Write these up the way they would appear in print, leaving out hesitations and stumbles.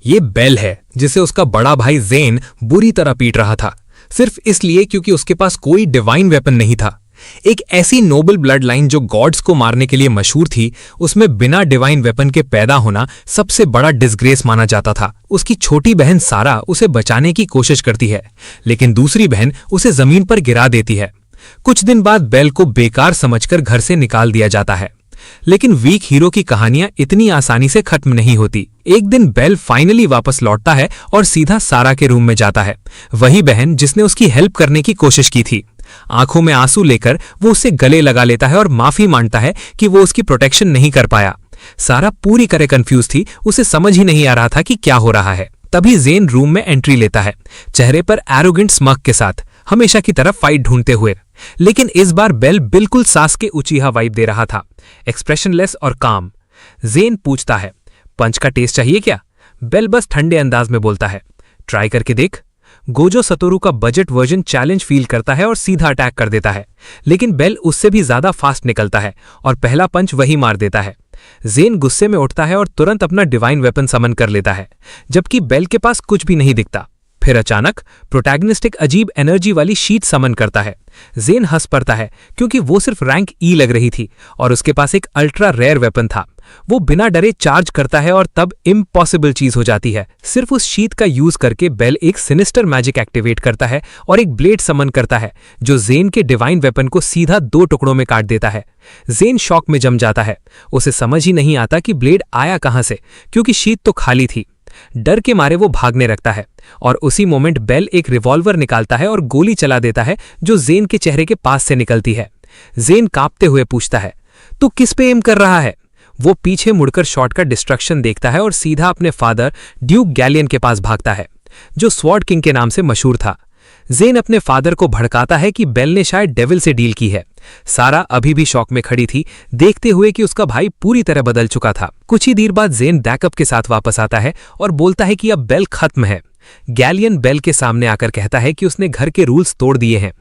ये बेल है जिसे उसका बड़ा भाई जेन बुरी तरह पीट रहा था, सिर्फ इसलिए क्योंकि उसके पास कोई डिवाइन वेपन नहीं था। एक ऐसी नोबल ब्लड लाइन जो गॉड्स को मारने के लिए मशहूर थी, उसमें बिना डिवाइन वेपन के पैदा होना सबसे बड़ा डिसग्रेस माना जाता था। उसकी छोटी बहन सारा उसे बचाने की कोशिश करती है, लेकिन दूसरी बहन उसे जमीन पर गिरा देती है। कुछ दिन बाद बेल को बेकार समझकर घर से निकाल दिया जाता है। लेकिन वीक हीरो की कहानियां इतनी आसानी से खत्म नहीं होती। एक दिन बेल फाइनली वापस लौटता है और सीधा सारा के रूम में जाता है, वही बहन जिसने उसकी हेल्प करने की कोशिश की थी। आंखों में आंसू लेकर वो उससे गले लगा लेता है और माफी मांगता है कि वो उसकी प्रोटेक्शन नहीं कर पाया। सारा पूरी तरह कंफ्यूज थी, उसे समझ ही नहीं आ रहा था कि क्या हो रहा है। तभी जेन रूम में एंट्री लेता है, चेहरे पर एरोगेंट स्मग के साथ, हमेशा की तरफ फाइट ढूंढते हुए। लेकिन इस बार बेल बिल्कुल सास उचीहा वाइब दे रहा था, एक्सप्रेशनलेस और काम। जेन पूछता है, पंच का टेस्ट चाहिए क्या? बेल बस ठंडे अंदाज में बोलता है, ट्राई करके देख। गोजो सतोरू का बजट वर्जन चैलेंज फील करता है और सीधा अटैक कर देता है, लेकिन बेल उससे भी ज्यादा फास्ट निकलता है और पहला पंच वही मार देता है। जेन गुस्से में उठता है और तुरंत अपना डिवाइन वेपन समन कर लेता है, जबकि बेल के पास कुछ भी नहीं दिखता। फिर अचानक प्रोटैगनिस्ट एक अजीब एनर्जी वाली शीट समन करता है। जेन हंस पड़ता है क्योंकि वो सिर्फ रैंक ई लग रही थी और उसके पास एक अल्ट्रा रेयर वेपन था। वो बिना डरे चार्ज करता है और तब इम्पॉसिबल चीज हो जाती है। सिर्फ उस शीट का यूज करके बेल एक सिनिस्टर मैजिक एक्टिवेट करता है और एक ब्लेड समन करता है जो जेन के डिवाइन वेपन को सीधा 2 टुकड़ों में काट देता है। जेन शॉक में जम जाता है, उसे समझ ही नहीं आता कि ब्लेड आया कहां से, क्योंकि शीट तो खाली थी। डर के मारे वो भागने लगता है और उसी मोमेंट बेल एक रिवॉल्वर निकालता है और गोली चला देता है जो जेन के चेहरे के पास से निकलती है। जेन कांपते हुए पूछता है, तू किस पे एम कर रहा है? वो पीछे मुड़कर शॉट का डिस्ट्रक्शन देखता है और सीधा अपने फादर ड्यूक गैलियन के पास भागता है, जो स्वॉर्ड किंग के नाम से मशहूर था। जेन अपने फादर को भड़काता है कि बेल ने शायद डेविल से डील की है। सारा अभी भी शॉक में खड़ी थी, देखते हुए कि उसका भाई पूरी तरह बदल चुका था। कुछ ही देर बाद जेन बैकअप के साथ वापस आता है और बोलता है कि अब बेल खत्म है। गैलियन बेल के सामने आकर कहता है कि उसने घर के रूल्स तोड़ दिए हैं।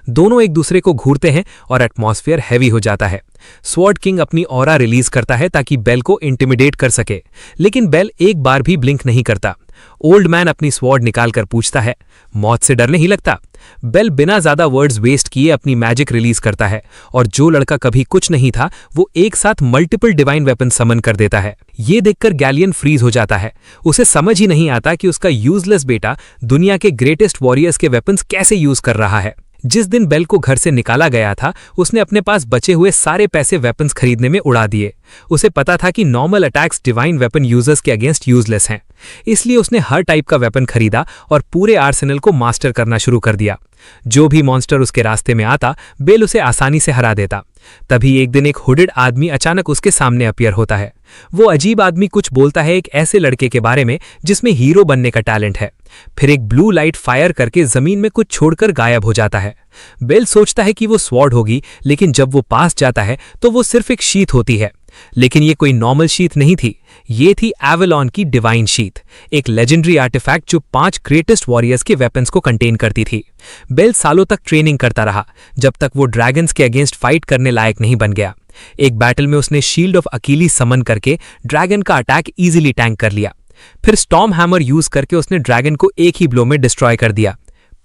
दोनों एक दूसरे को घूरते हैं और एटमॉस्फेयर हैवी हो जाता है। स्वॉर्ड किंग अपनी ऑरा रिलीज करता है ताकि बेल को इंटिमिडेट कर सके, लेकिन बेल एक बार भी ब्लिंक नहीं करता। ओल्ड मैन अपनी स्वॉर्ड निकालकर पूछता है, मौत से डर नहीं लगता? बेल बिना ज्यादा वर्ड्स वेस्ट किए अपनी मैजिक रिलीज करता है और जो लड़का कभी कुछ नहीं था वो एक साथ मल्टीपल डिवाइन वेपन समन कर देता है। ये देखकर गैलियन फ्रीज हो जाता है, उसे समझ ही नहीं आता कि उसका यूजलेस बेटा दुनिया के ग्रेटेस्ट वॉरियर्स के वेपन्स कैसे यूज कर रहा है। जिस दिन बेल को घर से निकाला गया था, उसने अपने पास बचे हुए सारे पैसे वेपन्स खरीदने में उड़ा दिए। उसे पता था कि normal attacks divine weapon users के अगेंस्ट यूजलेस हैं, इसलिए उसने हर टाइप का वेपन खरीदा और पूरे आर्सेनल को मास्टर करना शुरू कर दिया। जो भी मॉन्स्टर उसके रास्ते में आता, बेल उसे आसानी से हरा देता। तभी एक दिन एक हुडेड आदमी अचानक उसके सामने अपीयर होता है। वो अजीब आदमी कुछ बोलता है एक ऐसे लड़के के बारे में जिसमें हीरो बनने का टैलेंट है। फिर एक ब्लू लाइट फायर करके जमीन में कुछ छोड़कर गायब हो जाता है। बेल सोचता है कि वो स्वॉर्ड होगी, लेकिन जब वो पास जाता है तो वो सिर्फ एक शीथ होती है। लेकिन ये कोई नॉर्मल शीथ नहीं थी, ये थी एवेलॉन की डिवाइन शीथ, एक लेजेंडरी आर्टिफैक्ट जो 5 ग्रेटेस्ट वॉरियर्स के वेपन्स को कंटेन करती थी। बेल सालों तक ट्रेनिंग करता रहा, जब तक वो ड्रैगन्स के अगेंस्ट फाइट करने लायक नहीं बन गया। एक बैटल में उसने शील्ड ऑफ अकीलीज समन करके ड्रैगन का अटैक इजीली टैंक कर लिया। फिर स्टॉर्म हैमर यूज करके उसने ड्रैगन को एक ही ब्लो में डिस्ट्रॉय कर दिया।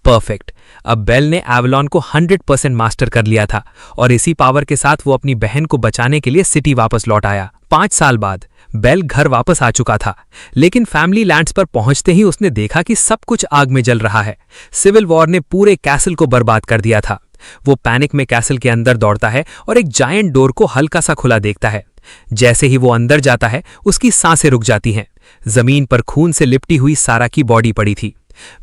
परफेक्ट। अब बेल ने एवेलॉन को 100% मास्टर कर लिया था और इसी पावर के साथ वो अपनी बहन को बचाने के लिए सिटी वापस लौट आया। 5 साल बाद बेल घर वापस आ चुका था, लेकिन फैमिली लैंड्स पर पहुंचते ही उसने देखा कि सब कुछ आग में जल रहा है। सिविल वॉर ने पूरे कैसल को बर्बाद कर दिया था। वो पैनिक में कैसल के अंदर दौड़ता है और एक जायंट डोर को हल्का सा खुला देखता है। जैसे ही वो अंदर जाता है, उसकी सांसें रुक जाती हैं। जमीन पर खून से लिपटी हुई सारा की बॉडी पड़ी थी।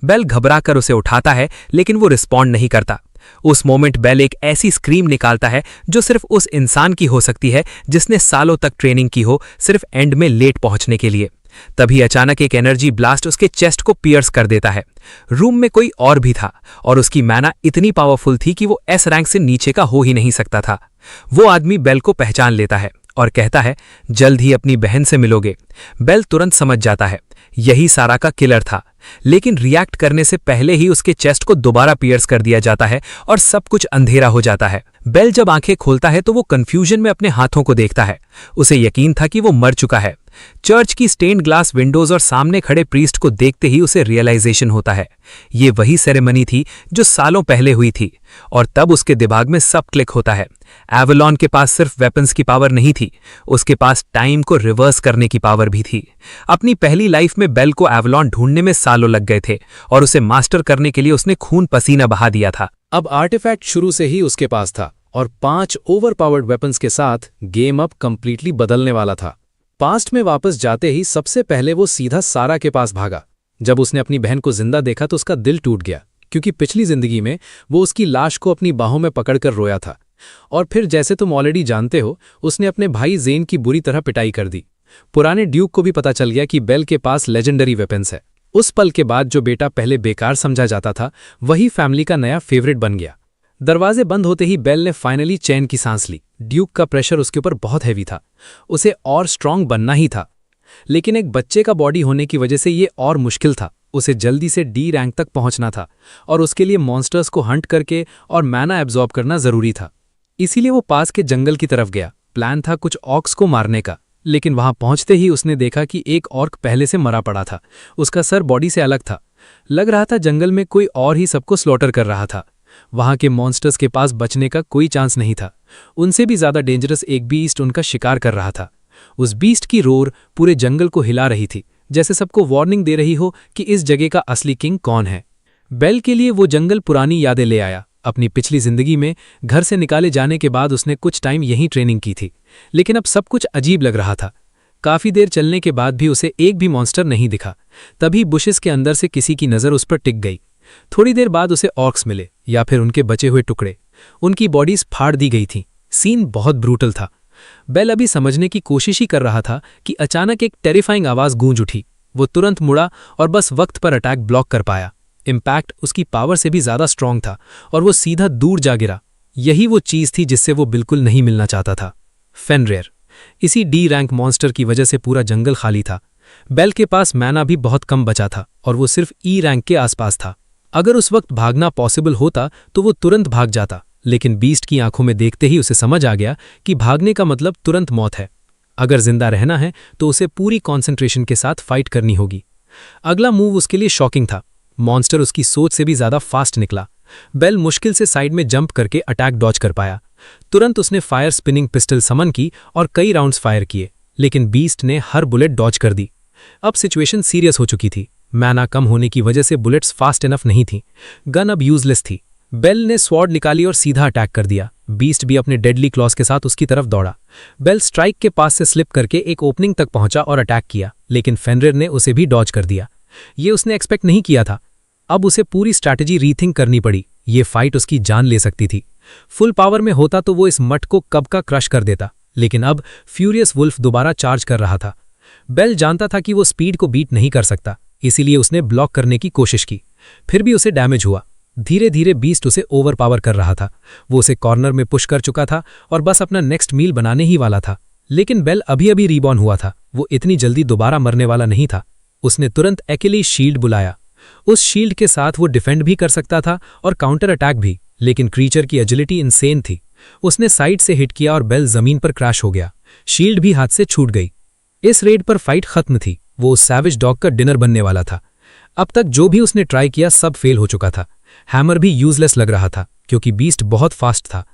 बेल घबराकर उसे उठाता है, लेकिन वो रिस्पॉन्ड नहीं करता। उस मोमेंट बेल एक ऐसी स्क्रीम निकालता है जो सिर्फ उस इंसान की हो सकती है जिसने सालों तक ट्रेनिंग की हो, सिर्फ एंड में लेट पहुंचने के लिए। तभी अचानक एक एनर्जी ब्लास्ट उसके चेस्ट को पियर्स कर देता है। रूम में कोई और भी था और उसकी मैना इतनी पावरफुल थी कि वो एस रैंक से नीचे का हो ही नहीं सकता था। वो आदमी बेल को पहचान लेता है और कहता है, जल्द ही अपनी बहन से मिलोगे। बेल तुरंत समझ जाता है, यही सारा का किलर था, लेकिन रिएक्ट करने से पहले ही उसके चेस्ट को दोबारा पियर्स कर दिया जाता है और सब कुछ अंधेरा हो जाता है। बेल जब आंखें खोलता है तो वो कंफ्यूजन में अपने हाथों को देखता है। उसे यकीन था कि वो मर चुका है। चर्च की स्टेन्ड ग्लास विंडोज और सामने खड़े प्रीस्ट को देखते ही उसे रियलाइजेशन होता है ये वही सेरेमनी थी जो सालों पहले हुई थी, और तब उसके दिमाग में सब क्लिक होता है। एवलॉन के पास सिर्फ वेपन्स की पावर नहीं थी, उसके पास टाइम को रिवर्स करने की पावर भी थी। अपनी पहली लाइफ में बेल को एवलॉन ढूंढने में सालों लग गए थे और उसे मास्टर करने के लिए उसने खून पसीना बहा दिया था। अब आर्टिफैक्ट शुरू से ही उसके पास था और 5 ओवरपावर्ड वेपन्स के साथ गेम अब कंप्लीटली बदलने वाला था। पास्ट में वापस जाते ही सबसे पहले वो सीधा सारा के पास भागा। जब उसने अपनी बहन को जिंदा देखा तो उसका दिल टूट गया, क्योंकि पिछली जिंदगी में वो उसकी लाश को अपनी बाहों में पकड़कर रोया था। और फिर जैसे तुम ऑलरेडी जानते हो, उसने अपने भाई जेन की बुरी तरह पिटाई कर दी। पुराने ड्यूक को भी पता चल गया कि बेल के पास लेजेंडरी वेपन्स है। उस पल के बाद जो बेटा पहले बेकार समझा जाता था, वही फैमिली का नया फेवरेट बन गया। दरवाजे बंद होते ही बेल ने फाइनली चैन की सांस ली। ड्यूक का प्रेशर उसके ऊपर बहुत हैवी था, उसे और स्ट्रांग बनना ही था। लेकिन एक बच्चे का बॉडी होने की वजह से ये और मुश्किल था। उसे जल्दी से डी रैंक तक पहुंचना था और उसके लिए मॉन्स्टर्स को हंट करके और मैना एब्जॉर्ब करना जरूरी था। इसीलिए वो पास के जंगल की तरफ गया। प्लान था कुछ ऑक्स को मारने का, लेकिन वहां पहुंचते ही उसने देखा कि एक ऑर्क पहले से मरा पड़ा था। उसका सर बॉडी से अलग था। लग रहा था जंगल में कोई और ही सबको स्लॉटर कर रहा था। वहां के मॉन्स्टर्स के पास बचने का कोई चांस नहीं था। उनसे भी ज्यादा डेंजरस एक बीस्ट उनका शिकार कर रहा था। उस बीस्ट की रोर पूरे जंगल को हिला रही थी, जैसे सबको वार्निंग दे रही हो कि इस जगह का असली किंग कौन है। बेल के लिए वो जंगल पुरानी यादें ले आया। अपनी पिछली जिंदगी में घर से निकाले जाने के बाद उसने कुछ टाइम यहीं ट्रेनिंग की थी, लेकिन अब सब कुछ अजीब लग रहा था। काफी देर चलने के बाद भी उसे एक भी मॉन्स्टर नहीं दिखा। तभी बुशेस के अंदर से किसी की नजर उस पर टिक गई। थोड़ी देर बाद उसे ऑर्क्स मिले, या फिर उनके बचे हुए टुकड़े। उनकी बॉडीज फाड़ दी गई थी। सीन बहुत ब्रूटल था। बेल अभी समझने की कोशिश ही कर रहा था कि अचानक एक टेरिफाइंग आवाज गूंज उठी। वो तुरंत मुड़ा और बस वक्त पर अटैक ब्लॉक कर पाया। इम्पैक्ट उसकी पावर से भी ज्यादा स्ट्रांग था और वो सीधा दूर जा गिरा। यही वो चीज थी जिससे वो बिल्कुल नहीं मिलना चाहता था, फेनरियर। इसी डी रैंक मॉन्स्टर की वजह से पूरा जंगल खाली था। बेल के पास मैना भी बहुत कम बचा था और वो सिर्फ ई रैंक के आसपास था। अगर उस वक्त भागना पॉसिबल होता तो वो तुरंत भाग जाता, लेकिन बीस्ट की आंखों में देखते ही उसे समझ आ गया कि भागने का मतलब तुरंत मौत है। अगर जिंदा रहना है तो उसे पूरी कॉन्सेंट्रेशन के साथ फाइट करनी होगी। अगला मूव उसके लिए शॉकिंग था। मॉन्स्टर उसकी सोच से भी ज्यादा फास्ट निकला। बेल मुश्किल से साइड में जंप करके अटैक डॉज कर पाया। तुरंत उसने फायर स्पिनिंग पिस्टल समन की और कई राउंड्स फायर किए, लेकिन बीस्ट ने हर बुलेट डॉज कर दी। अब सिचुएशन सीरियस हो चुकी थी। मैना कम होने की वजह से बुलेट्स फास्ट इनफ नहीं थी। गन अब यूजलेस थी। बेल ने स्वॉर्ड निकाली और सीधा अटैक कर दिया। बीस्ट भी अपने डेडली क्लॉज के साथ उसकी तरफ दौड़ा। बेल स्ट्राइक के पास से स्लिप करके एक ओपनिंग तक पहुंचा और अटैक किया, लेकिन फेनरियर ने उसे भी डॉज कर दिया। ये उसने एक्सपेक्ट नहीं किया था। अब उसे पूरी स्ट्रैटेजी रीथिंक करनी पड़ी। ये फाइट उसकी जान ले सकती थी। फुल पावर में होता तो वो इस मट को कब का क्रश कर देता, लेकिन अब फ्यूरियस वुल्फ दोबारा चार्ज कर रहा था। बेल जानता था कि वो स्पीड को बीट नहीं कर सकता, इसीलिए उसने ब्लॉक करने की कोशिश की। फिर भी उसे डैमेज हुआ। धीरे धीरे बीस्ट उसे ओवर पावर कर रहा था। वो उसे कॉर्नर में पुश कर चुका था और बस अपना नेक्स्ट मील बनाने ही वाला था। लेकिन बेल अभी अभी रीबॉर्न हुआ था। वो इतनी जल्दी दोबारा मरने वाला नहीं था। उसने तुरंत अकेली शील्ड बुलाया। उस शील्ड के साथ वो डिफेंड भी कर सकता था और काउंटर अटैक भी, लेकिन क्रीचर की एजिलिटी इनसेन थी। उसने साइड से हिट किया और बेल जमीन पर क्रैश हो गया। शील्ड भी हाथ से छूट गई। इस रेड पर फाइट खत्म थी। वो उस सैविज डॉग का डिनर बनने वाला था। अब तक जो भी उसने ट्राई किया सब फेल हो चुका था। हैमर भी यूजलेस लग रहा था, क्योंकि बीस्ट बहुत फास्ट था।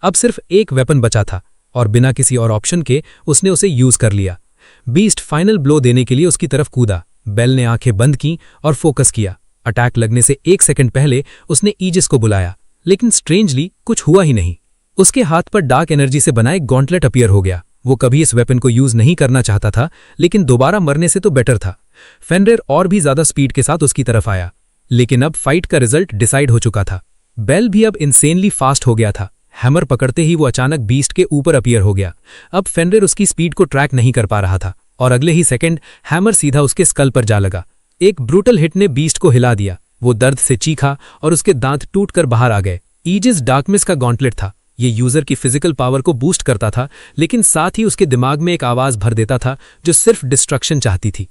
अब सिर्फ एक वेपन बचा था और बिना किसी और ऑप्शन के उसने उसे यूज कर लिया। बीस्ट फाइनल ब्लो देने के लिए उसकी तरफ कूदा। बेल ने आंखें बंद की और फोकस किया। अटैक लगने से 1 सेकंड पहले उसने ईजिस को बुलाया, लेकिन स्ट्रेंजली कुछ हुआ ही नहीं। उसके हाथ पर डार्क एनर्जी से बना एक गॉन्टलेट अपीयर हो गया। वो कभी इस वेपन को यूज नहीं करना चाहता था, लेकिन दोबारा मरने से तो बेटर था। फेनरियर और भी ज्यादा स्पीड के साथ उसकी तरफ आया, लेकिन अब फाइट का रिजल्ट डिसाइड हो चुका था। बेल भी अब इंसेनली फास्ट हो गया था। हैमर पकड़ते ही वो अचानक बीस्ट के ऊपर अपीयर हो गया। अब फेनरियर उसकी स्पीड को ट्रैक नहीं कर पा रहा था और अगले ही सेकंड हैमर सीधा उसके स्कल पर जा लगा। एक ब्रूटल हिट ने बीस्ट को हिला दिया। वो दर्द से चीखा और उसके दांत टूटकर बाहर आ गए। ईजिस डार्कमिस का गॉन्टलेट था। ये यूजर की फिजिकल पावर को बूस्ट करता था, लेकिन साथ ही उसके दिमाग में एक आवाज भर देता था जो सिर्फ डिस्ट्रक्शन चाहती थी।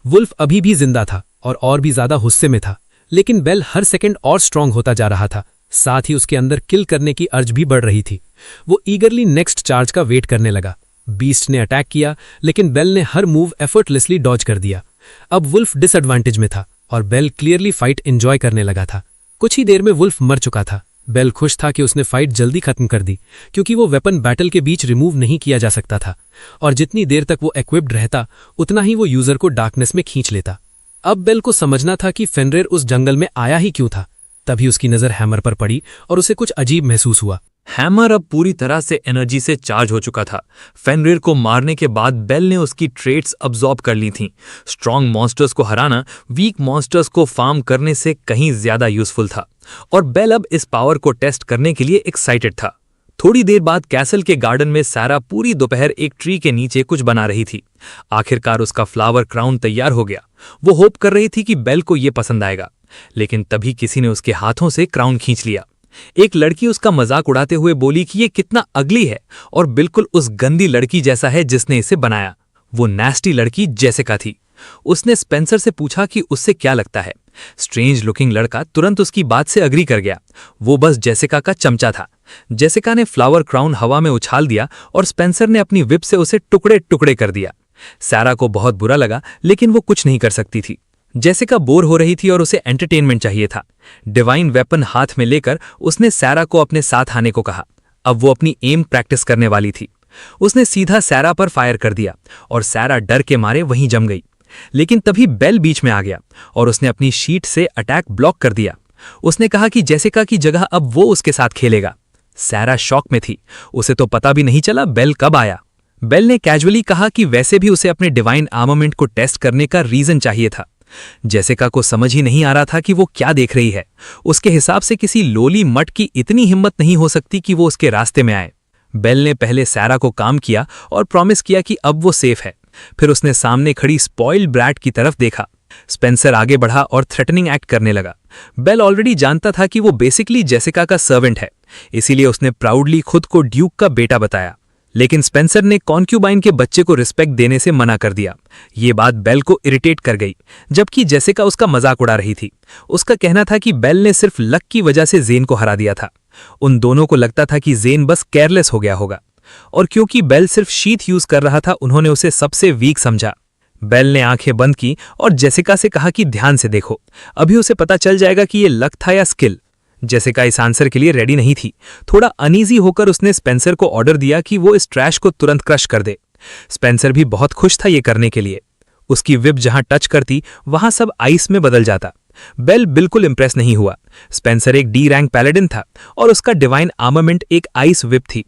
वुल्फ अभी भी जिंदा था और भी ज्यादा गुस्से में था। लेकिन बेल हर सेकंड और स्ट्रांग होता जा रहा था, साथ ही उसके अंदर किल करने की अर्ज भी बढ़ रही थी। वो ईगरली नेक्स्ट चार्ज का वेट करने लगा। बीस्ट ने अटैक किया, लेकिन बेल ने हर मूव एफर्टलेसली डॉज कर दिया। अब वुल्फ डिसएडवांटेज में था और बेल क्लियरली फाइट एंजॉय करने लगा था। कुछ ही देर में वुल्फ मर चुका था। बेल खुश था कि उसने फाइट जल्दी खत्म कर दी, क्योंकि वो वेपन बैटल के बीच रिमूव नहीं किया जा सकता था, और जितनी देर तक वो इक्विप्ड रहता उतना ही वो यूजर को डार्कनेस में खींच लेता। अब बेल को समझना था कि फेनरिर उस जंगल में आया ही क्यों था। तभी उसकी नजर हैमर पर पड़ी और उसे कुछ अजीब महसूस हुआ। हैमर अब पूरी तरह से एनर्जी से चार्ज हो चुका था। फेनरिर को मारने के बाद बेल ने उसकी ट्रेट्स अब्सॉर्ब कर ली थीं। स्ट्रॉन्ग मॉन्स्टर्स को हराना वीक मॉन्स्टर्स को फार्म करने से कहीं ज्यादा यूजफुल था, और बेल अब इस पावर को टेस्ट करने के लिए एक्साइटेड था। थोड़ी देर बाद कैसल के गार्डन में सारा पूरी दोपहर एक ट्री के नीचे कुछ बना रही थी। आखिरकार उसका फ्लावर क्राउन तैयार हो गया। वो होप कर रही थी कि बेल को ये पसंद आएगा, लेकिन तभी किसी ने उसके हाथों से क्राउन खींच लिया। एक लड़की उसका मजाक उड़ाते हुए बोली कि ये कितना अगली है और बिल्कुल उस गंदी लड़की जैसा है जिसने इसे बनाया। वो नेस्टी लड़की जेसिका थी। उसने स्पेंसर से पूछा कि उससे क्या लगता है। स्ट्रेंज लुकिंग लड़का तुरंत उसकी बात से अग्री कर गया। वो बस जेसिका का चमचा था। जेसिका ने फ्लावर क्राउन हवा में उछाल दिया और स्पेंसर ने अपनी विप से उसे टुकड़े टुकड़े कर दिया। सारा को बहुत बुरा लगा, लेकिन वो कुछ नहीं कर सकती थी। जेसिका बोर हो रही थी और उसे एंटरटेनमेंट चाहिए था। डिवाइन वेपन हाथ में लेकर उसने सारा को अपने साथ आने को कहा। अब वो अपनी एम प्रैक्टिस करने वाली थी। उसने सीधा सारा पर फायर कर दिया और सारा डर के मारे वहीं जम गई। लेकिन तभी बेल बीच में आ गया और उसने अपनी शीट से अटैक ब्लॉक कर दिया। उसने कहा कि जेसिका की जगह अब वो उसके साथ खेलेगा। सारा शॉक में थी। उसे तो पता भी नहीं चला बेल कब आया। बेल ने कैजुअली कहा कि वैसे भी उसे अपने डिवाइन आर्मामेंट को टेस्ट करने का रीजन चाहिए था। जेसिका को समझ ही नहीं आ रहा था कि वो क्या देख रही है। उसके हिसाब से किसी लोली मट की इतनी हिम्मत नहीं हो सकती कि वो उसके रास्ते में आए। बेल ने पहले सारा को काम किया और प्रॉमिस किया कि अब वो सेफ है। फिर उसने सामने खड़ी स्पॉइल्ड ब्रैट की तरफ देखा। स्पेंसर आगे बढ़ा और थ्रेटनिंग एक्ट करने लगा। बेल ऑलरेडी जानता था कि वो बेसिकली जेसिका का सर्वेंट है, इसीलिए उसने प्राउडली खुद को ड्यूक का बेटा बताया। लेकिन स्पेंसर ने कॉन्क्यूबाइन के बच्चे को रिस्पेक्ट देने से मना कर दिया। ये बात बेल को इरिटेट कर गई, जबकि जेसिका उसका मजाक उड़ा रही थी। उसका कहना था कि बेल ने सिर्फ लक की वजह से जेन को हरा दिया था। उन दोनों को लगता था कि जेन बस केयरलेस हो गया होगा, और क्योंकि बेल सिर्फ शीथ यूज कर रहा था, उन्होंने उसे सबसे वीक समझा। बेल ने आंखें बंद की और जेसिका से कहा कि ध्यान से देखो, अभी उसे पता चल जाएगा कि ये लक था या स्किल। जेसिका इस आंसर के लिए रेडी नहीं थी। थोड़ा अनईजी होकर उसने स्पेंसर को ऑर्डर दिया कि वो इस ट्रैश को तुरंत क्रश कर दे। स्पेंसर भी बहुत खुश था ये करने के लिए। उसकी विप जहां टच करती वहां सब आइस में बदल जाता। बेल बिल्कुल इंप्रेस नहीं हुआ। स्पेंसर एक डी रैंक पैलेडिन था और उसका डिवाइन आर्मामेंट एक आइस विप थी।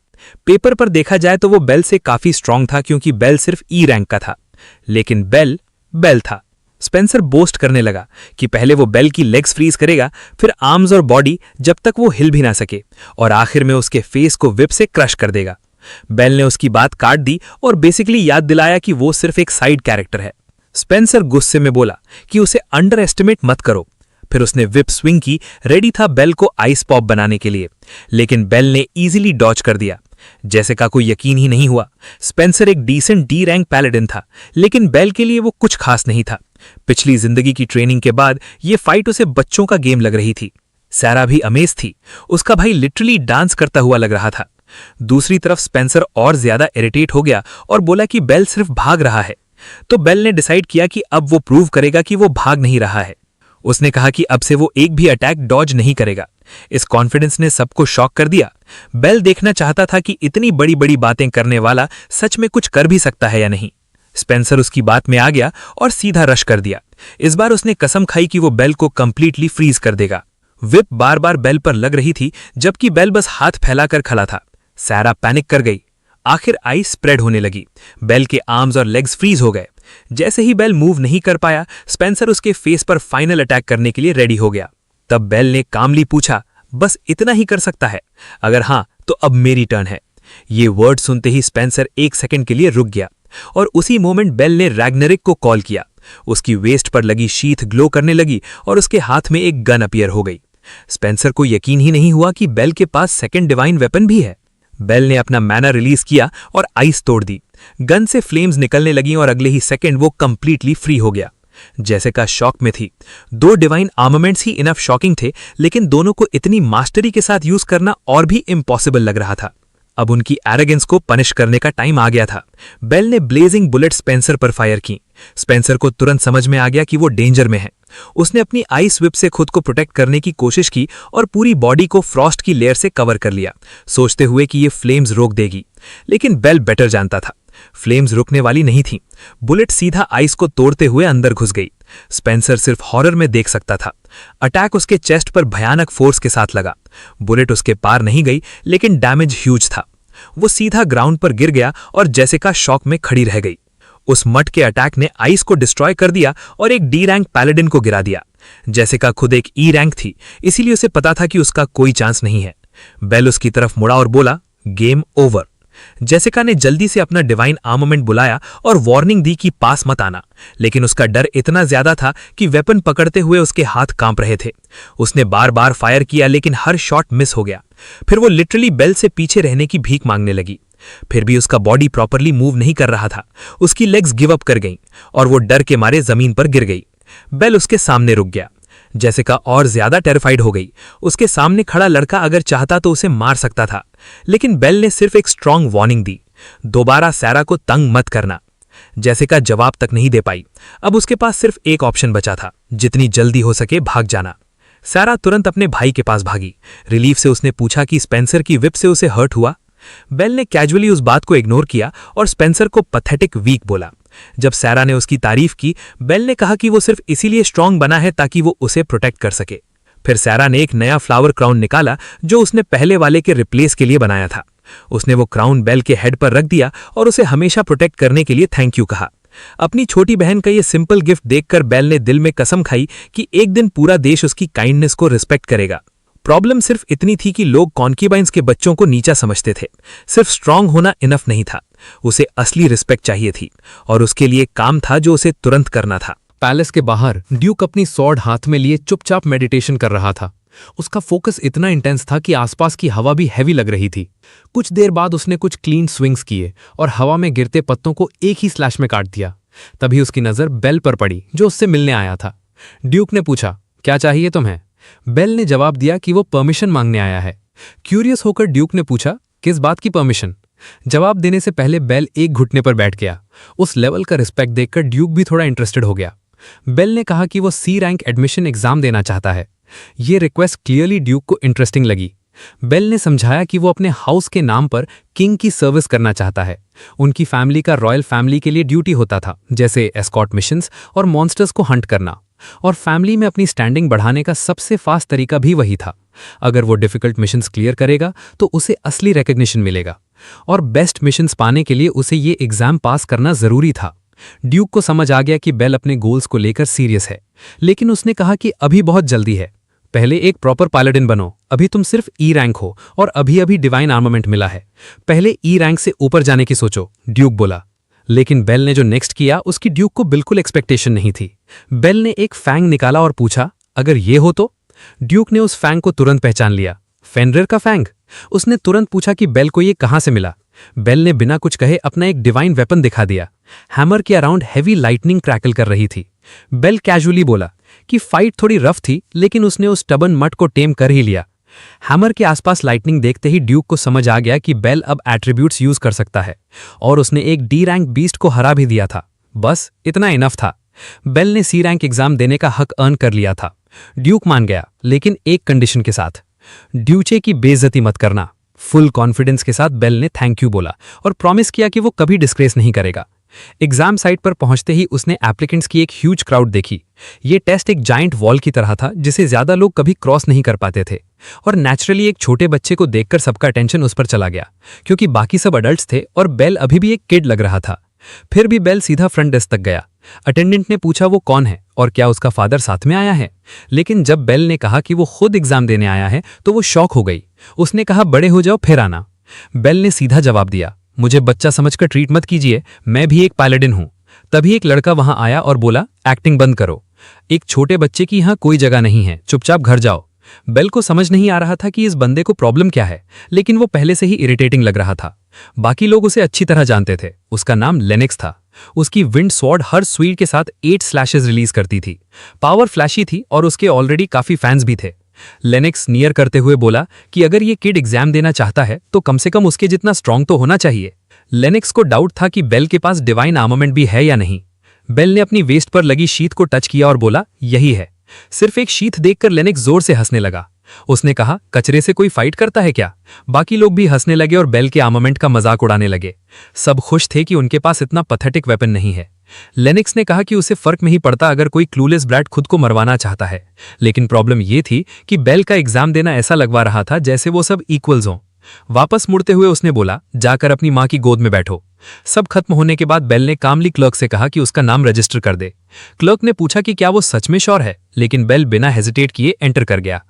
पेपर पर देखा जाए तो वो बेल से काफी स्ट्रांग था, क्योंकि बेल सिर्फ ई रैंक का था, लेकिन बेल था। स्पेंसर बोस्ट करने लगा कि पहले वो बेल की लेग्स फ्रीज करेगा, फिर आर्म्स और बॉडी, जब तक वो हिल भी ना सके, और आखिर में उसके फेस को विप से क्रश कर देगा। बेल ने उसकी बात काट दी और बेसिकली याद दिलाया कि वो सिर्फ एक साइड कैरेक्टर है। स्पेंसर गुस्से में बोला कि उसे अंडर एस्टिमेट मत करो। फिर उसने विप स्विंग की, रेडी था बेल को आइस पॉप बनाने के लिए, लेकिन बेल ने इजीली डॉज कर दिया। जेसिका को यकीन ही नहीं हुआ। स्पेंसर एक डिसेंट डी रैंक पैलेडिन था, लेकिन बेल के लिए वो कुछ खास नहीं था। पिछली जिंदगी की ट्रेनिंग के बाद ये फाइट उसे बच्चों का गेम लग रही थी। सारा भी अमेज थी। उसका भाई लिटरली डांस करता हुआ लग रहा था। दूसरी तरफ स्पेंसर और ज्यादा इरिटेट हो गया और बोला कि बेल सिर्फ भाग रहा है। तो बेल ने डिसाइड किया कि अब वो प्रूव करेगा कि वो भाग नहीं रहा है। उसने कहा कि अब से वो एक भी अटैक डॉज नहीं करेगा। इस कॉन्फिडेंस ने सबको शॉक कर दिया। बेल देखना चाहता था कि इतनी बड़ी बड़ी बातें करने वाला सच में कुछ कर भी सकता है या नहीं। स्पेंसर उसकी बात में आ गया और सीधा रश कर दिया। इस बार उसने कसम खाई कि वो बेल को कंप्लीटली फ्रीज कर देगा। विप बार बार बेल पर लग रही थी, जबकि बेल बस हाथ फैलाकर खड़ा था। सारा पैनिक कर गई। आखिर आइस स्प्रेड होने लगी। बेल के आर्म्स और लेग्स फ्रीज हो गए। जैसे ही बेल मूव नहीं कर पाया, स्पेंसर उसके फेस पर फाइनल अटैक करने के लिए रेडी हो गया। तब बेल ने कामली पूछा, बस इतना ही कर सकता है? अगर हां तो अब मेरी टर्न है। ये वर्ड सुनते ही स्पेंसर एक सेकंड के लिए रुक गया, और उसी मोमेंट बेल ने रैग्नरिक को कॉल किया। उसकी वेस्ट पर लगी शीथ ग्लो करने लगी और उसके हाथ में एक गन अपीयर हो गई। स्पेंसर को यकीन ही नहीं हुआ कि बेल के पास सेकंड डिवाइन वेपन भी है। बेल ने अपना मैना रिलीज किया और आइस तोड़ दी। गन से फ्लेम्स निकलने लगी और अगले ही सेकंड वो कंप्लीटली फ्री हो गया। जेसिका शॉक में थी। 2 डिवाइन आर्मामेंट्स ही इनफ शॉकिंग थे, लेकिन दोनों को इतनी मास्टरी के साथ यूज करना और भी इम्पॉसिबल लग रहा था। अब उनकी एरोगेंस को पनिश करने का टाइम आ गया था। बेल ने ब्लेजिंग बुलेट स्पेंसर पर फायर की। स्पेंसर को तुरंत समझ में आ गया कि वो डेंजर में है। उसने अपनी आइस व्हिप से खुद को प्रोटेक्ट करने की कोशिश की और पूरी बॉडी को फ्रॉस्ट की लेयर से कवर कर लिया, सोचते हुए कि ये फ्लेम्स रोक देगी। लेकिन बेल बेटर जानता था, फ्लेम्स रुकने वाली नहीं थी। बुलेट सीधा आइस को तोड़ते हुए अंदर घुस गई। स्पेंसर सिर्फ हॉरर में देख सकता था। अटैक उसके चेस्ट पर भयानक फोर्स के साथ लगा। बुलेट उसके पार नहीं गई, लेकिन डैमेज ह्यूज था। वो सीधा ग्राउंड पर गिर गया और जेसिका शॉक में खड़ी रह गई। उस मट के अटैक ने आइस को डिस्ट्रॉय कर दिया और एक डी रैंक पैलेडिन को गिरा दिया। जेसिका खुद एक ई रैंक थी, इसीलिए उसे पता था कि उसका कोई चांस नहीं है। बेल उसकी तरफ मुड़ा और बोला, गेम ओवर। जेसिका ने जल्दी से अपना डिवाइन आर्मामेंट बुलाया और वार्निंग दी कि पास मत आना, लेकिन उसका डर इतना ज्यादा था कि वेपन पकड़ते हुए उसके हाथ कांप रहे थे। उसने बार बार फायर किया, लेकिन हर शॉट मिस हो गया। फिर वो लिटरली बेल से पीछे रहने की भीख मांगने लगी। फिर भी उसका बॉडी प्रॉपरली मूव नहीं कर रहा था। उसकी लेग्स गिव अप कर गईं और वो डर के मारे जमीन पर गिर गई। बेल उसके सामने रुक गया। जेसिका और ज्यादा टेरिफाइड हो गई। उसके सामने खड़ा लड़का अगर चाहता तो उसे मार सकता था, लेकिन बेल ने सिर्फ एक स्ट्रांग वार्निंग दी, दोबारा सैरा को तंग मत करना। जेसिका जवाब तक नहीं दे पाई। अब उसके पास सिर्फ एक ऑप्शन बचा था, जितनी जल्दी हो सके भाग जाना। सैरा तुरंत अपने भाई के पास भागी। रिलीफ से उसने पूछा कि स्पेंसर की विप से उसे हर्ट हुआ। बेल ने कैजुअली उस बात को इग्नोर किया और स्पेंसर को पैथेटिक वीक बोला। जब सैरा ने उसकी तारीफ की, बेल ने कहा कि वो सिर्फ इसीलिए स्ट्रांग बना है ताकि वो उसे प्रोटेक्ट कर सके। फिर सैरा ने एक नया फ्लावर क्राउन निकाला जो उसने पहले वाले के रिप्लेस के लिए बनाया था। उसने वो क्राउन बेल के हेड पर रख दिया और उसे हमेशा प्रोटेक्ट करने के लिए थैंक यू कहा। अपनी छोटी बहन का ये सिंपल गिफ्ट देखकर बेल ने दिल में कसम खाई कि एक दिन पूरा देश उसकी काइंडनेस को रिस्पेक्ट करेगा। प्रॉब्लम सिर्फ इतनी थी कि लोग कॉन्क्यूबाइंस के बच्चों को नीचा समझते थे। सिर्फ स्ट्रांग होना इनफ नहीं था, उसे असली रिस्पेक्ट चाहिए थी, और उसके लिए काम था जो उसे तुरंत करना था। पैलेस के बाहर ड्यूक अपनी स्वॉर्ड हाथ में लिए चुपचाप मेडिटेशन कर रहा था। उसका फोकस इतना इंटेंस था कि आसपास की हवा भी हैवी लग रही थी। कुछ देर बाद उसने कुछ क्लीन स्विंग्स किए और हवा में गिरते पत्तों को एक ही स्लैश में काट दिया। तभी उसकी नजर बेल पर पड़ी, जो उससे मिलने आया था। ड्यूक ने पूछा, क्या चाहिए तुम्हें? बेल ने जवाब दिया कि वो परमिशन मांगने आया है। क्यूरियस होकर ड्यूक ने पूछा, किस बात की परमिशन? जवाब देने से पहले बेल एक घुटने पर बैठ गया। उस लेवल का रिस्पेक्ट देखकर ड्यूक भी थोड़ा इंटरेस्टेड हो गया। बेल ने कहा कि वो सी रैंक एडमिशन एग्जाम देना चाहता है। ये रिक्वेस्ट क्लियरली ड्यूक को इंटरेस्टिंग लगी। बेल ने समझाया कि वो अपने हाउस के नाम पर किंग की सर्विस करना चाहता है। उनकी फैमिली का रॉयल फैमिली के लिए ड्यूटी होता था, जैसे एस्कॉर्ट मिशंस और मॉन्स्टर्स को हंट करना, और फैमिली में अपनी स्टैंडिंग बढ़ाने का सबसे फास्ट तरीका भी वही था। अगर वो डिफिकल्ट मिशंस क्लियर करेगा तो उसे असली रिकॉग्निशन मिलेगा, और बेस्ट मिशंस पाने के लिए उसे ये एग्जाम पास करना जरूरी था। ड्यूक को समझ आ गया कि बेल अपने गोल्स को लेकर सीरियस है, लेकिन उसने कहा कि अभी बहुत जल्दी है। पहले एक प्रॉपर पैलेडिन बनो, अभी तुम सिर्फ ई रैंक हो और अभी अभी डिवाइन आर्मामेंट मिला है। पहले ई रैंक से ऊपर जाने की सोचो, ड्यूक बोला। लेकिन बेल ने जो नेक्स्ट किया उसकी ड्यूक को बिल्कुल एक्सपेक्टेशन नहीं थी। बेल ने एक फैंग निकाला और पूछा, अगर ये हो तो? ड्यूक ने उस फैंग को तुरंत पहचान लिया। फेनरिर का फैंग? उसने तुरंत पूछा कि बेल को ये कहां से मिला। बेल ने बिना कुछ कहे अपना एक डिवाइन वेपन दिखा दिया। हैमर के अराउंड हैवी लाइटनिंग क्रैकल कर रही थी। बेल कैजुअली बोला कि फाइट थोड़ी रफ थी, लेकिन उसने उस स्टबर्न मट को टेम कर ही लिया। हैमर के आसपास लाइटनिंग देखते ही ड्यूक को समझ आ गया कि बेल अब एट्रीब्यूट्स यूज कर सकता है, और उसने एक डी रैंक बीस्ट को हरा भी दिया था। बस इतना इनफ था। बेल ने सी रैंक एग्जाम देने का हक अर्न कर लिया था। ड्यूक मान गया, लेकिन एक कंडीशन के साथ, ड्यूचे की बेइज्जती मत करना। फुल कॉन्फिडेंस के साथ बेल ने थैंक यू बोला और प्रॉमिस किया कि वो कभी डिस्ग्रेस नहीं करेगा। एग्जाम साइट पर पहुंचते ही उसने एप्लीकेंट्स की एक ह्यूज क्राउड देखी। ये टेस्ट एक जाइंट वॉल की तरह था जिसे ज्यादा लोग कभी क्रॉस नहीं कर पाते थे, और नेचुरली एक छोटे बच्चे को देखकर सबका अटेंशन उस पर चला गया, क्योंकि बाकी सब अडल्ट्स थे और बेल अभी भी एक किड लग रहा था। फिर भी बेल सीधा फ्रंट डेस्क तक गया। अटेंडेंट ने पूछा वो कौन है और क्या उसका फादर साथ में आया है, लेकिन जब बेल ने कहा कि वो खुद एग्जाम देने आया है तो वो शॉक हो गई। उसने कहा, बड़े हो जाओ फिर आना। बेल ने सीधा जवाब दिया, मुझे बच्चा समझकर ट्रीट मत कीजिए, मैं भी एक पैलेडिन हूं। तभी एक लड़का वहां आया और बोला, एक्टिंग बंद करो, एक छोटे बच्चे की यहां कोई जगह नहीं है, चुपचाप घर जाओ। बेल को समझ नहीं आ रहा था कि इस बंदे को प्रॉब्लम क्या है, लेकिन वो पहले से ही इरिटेटिंग लग रहा था। बाकी लोग उसे अच्छी तरह जानते थे, उसका नाम लेनिक्स था। उसकी विंड स्वॉर्ड हर स्वीड के साथ 8 स्लैशेस रिलीज करती थी। पावर फ्लैशी थी और उसके ऑलरेडी काफी फैंस भी थे। लेनेक्स नियर करते हुए बोला कि अगर ये किड एग्जाम देना चाहता है तो कम से कम उसके जितना स्ट्रांग तो होना चाहिए। लेनेक्स को डाउट था कि बेल के पास डिवाइन आर्मामेंट भी है या नहीं। बेल ने अपनी वेस्ट पर लगी शीथ को टच किया और बोला, यही है। सिर्फ एक शीथ देखकर लेनेक्स जोर से हंसने लगा। उसने कहा, कचरे से कोई फाइट करता है क्या? बाकी लोग भी हंसने लगे और बेल के आर्मामेंट का मजाक उड़ाने लगे। सब खुश थे कि उनके पास इतना पथेटिक वेपन नहीं है। लेनेक्स ने कहा कि उसे फर्क नहीं पड़ता अगर कोई क्लूलेस ब्रैट खुद को मरवाना चाहता है, लेकिन प्रॉब्लम यह थी कि बेल का एग्जाम देना ऐसा लगवा रहा था जैसे वो सब इक्वल्स हों। वापस मुड़ते हुए उसने बोला, जाकर अपनी मां की गोद में बैठो। सब खत्म होने के बाद बेल ने कामली क्लर्क से कहा कि उसका नाम रजिस्टर कर दे। क्लर्क ने पूछा कि क्या वो सच में श्योर है, लेकिन बेल बिना हेजिटेट किए एंटर कर गया।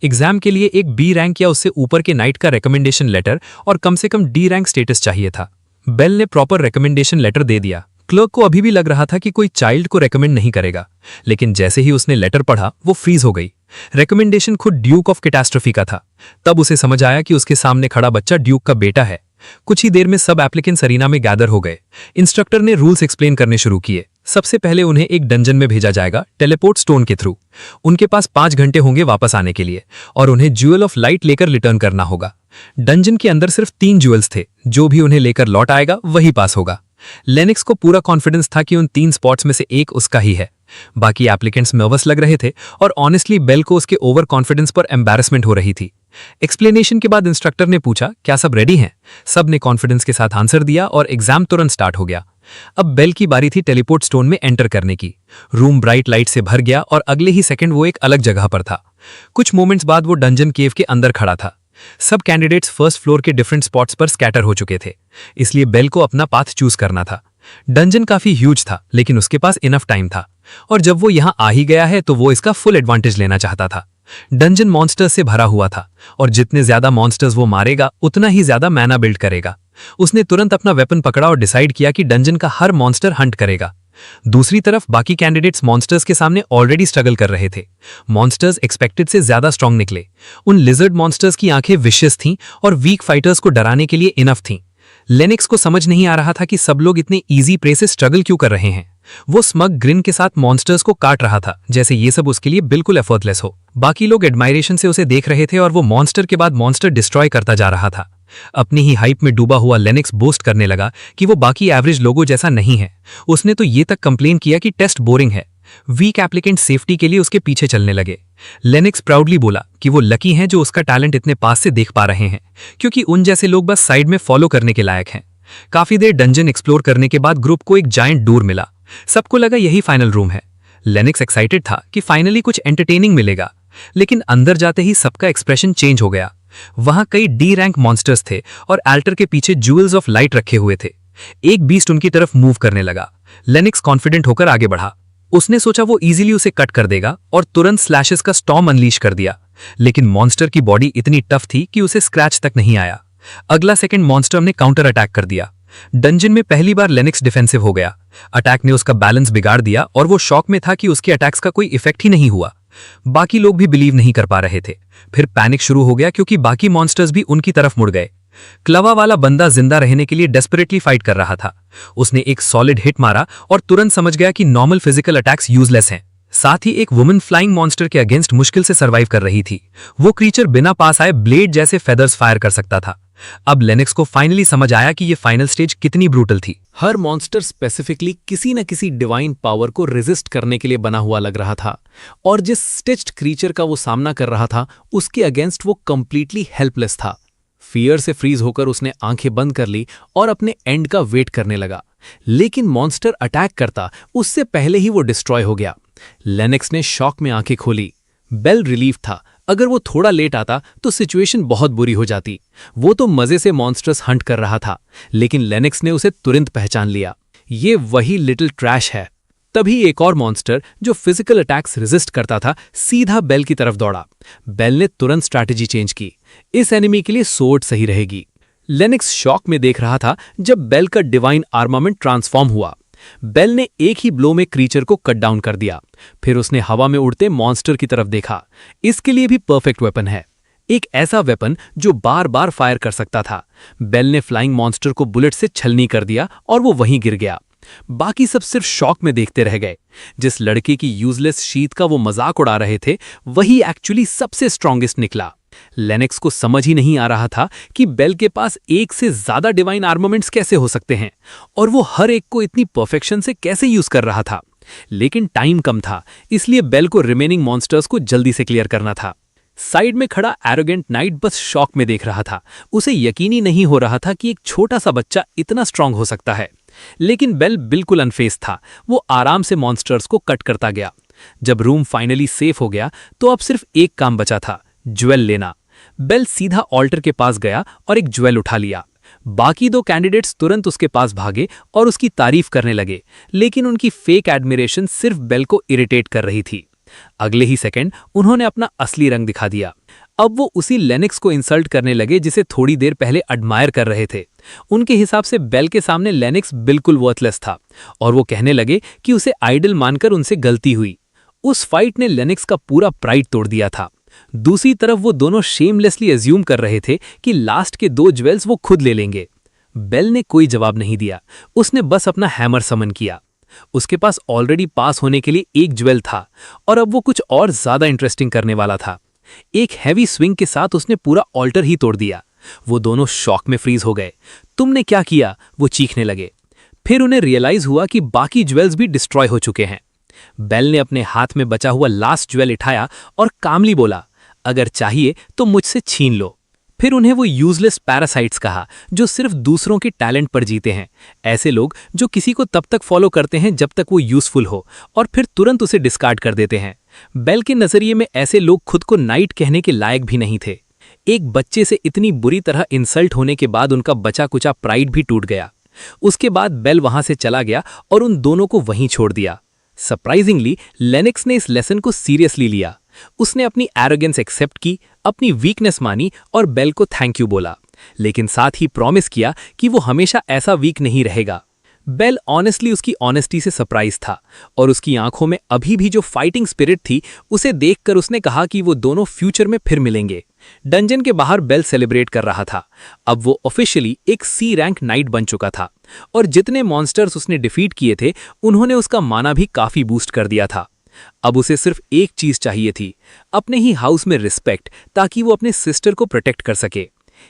एग्जाम के लिए एक बी रैंक या उससे ऊपर के नाइट का रिकमेंडेशन लेटर और कम से कम डी रैंक स्टेटस चाहिए था। बेल ने प्रॉपर रिकमेंडेशन लेटर दे दिया। क्लर्क को अभी भी लग रहा था कि कोई चाइल्ड को रेकमेंड नहीं करेगा, लेकिन जैसे ही उसने लेटर पढ़ा वो फ्रीज हो गई। रिकमेंडेशन खुद ड्यूक ऑफ कैटास्ट्रोफी का था। तब उसे समझ आया कि उसके सामने खड़ा बच्चा ड्यूक का बेटा है। कुछ ही देर में सब एप्लीकेंट्स अरीना में गैदर हो गए। इंस्ट्रक्टर ने रूल्स एक्सप्लेन करने शुरू किए। सबसे पहले उन्हें एक डंजन में भेजा जाएगा टेलीपोर्ट स्टोन के थ्रू। उनके पास 5 घंटे होंगे वापस आने के लिए और उन्हें ज्यूअल ऑफ लाइट लेकर रिटर्न करना होगा। डंजन के अंदर सिर्फ 3 ज्यूअल्स थे, जो भी उन्हें लेकर लौट आएगा वही पास होगा। लेनेक्स को पूरा कॉन्फिडेंस था कि उन 3 स्पॉट्स में से एक उसका ही है। बाकी एप्लीकेंट्स नर्वस लग रहे थे और ऑनेस्टली बेल को उसके ओवर कॉन्फिडेंस पर एम्बैरेसमेंट हो रही थी। एक्सप्लेनेशन के बाद इंस्ट्रक्टर ने पूछा, क्या सब रेडी हैं? सब ने कॉन्फिडेंस के साथ आंसर दिया और एग्जाम तुरंत स्टार्ट हो गया। अब बेल की बारी थी टेलीपोर्ट स्टोन में एंटर करने की। रूम ब्राइट लाइट से भर गया और अगले ही सेकंड वो एक अलग जगह पर था। कुछ मोमेंट्स बाद वो डंजन केव के अंदर खड़ा था। सब कैंडिडेट्स फर्स्ट फ्लोर के डिफरेंट स्पॉट्स पर स्कैटर हो चुके थे, इसलिए बेल को अपना पाथ चूज करना था। डंजन काफी ह्यूज था, लेकिन उसके पास इनफ टाइम था और जब वो यहां आ ही गया है तो वो इसका फुल एडवांटेज लेना चाहता था। डंजन मॉन्स्टर्स से भरा हुआ था और जितने ज्यादा मॉन्स्टर्स वो मारेगा उतना ही ज्यादा मैना बिल्ड करेगा। उसने तुरंत अपना वेपन पकड़ा और डिसाइड किया कि डंजन का हर मॉन्स्टर हंट करेगा। दूसरी तरफ बाकी कैंडिडेट्स मॉन्स्टर्स के सामने ऑलरेडी स्ट्रगल कर रहे थे। मॉन्स्टर्स एक्सपेक्टेड से ज्यादा स्ट्रांग निकले। उन लिजर्ड मॉन्स्टर्स की आंखें विशियस थीं और वीक फाइटर्स को डराने के लिए इनफ थीं। लेनेक्स को समझ नहीं आ रहा था कि सब लोग इतने इजी प्रे से स्ट्रगल क्यों कर रहे हैं। वो स्मग ग्रिन के साथ मॉन्स्टर्स को काट रहा था, जैसे ये सब उसके लिए बिल्कुल एफर्टलेस हो। बाकी लोग एडमायरेशन से उसे देख रहे थे और वो मॉन्स्टर के बाद मॉन्स्टर डिस्ट्रॉय करता जा रहा था। अपनी ही हाइप में डूबा हुआ लेनेक्स बोस्ट करने लगा कि वो बाकी एवरेज लोगों जैसा नहीं है। उसने तो ये तक कंप्लेन किया कि टेस्ट बोरिंग है। वीक एप्लीकेंट सेफ्टी के लिए उसके पीछे चलने लगे। लेनेक्स प्राउडली बोला कि वो लकी हैं जो उसका टैलेंट इतने पास से देख पा रहे हैं, क्योंकि उन जैसे लोग बस साइड में फॉलो करने के लायक हैं। काफी देर डंजन एक्सप्लोर करने के बाद ग्रुप को एक जायंट डोर मिला। सबको लगा यही फाइनल रूम है। लेनेक्स एक्साइटेड था कि फाइनली कुछ एंटरटेनिंग मिलेगा, लेकिन अंदर जाते ही सबका एक्सप्रेशन चेंज हो गया। वहां कई डी रैंक मॉन्स्टर्स थे और एल्टर के पीछे ज्यूल्स ऑफ लाइट रखे हुए थे। एक बीस्ट उनकी तरफ मूव करने लगा। लेनेक्स कॉन्फिडेंट होकर आगे बढ़ा। उसने सोचा वो इजीली उसे कट कर देगा और तुरंत स्लैशेस का स्टॉर्म अनलीश कर दिया, लेकिन मॉन्स्टर की बॉडी इतनी टफ थी कि उसे स्क्रैच तक नहीं आया। अगला सेकंड मॉन्स्टर ने काउंटर अटैक कर दिया। डंजन में पहली बार लेनेक्स डिफेंसिव हो गया। अटैक ने उसका बैलेंस बिगाड़ दिया और वो शॉक में था कि उसके अटैक्स का कोई इफेक्ट ही नहीं हुआ। बाकी लोग भी बिलीव नहीं कर पा रहे थे। फिर पैनिक शुरू हो गया क्योंकि बाकी मॉन्स्टर्स भी उनकी तरफ मुड़ गए। क्लवा वाला बंदा जिंदा रहने के लिए डेस्परेटली फाइट कर रहा था। उसने एक सॉलिड हिट मारा और तुरंत समझ गया कि नॉर्मल फिजिकल अटैक्स यूजलेस हैं। साथ ही एक वुमन फ्लाइंग मॉन्स्टर के अगेंस्ट मुश्किल से सर्वाइव कर रही थी। वो क्रीचर बिना पास आए ब्लेड जैसे फेदर्स फायर कर सकता था। अब लेनेक्स को फाइनली समझ आया कि ये फाइनल स्टेज कितनी ब्रूटल थी। हर मॉन्स्टर स्पेसिफिकली किसी न किसी डिवाइन पावर को रेजिस्ट करने के लिए बना हुआ लग रहा था और जिस स्टिच्ड क्रीचर का वो सामना कर रहा था उसके अगेंस्ट वो कंप्लीटली हेल्पलेस था। फियर से फ्रीज होकर उसने आंखें बंद कर ली और अपने एंड का वेट करने लगा, लेकिन मॉन्स्टर अटैक करता उससे पहले ही वो डिस्ट्रॉय हो गया। लेनेक्स ने शॉक में आंखें खोली। बेल रिलीफ था। अगर वो थोड़ा लेट आता तो सिचुएशन बहुत बुरी हो जाती। वो तो मजे से मॉन्स्टर्स हंट कर रहा था, लेकिन लेनेक्स ने उसे तुरंत पहचान लिया। ये वही लिटिल ट्रैश है। तभी एक और मॉन्स्टर जो फिजिकल अटैक्स रेजिस्ट करता था सीधा बेल की तरफ दौड़ा। बेल ने तुरंत स्ट्रैटेजी चेंज की। इस एनिमी के लिए सोर्ड सही रहेगी। लेनेक्स शॉक में देख रहा था जब बेल का डिवाइन आर्मामेंट ट्रांसफॉर्म हुआ। बेल ने एक ही ब्लो में क्रीचर को कट डाउन कर दिया। फिर उसने हवा में उड़ते मॉन्स्टर की तरफ देखा। इसके लिए भी परफेक्ट वेपन है, एक ऐसा वेपन जो बार बार फायर कर सकता था। बेल ने फ्लाइंग मॉन्स्टर को बुलेट से छलनी कर दिया और वो वहीं गिर गया। बाकी सब सिर्फ शॉक में देखते रह गए। जिस लड़के की यूजलेस शीट का वो मजाक उड़ा रहे थे, वही एक्चुअली सबसे स्ट्रॉन्गेस्ट निकला। लेनेक्स को समझ ही नहीं आ रहा था कि बेल के पास एक से ज्यादा डिवाइन आर्मामेंट्स कैसे हो सकते हैं, और वो हर एक को इतनी परफेक्शन से कैसे यूज कर रहा था। लेकिन टाइम कम था, इसलिए बेल को रिमेनिंग मॉन्स्टर्स को जल्दी से क्लियर करना था। साइड में खड़ा एरोगेंट नाइट बस शॉक में देख रहा था। उसे यकीन ही नहीं हो रहा था कि एक छोटा सा बच्चा इतना स्ट्रांग हो सकता है। लेकिन बेल बिल्कुल अनफेज था। वो आराम से मॉन्स्टर्स को कट करता गया। जब रूम फाइनली सेफ हो गया तो अब सिर्फ एक काम बचा था, ज्वेल लेना। बेल सीधा ऑल्टर के पास गया और एक ज्वेल उठा लिया। बाकी दो कैंडिडेट्स तुरंत उसके पास भागे और उसकी तारीफ करने लगे, लेकिन उनकी फेक एडमिरेशन सिर्फ बेल को इरिटेट कर रही थी। अगले ही सेकंड उन्होंने अपना असली रंग दिखा दिया। अब वो उसी लेनेक्स को इंसल्ट करने लगे जिसे थोड़ी देर पहले एडमायर कर रहे थे। उनके हिसाब से बेल के सामने लेनेक्स बिल्कुल वर्थलेस था, और वो कहने लगे कि उसे आइडल मानकर उनसे गलती हुई। उस फाइट ने लेनेक्स का पूरा प्राइड तोड़ दिया था। दूसरी तरफ वो दोनों शेमलेसली एज्यूम कर रहे थे कि लास्ट के 2 ज्वेल्स वो खुद ले लेंगे। बेल ने कोई जवाब नहीं दिया। उसने बस अपना हैमर समन किया। उसके पास ऑलरेडी पास होने के लिए एक ज्वेल था, और अब वो कुछ और ज्यादा इंटरेस्टिंग करने वाला था। एक हैवी स्विंग के साथ उसने पूरा ऑल्टर ही तोड़ दिया। वो दोनों शॉक में फ्रीज हो गए। तुमने क्या किया? वो चीखने लगे। फिर उन्हें रियलाइज हुआ कि बाकी ज्वेल्स भी डिस्ट्रॉय हो चुके हैं। बेल ने अपने हाथ में बचा हुआ लास्ट ज्वेल उठाया और कामली बोला, अगर चाहिए तो मुझसे छीन लो। फिर उन्हें वो यूजलेस पैरासाइट्स कहा जो सिर्फ दूसरों के टैलेंट पर जीते हैं। ऐसे लोग जो किसी को तब तक फॉलो करते हैं जब तक वो यूजफुल हो, और फिर तुरंत उसे डिस्कार्ड कर देते हैं। बेल के नजरिए में ऐसे लोग खुद को नाइट कहने के लायक भी नहीं थे। एक बच्चे से इतनी बुरी तरह इंसल्ट होने के बाद उनका बचा कुचा प्राइड भी टूट गया। उसके बाद बेल वहां से चला गया और उन दोनों को वहीं छोड़ दिया। सरप्राइजिंगली लेनेक्स ने इस लेसन को सीरियसली लिया। उसने अपनी एरोगेंस एक्सेप्ट की, अपनी वीकनेस मानी और बेल को थैंक यू बोला, लेकिन साथ ही प्रॉमिस किया कि वो हमेशा ऐसा वीक नहीं रहेगा। बेल ऑनेस्टली उसकी ऑनेस्टी से सरप्राइज था, और उसकी आंखों में अभी भी जो फाइटिंग स्पिरिट थी उसे देखकर उसने कहा कि वो दोनों फ्यूचर में फिर मिलेंगे। डंजन के बाहर बेल सेलिब्रेट कर रहा था। अब वो ऑफिशियली एक सी रैंक नाइट बन चुका था, और जितने मॉन्स्टर्स उसने डिफीट किए थे उन्होंने उसका माना भी काफी बूस्ट कर दिया था। अब उसे सिर्फ एक चीज चाहिए थी, अपने ही हाउस में रिस्पेक्ट, ताकि वो अपने सिस्टर को प्रोटेक्ट कर सके।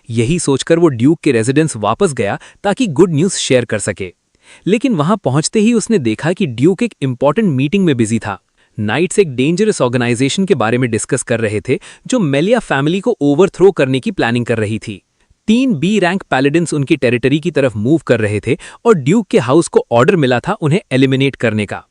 यही सोचकर वो ड्यूक के रेजिडेंस वापस गया ताकि गुड न्यूज शेयर कर सके। लेकिन वहां पहुंचते ही उसने देखा कि ड्यूक एक इंपॉर्टेंट मीटिंग में बिजी था। नाइट्स एक डेंजरस ऑर्गेनाइजेशन के बारे में डिस्कस कर रहे थे जो मेलिया फैमिली को ओवरथ्रो करने की प्लानिंग कर रही थी। 3 बी रैंक पैलेडिन्स उनकी टेरिटरी की तरफ मूव कर रहे थे, और ड्यूक के हाउस को ऑर्डर मिला था उन्हें एलिमिनेट करने का।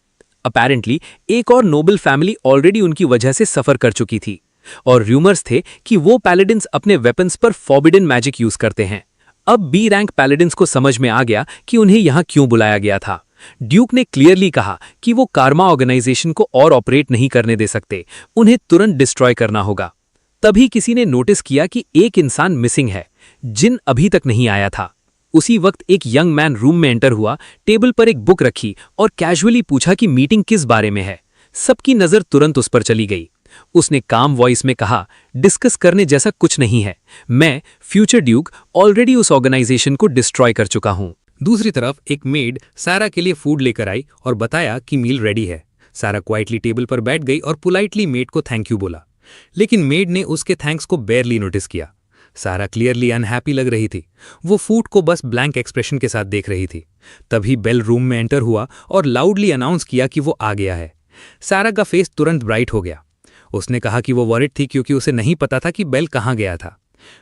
अपैरेंटली एक और नोबल फैमिली ऑलरेडी उनकी वजह से सफर कर चुकी थी, और रूमर्स थे कि वो पैलेडिन्स अपने वेपन्स पर फॉरबिडन मैजिक यूज करते हैं। अब बी रैंक पैलेडिन्स को समझ में आ गया कि उन्हें यहां क्यों बुलाया गया था। ड्यूक ने क्लियरली कहा कि वो कार्मा ऑर्गेनाइजेशन को और ऑपरेट नहीं करने दे सकते, उन्हें तुरंत डिस्ट्रॉय करना होगा। तभी किसी ने नोटिस किया कि एक इंसान मिसिंग है, जिन अभी तक नहीं आया था। उसी वक्त एक यंग मैन रूम में एंटर हुआ, टेबल पर एक बुक रखी और कैजुअली पूछा कि मीटिंग किस बारे में है। सबकी नजर तुरंत उस पर चली गई। उसने काम वॉइस में कहा, डिस्कस करने जैसा कुछ नहीं है, मैं फ्यूचर ड्यूक ऑलरेडी उस ऑर्गेनाइजेशन को डिस्ट्रॉय कर चुका हूं। दूसरी तरफ एक मेड सारा के लिए फूड लेकर आई और बताया कि मील रेडी है। सारा क्वाइटली टेबल पर बैठ गई और पोलाइटली मेड को थैंक यू बोला, लेकिन मेड ने उसके थैंक्स को बेयरली नोटिस किया। सारा क्लियरली अनहैप्पी लग रही थी। वो फूड को बस ब्लैंक एक्सप्रेशन के साथ देख रही थी। तभी बेल रूम में एंटर हुआ और लाउडली अनाउंस किया कि वो आ गया है। सारा का फेस तुरंत ब्राइट हो गया। उसने कहा कि वो वॉरिड थी क्योंकि उसे नहीं पता था कि बेल कहाँ गया था।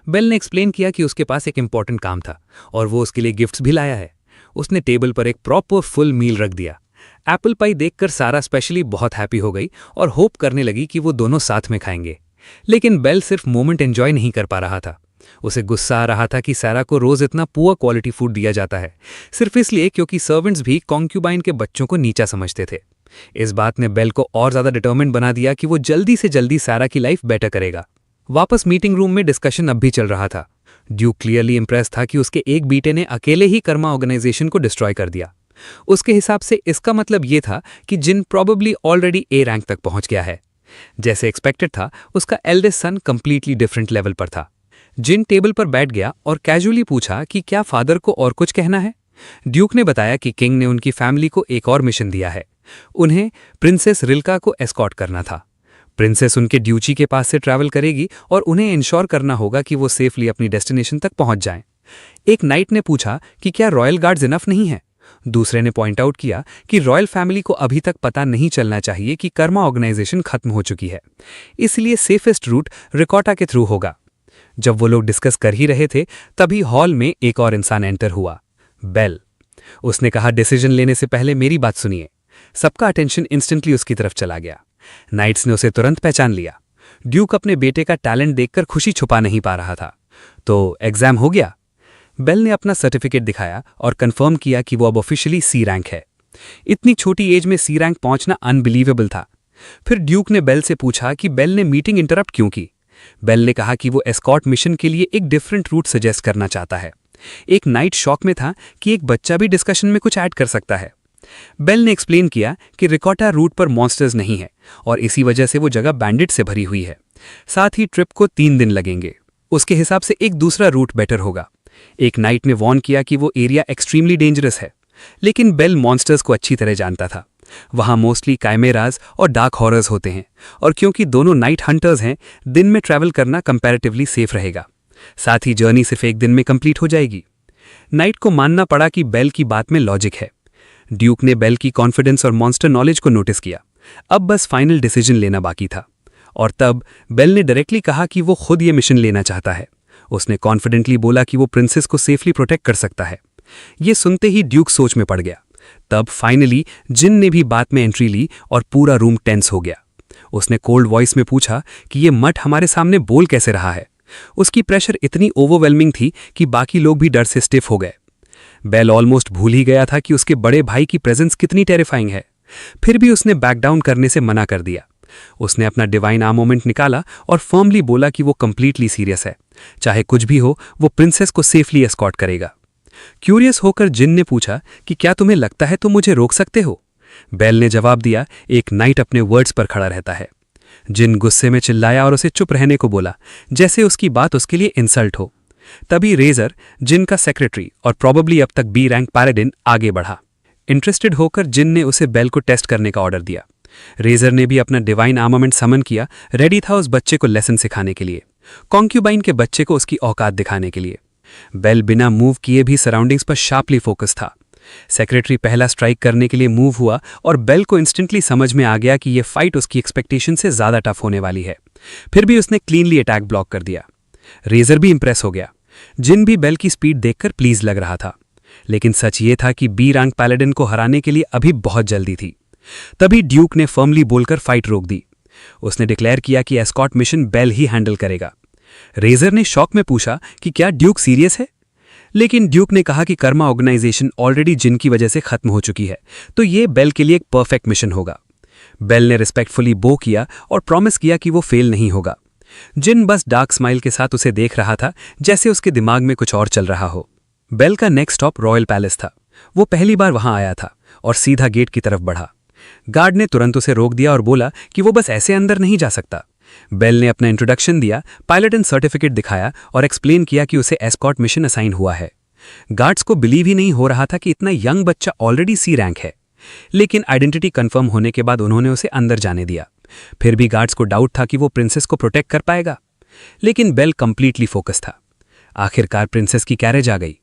बेल ने एक्सप्लेन किया कि उसके पास एक इंपॉर्टेंट काम था और वो उसके लिए गिफ्ट्स भी लाया है। उसने टेबल पर एक प्रॉपर फुल मील रख दिया। एप्पल पाई देखकर सारा स्पेशली बहुत हैप्पी हो गई और होप करने लगी कि वो दोनों साथ में खाएंगे। लेकिन बेल सिर्फ मोमेंट एंजॉय नहीं कर पा रहा था। उसे गुस्सा आ रहा था कि सारा को रोज इतना पुअर क्वालिटी फूड दिया जाता है, सिर्फ इसलिए क्योंकि सर्वेंट्स भी कॉन्क्यूबाइन के बच्चों को नीचा समझते थे। इस बात ने बेल को और ज्यादा डिटर्मिन्ड बना दिया कि वो जल्दी से जल्दी सारा की लाइफ बेटर करेगा। वापस मीटिंग रूम में डिस्कशन अब भी चल रहा था। ड्यूक क्लियरली इंप्रेस था कि उसके एक बीटे ने अकेले ही कर्मा ऑर्गेनाइजेशन को डिस्ट्रॉय कर दिया। उसके हिसाब से इसका मतलब ये था कि जिन प्रॉबेबली ऑलरेडी ए रैंक तक पहुंच गया है। जैसे एक्सपेक्टेड था, उसका eldest son completely different level पर था। जिन टेबल पर बैठ गया और कैजुअली पूछा कि क्या फादर को और कुछ कहना है। ड्यूक ने बताया कि किंग ने उनकी फैमिली को एक और मिशन दिया है। उन्हें प्रिंसेस रिल्का को एस्कॉर्ट करना था। प्रिंसेस उनके ड्यूची के पास से ट्रैवल करेगी और उन्हें इंश्योर करना होगा कि वो सेफली अपनी डेस्टिनेशन तक पहुंच जाएं। एक नाइट ने पूछा कि क्या रॉयल गार्ड्स इनफ नहीं है। दूसरे ने पॉइंट आउट किया कि रॉयल फैमिली को अभी तक पता नहीं चलना चाहिए कि कर्मा ऑर्गेनाइजेशन खत्म हो चुकी है, इसलिए सेफेस्ट रूट रिकॉटा के थ्रू होगा। जब वो लोग डिस्कस कर ही रहे थे तभी हॉल में एक और इंसान एंटर हुआ, बेल। उसने कहा, डिसीजन लेने से पहले मेरी बात सुनिए। सबका अटेंशन इंस्टेंटली उसकी तरफ चला गया। नाइट्स ने उसे तुरंत पहचान लिया। ड्यूक अपने बेटे का टैलेंट देखकर खुशी छुपा नहीं पा रहा था। तो एग्जाम हो गया? बेल ने अपना सर्टिफिकेट दिखाया और कंफर्म किया कि वो अब ऑफिशियली सी रैंक है। इतनी छोटी एज में सी रैंक पहुंचना अनबिलीवेबल था। फिर ड्यूक ने बेल से पूछा कि बेल ने मीटिंग इंटरप्ट क्यों की। बेल ने कहा कि वो एस्कॉर्ट मिशन के लिए एक डिफरेंट रूट सजेस्ट करना चाहता है। एक नाइट शॉक में था कि एक बच्चा भी डिस्कशन में कुछ ऐड कर सकता है। बेल ने एक्सप्लेन किया कि रिकॉटा रूट पर मॉन्स्टर्स नहीं है और इसी वजह से वो जगह बैंडिट से भरी हुई है। साथ ही ट्रिप को 3 दिन लगेंगे। उसके हिसाब से एक दूसरा रूट बेटर होगा। एक नाइट ने वॉर्न किया कि वो एरिया एक्सट्रीमली डेंजरस है, लेकिन बेल मॉन्स्टर्स को अच्छी तरह जानता था। वहां मोस्टली काइमेराज और डार्क हॉरर्स होते हैं और क्योंकि दोनों नाइट हंटर्स हैं, दिन में ट्रैवल करना कंपैरेटिवली सेफ रहेगा। साथ ही जर्नी सिर्फ एक दिन में कंप्लीट हो जाएगी। नाइट को मानना पड़ा कि बेल की बात में लॉजिक है। ड्यूक ने बेल की कॉन्फिडेंस और मॉन्स्टर नॉलेज को नोटिस किया। अब बस फाइनल डिसीजन लेना बाकी था। और तब बेल ने डायरेक्टली कहा कि वो खुद ये मिशन लेना चाहता है। उसने कॉन्फिडेंटली बोला कि वो प्रिंसेस को सेफली प्रोटेक्ट कर सकता है। ये सुनते ही ड्यूक सोच में पड़ गया। तब फाइनली जिन ने भी बात में एंट्री ली और पूरा रूम टेंस हो गया। उसने कोल्ड वॉइस में पूछा कि ये मठ हमारे सामने बोल कैसे रहा है। उसकी प्रेशर इतनी ओवरवेलमिंग थी कि बाकी लोग भी डर से स्टिफ हो गए। बेल ऑलमोस्ट भूल ही गया था कि उसके बड़े भाई की प्रेजेंस कितनी टेरिफाइंग है। फिर भी उसने बैक डाउन करने से मना कर दिया। उसने अपना डिवाइन आर्मोमेंट निकाला और फर्मली बोला कि वो कंप्लीटली सीरियस है। चाहे कुछ भी हो, वो प्रिंसेस को सेफली एस्कॉर्ट करेगा। क्यूरियस होकर जिन ने पूछा कि क्या तुम्हें लगता है तुम मुझे रोक सकते हो? बेल ने जवाब दिया, एक नाइट अपने वर्ड्स पर खड़ा रहता है। जिन गुस्से में चिल्लाया और उसे चुप रहने को बोला, जैसे उसकी बात उसके लिए इंसल्ट हो। तभी रेजर, जिन का सेक्रेटरी और प्रोबेबली अब तक बी रैंक पैलेडिन, आगे बढ़ा। इंटरेस्टेड होकर जिन ने उसे बेल को टेस्ट करने का ऑर्डर दिया। रेजर ने भी अपना डिवाइन आर्मामेंट समन किया, रेडी था उस बच्चे को लेसन सिखाने के लिए, कॉन्क्यूबाइन के बच्चे को उसकी औकात दिखाने के लिए। बेल बिना मूव किए भी सराउंडिंग्स पर शार्पली फोकस था। सेक्रेटरी पहला स्ट्राइक करने के लिए मूव हुआ और बेल को इंस्टेंटली समझ में आ गया कि यह फाइट उसकी एक्सपेक्टेशन से ज्यादा टफ होने वाली है। फिर भी उसने क्लीनली अटैक ब्लॉक कर दिया। रेजर भी इंप्रेस हो गया। जिन भी बेल की स्पीड देखकर प्लीज लग रहा था, लेकिन सच ये था कि बी रैंक पैलेडिन को हराने के लिए अभी बहुत जल्दी थी। तभी ड्यूक ने फर्मली बोलकर फाइट रोक दी। उसने डिक्लेयर किया कि एस्कॉर्ट मिशन बेल ही हैंडल करेगा। रेजर ने शॉक में पूछा कि क्या ड्यूक सीरियस है, लेकिन ड्यूक ने कहा कि कर्मा ऑर्गेनाइजेशन ऑलरेडी जिन की वजह से खत्म हो चुकी है, तो ये बेल के लिए एक परफेक्ट मिशन होगा। बेल ने रिस्पेक्टफुली बो किया और प्रॉमिस किया कि वो फेल नहीं होगा। जिन बस डार्क स्माइल के साथ उसे देख रहा था, जैसे उसके दिमाग में कुछ और चल रहा हो। बेल का नेक्स्ट स्टॉप रॉयल पैलेस था। वो पहली बार वहां आया था और सीधा गेट की तरफ बढ़ा। गार्ड ने तुरंत उसे रोक दिया और बोला कि वो बस ऐसे अंदर नहीं जा सकता। बेल ने अपना इंट्रोडक्शन दिया, पैलेडिन सर्टिफिकेट दिखाया और एक्सप्लेन किया कि उसे एस्कॉर्ट मिशन असाइन हुआ है। गार्ड्स को बिलीव ही नहीं हो रहा था कि इतना यंग बच्चा ऑलरेडी सी रैंक है, लेकिन आइडेंटिटी कंफर्म होने के बाद उन्होंने उसे अंदर जाने दिया। फिर भी गार्ड्स को डाउट था कि वो प्रिंसेस को प्रोटेक्ट कर पाएगा, लेकिन बेल कंप्लीटली फोकस था। आखिरकार प्रिंसेस की कैरेज आ गई।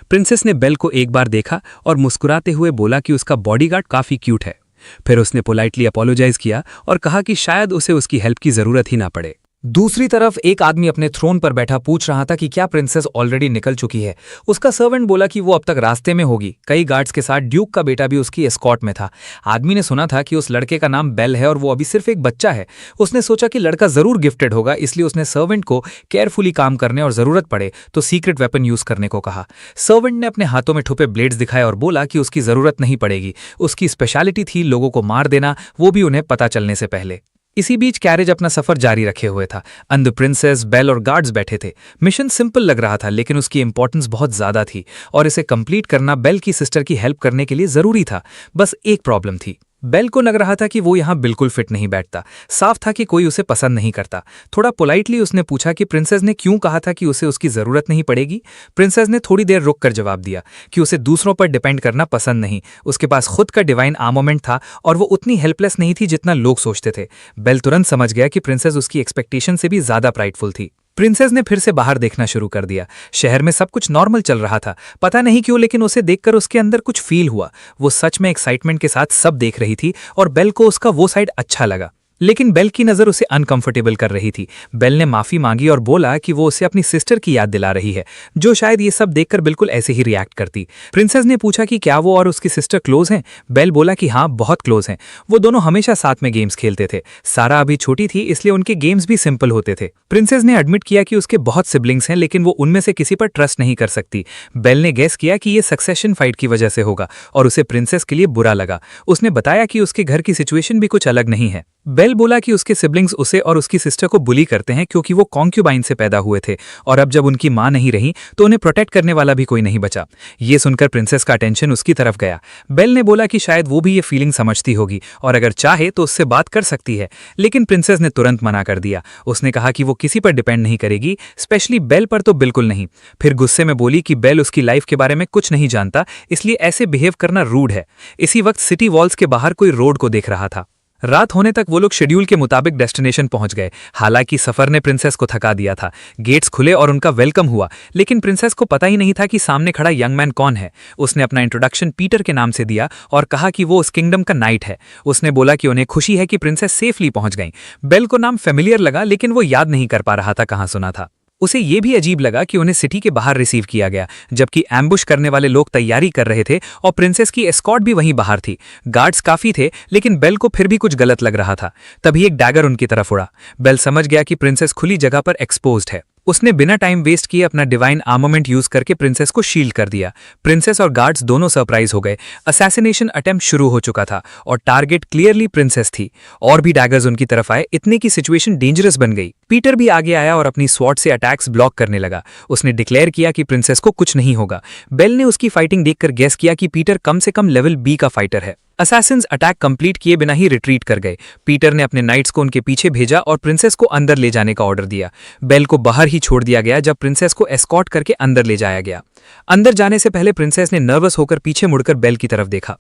प्रिंसेस ने बेल को एक बार देखा और मुस्कुराते हुए बोला कि उसका बॉडीगार्ड काफी क्यूट है। फिर उसने पोलाइटली अपोलोजाइज किया और कहा कि शायद उसे उसकी हेल्प की जरूरत ही ना पड़े। दूसरी तरफ एक आदमी अपने थ्रोन पर बैठा पूछ रहा था कि क्या प्रिंसेस ऑलरेडी निकल चुकी है। उसका सर्वेंट बोला कि वो अब तक रास्ते में होगी। कई गार्ड्स के साथ ड्यूक का बेटा भी उसकी एस्कॉर्ट में था। आदमी ने सुना था कि उस लड़के का नाम बेल है और वो अभी सिर्फ एक बच्चा है। उसने सोचा कि लड़का जरूर गिफ्टेड होगा, इसलिए उसने सर्वेंट को केयरफुली काम करने और जरूरत पड़े तो सीक्रेट वेपन यूज करने को कहा। सर्वेंट ने अपने हाथों में छुपे ब्लेड्स दिखाए और बोला कि उसकी जरूरत नहीं पड़ेगी। उसकी स्पेशलिटी थी लोगों को मार देना, वो भी उन्हें पता चलने से पहले। इसी बीच कैरेज अपना सफर जारी रखे हुए था। अंदर प्रिंसेस, बेल और गार्ड्स बैठे थे। मिशन सिंपल लग रहा था, लेकिन उसकी इंपॉर्टेंस बहुत ज्यादा थी और इसे कंप्लीट करना बेल की सिस्टर की हेल्प करने के लिए जरूरी था। बस एक प्रॉब्लम थी, बेल को लग रहा था कि वो यहाँ बिल्कुल फिट नहीं बैठता। साफ था कि कोई उसे पसंद नहीं करता। थोड़ा पोलाइटली उसने पूछा कि प्रिंसेस ने क्यों कहा था कि उसे उसकी ज़रूरत नहीं पड़ेगी। प्रिंसेस ने थोड़ी देर रुक कर जवाब दिया कि उसे दूसरों पर डिपेंड करना पसंद नहीं, उसके पास खुद का डिवाइन आर्मामेंट था और वो उतनी हेल्पलेस नहीं थी जितना लोग सोचते थे। बेल तुरंत समझ गया कि प्रिंसेस उसकी एक्सपेक्टेशन से भी ज़्यादा प्राइडफुल थी। प्रिंसेस ने फिर से बाहर देखना शुरू कर दिया। शहर में सब कुछ नॉर्मल चल रहा था, पता नहीं क्यों, लेकिन उसे देखकर उसके अंदर कुछ फील हुआ। वो सच में एक्साइटमेंट के साथ सब देख रही थी और बेल को उसका वो साइड अच्छा लगा। लेकिन बेल की नज़र उसे अनकंफर्टेबल कर रही थी। बेल ने माफ़ी मांगी और बोला कि वो उसे अपनी सिस्टर की याद दिला रही है, जो शायद ये सब देखकर बिल्कुल ऐसे ही रिएक्ट करती। प्रिंसेस ने पूछा कि क्या वो और उसकी सिस्टर क्लोज हैं। बेल बोला कि हाँ, बहुत क्लोज हैं। वो दोनों हमेशा साथ में गेम्स खेलते थे। सारा अभी छोटी थी, इसलिए उनके गेम्स भी सिंपल होते थे। प्रिंसेस ने एडमिट किया कि उसके बहुत सिबलिंग्स हैं, लेकिन वो उनमें से किसी पर ट्रस्ट नहीं कर सकती। बेल ने गेस किया कि ये सक्सेशन फाइट की वजह से होगा और उसे प्रिंसेस के लिए बुरा लगा। उसने बताया कि उसके घर की सिचुएशन भी कुछ अलग नहीं है। बेल बोला कि उसके सिबलिंग्स उसे और उसकी सिस्टर को बुली करते हैं क्योंकि वो कॉन्क्यूबाइन से पैदा हुए थे और अब जब उनकी मां नहीं रही तो उन्हें प्रोटेक्ट करने वाला भी कोई नहीं बचा। ये सुनकर प्रिंसेस का अटेंशन उसकी तरफ गया। बेल ने बोला कि शायद वो भी ये फीलिंग समझती होगी और अगर चाहे तो उससे बात कर सकती है, लेकिन प्रिंसेस ने तुरंत मना कर दिया। उसने कहा कि वो किसी पर डिपेंड नहीं करेगी, स्पेशली बेल पर तो बिल्कुल नहीं। फिर गुस्से में बोली कि बेल उसकी लाइफ के बारे में कुछ नहीं जानता, इसलिए ऐसे बिहेव करना रूड है। इसी वक्त सिटी वॉल्स के बाहर कोई रोड को देख रहा था। रात होने तक वो लोग शेड्यूल के मुताबिक डेस्टिनेशन पहुंच गए। हालांकि सफर ने प्रिंसेस को थका दिया था। गेट्स खुले और उनका वेलकम हुआ, लेकिन प्रिंसेस को पता ही नहीं था कि सामने खड़ा यंग मैन कौन है। उसने अपना इंट्रोडक्शन पीटर के नाम से दिया और कहा कि वो उस किंगडम का नाइट है। उसने बोला कि उन्हें खुशी है कि प्रिंसेस सेफली पहुंच गई। बेल को नाम फेमिलियर लगा, लेकिन वो याद नहीं कर पा रहा था कहाँ सुना था। उसे ये भी अजीब लगा कि उन्हें सिटी के बाहर रिसीव किया गया, जबकि एम्बुश करने वाले लोग तैयारी कर रहे थे और प्रिंसेस की एस्कॉर्ट भी वहीं बाहर थी। गार्ड्स काफी थे, लेकिन बेल को फिर भी कुछ गलत लग रहा था। तभी एक डैगर उनकी तरफ उड़ा। बेल समझ गया कि प्रिंसेस खुली जगह पर एक्सपोज्ड है। उसने बिना टाइम वेस्ट किए अपना डिवाइन आर्मामेंट यूज करके प्रिंसेस को शील्ड कर दिया। प्रिंसेस और गार्ड्स दोनों सरप्राइज हो गए। असैसिनेशन अटेम्प्ट शुरू हो चुका था और टारगेट क्लियरली प्रिंसेस थी। और भी डैगर्स उनकी तरफ आए, इतने की सिचुएशन डेंजरस बन गई। पीटर भी आगे आया और अपनी स्वॉर्ड से अटैक्स ब्लॉक करने लगा। उसने डिक्लेयर किया कि प्रिंसेस को कुछ नहीं होगा। बेल ने उसकी फाइटिंग देखकर गेस किया कि पीटर कम से कम लेवल बी का फाइटर है। असैसिन्स अटैक कंप्लीट किए बिना ही रिट्रीट कर गए। पीटर ने अपने नाइट्स को उनके पीछे भेजा और प्रिंसेस को अंदर ले जाने का ऑर्डर दिया। बेल को बाहर ही छोड़ दिया गया जब प्रिंसेस को एस्कॉर्ट करके अंदर ले जाया गया। अंदर जाने से पहले प्रिंसेस ने नर्वस होकर पीछे मुड़कर बेल की तरफ देखा।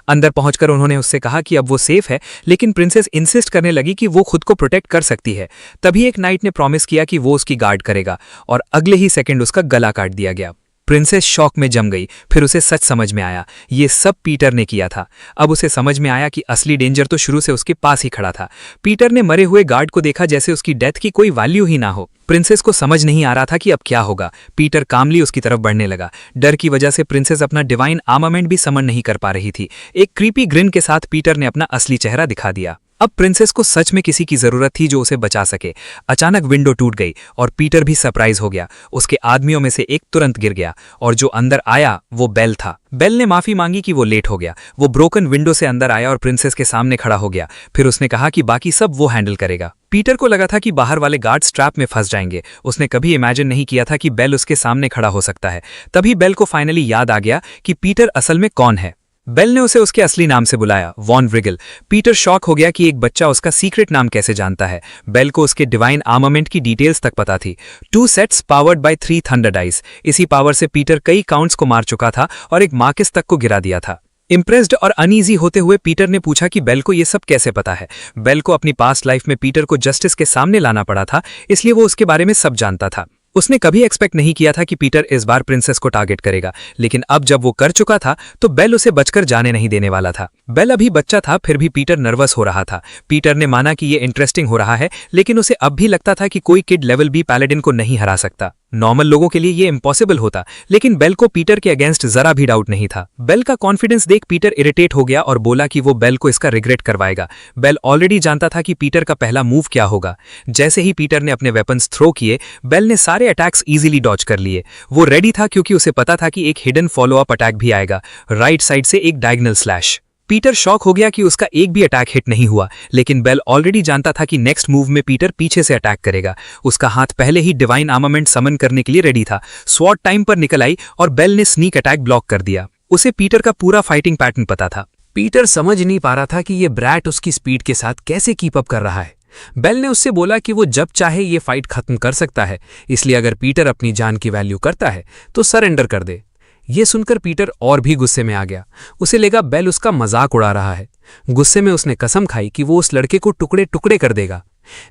अंदर पहुंचकर उन्होंने उससे कहा कि अब वो सेफ है, लेकिन प्रिंसेस इंसिस्ट करने लगी कि वो खुद को प्रोटेक्ट कर सकती है। तभी एक नाइट ने प्रॉमिस किया कि वो उसकी गार्ड करेगा और अगले ही सेकंड उसका गला काट दिया गया। प्रिंसेस शॉक में जम गई। फिर उसे सच समझ में आया, ये सब पीटर ने किया था। अब उसे समझ में आया कि असली डेंजर तो शुरू से उसके पास ही खड़ा था। पीटर ने मरे हुए गार्ड को देखा जैसे उसकी डेथ की कोई वैल्यू ही ना हो। प्रिंसेस को समझ नहीं आ रहा था कि अब क्या होगा। पीटर कामली उसकी तरफ बढ़ने लगा। डर की वजह से प्रिंसेस अपना डिवाइन आर्मामेंट भी समन नहीं कर पा रही थी। एक क्रीपी ग्रिन के साथ पीटर ने अपना असली चेहरा दिखा दिया। अब प्रिंसेस को सच में किसी की जरूरत थी जो उसे बचा सके। अचानक विंडो टूट गई और पीटर भी सरप्राइज हो गया। उसके आदमियों में से एक तुरंत गिर गया और जो अंदर आया वो बेल था। बेल ने माफी मांगी कि वो लेट हो गया। वो ब्रोकन विंडो से अंदर आया और प्रिंसेस के सामने खड़ा हो गया। फिर उसने कहा कि बाकी सब वो हैंडल करेगा। पीटर को लगा था कि बाहर वाले गार्ड्स ट्रैप में फंस जाएंगे। उसने कभी इमेजिन नहीं किया था कि बेल उसके सामने खड़ा हो सकता है। तभी बेल को फाइनली याद आ गया कि पीटर असल में कौन है। बेल ने उसे उसके असली नाम से बुलाया, वॉन व्रिगल। पीटर शॉक हो गया कि एक बच्चा उसका सीक्रेट नाम कैसे जानता है। बेल को उसके डिवाइन आर्मामेंट की डिटेल्स तक पता थी। 2 sets powered by 3 thunder dice. इसी पावर से पीटर कई काउंट्स को मार चुका था और एक मार्किस तक को गिरा दिया था। इम्प्रेस्ड और अनईजी होते हुए पीटर ने पूछा कि बेल को ये सब कैसे पता है। बेल को अपनी पास्ट लाइफ में पीटर को जस्टिस के सामने लाना पड़ा था, इसलिए वो उसके बारे में सब जानता था। उसने कभी एक्सपेक्ट नहीं किया था कि पीटर इस बार प्रिंसेस को टारगेट करेगा, लेकिन अब जब वो कर चुका था तो बेल उसे बचकर जाने नहीं देने वाला था। बेल अभी बच्चा था, फिर भी पीटर नर्वस हो रहा था। पीटर ने माना कि ये इंटरेस्टिंग हो रहा है, लेकिन उसे अब भी लगता था कि कोई किड लेवल बी पैलेडिन को नहीं हरा सकता। नॉर्मल लोगों के लिए ये इम्पॉसिबल होता, लेकिन बेल को पीटर के अगेंस्ट जरा भी डाउट नहीं था। बेल का कॉन्फिडेंस देख पीटर इरिटेट हो गया और बोला कि वो बेल को इसका रिग्रेट करवाएगा। बेल ऑलरेडी जानता था कि पीटर का पहला मूव क्या होगा। जैसे ही पीटर ने अपने वेपन्स थ्रो किए, बेल ने सारे अटैक्स इजीली डॉज कर लिए। वो रेडी था क्योंकि उसे पता था कि एक हिडन फॉलोअप अटैक भी आएगा, राइट साइड से एक डायगोनल स्लैश। पीटर शॉक हो गया कि उसका एक भी अटैक हिट नहीं हुआ, लेकिन बेल ऑलरेडी जानता था कि नेक्स्ट मूव में पीटर पीछे से अटैक करेगा। उसका हाथ पहले ही डिवाइन आर्मामेंट समन करने के लिए रेडी था। स्वॉर्ड टाइम पर निकल आई और बेल ने स्नीक अटैक ब्लॉक कर दिया। उसे पीटर का पूरा फाइटिंग पैटर्न पता था। पीटर समझ नहीं पा रहा था कि ये ब्रैट उसकी स्पीड के साथ कैसे कीप अप कर रहा है। बेल ने उससे बोला कि वो जब चाहे ये फाइट खत्म कर सकता है, इसलिए अगर पीटर अपनी जान की वैल्यू करता है तो सरेंडर कर दे। ये सुनकर पीटर और भी गुस्से में आ गया। उसे लगा बेल उसका मजाक उड़ा रहा है। गुस्से में उसने कसम खाई कि वो उस लड़के को टुकड़े टुकड़े कर देगा।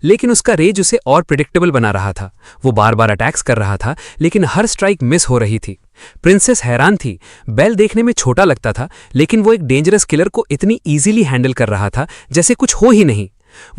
लेकिन उसका रेज उसे और प्रिडिक्टेबल बना रहा था। वो बार बार अटैक्स कर रहा था, लेकिन हर स्ट्राइक मिस हो रही थी। प्रिंसेस हैरान थी। बेल देखने में छोटा लगता था, लेकिन वो एक डेंजरस किलर को इतनी इजीली हैंडल कर रहा था जैसे कुछ हो ही नहीं।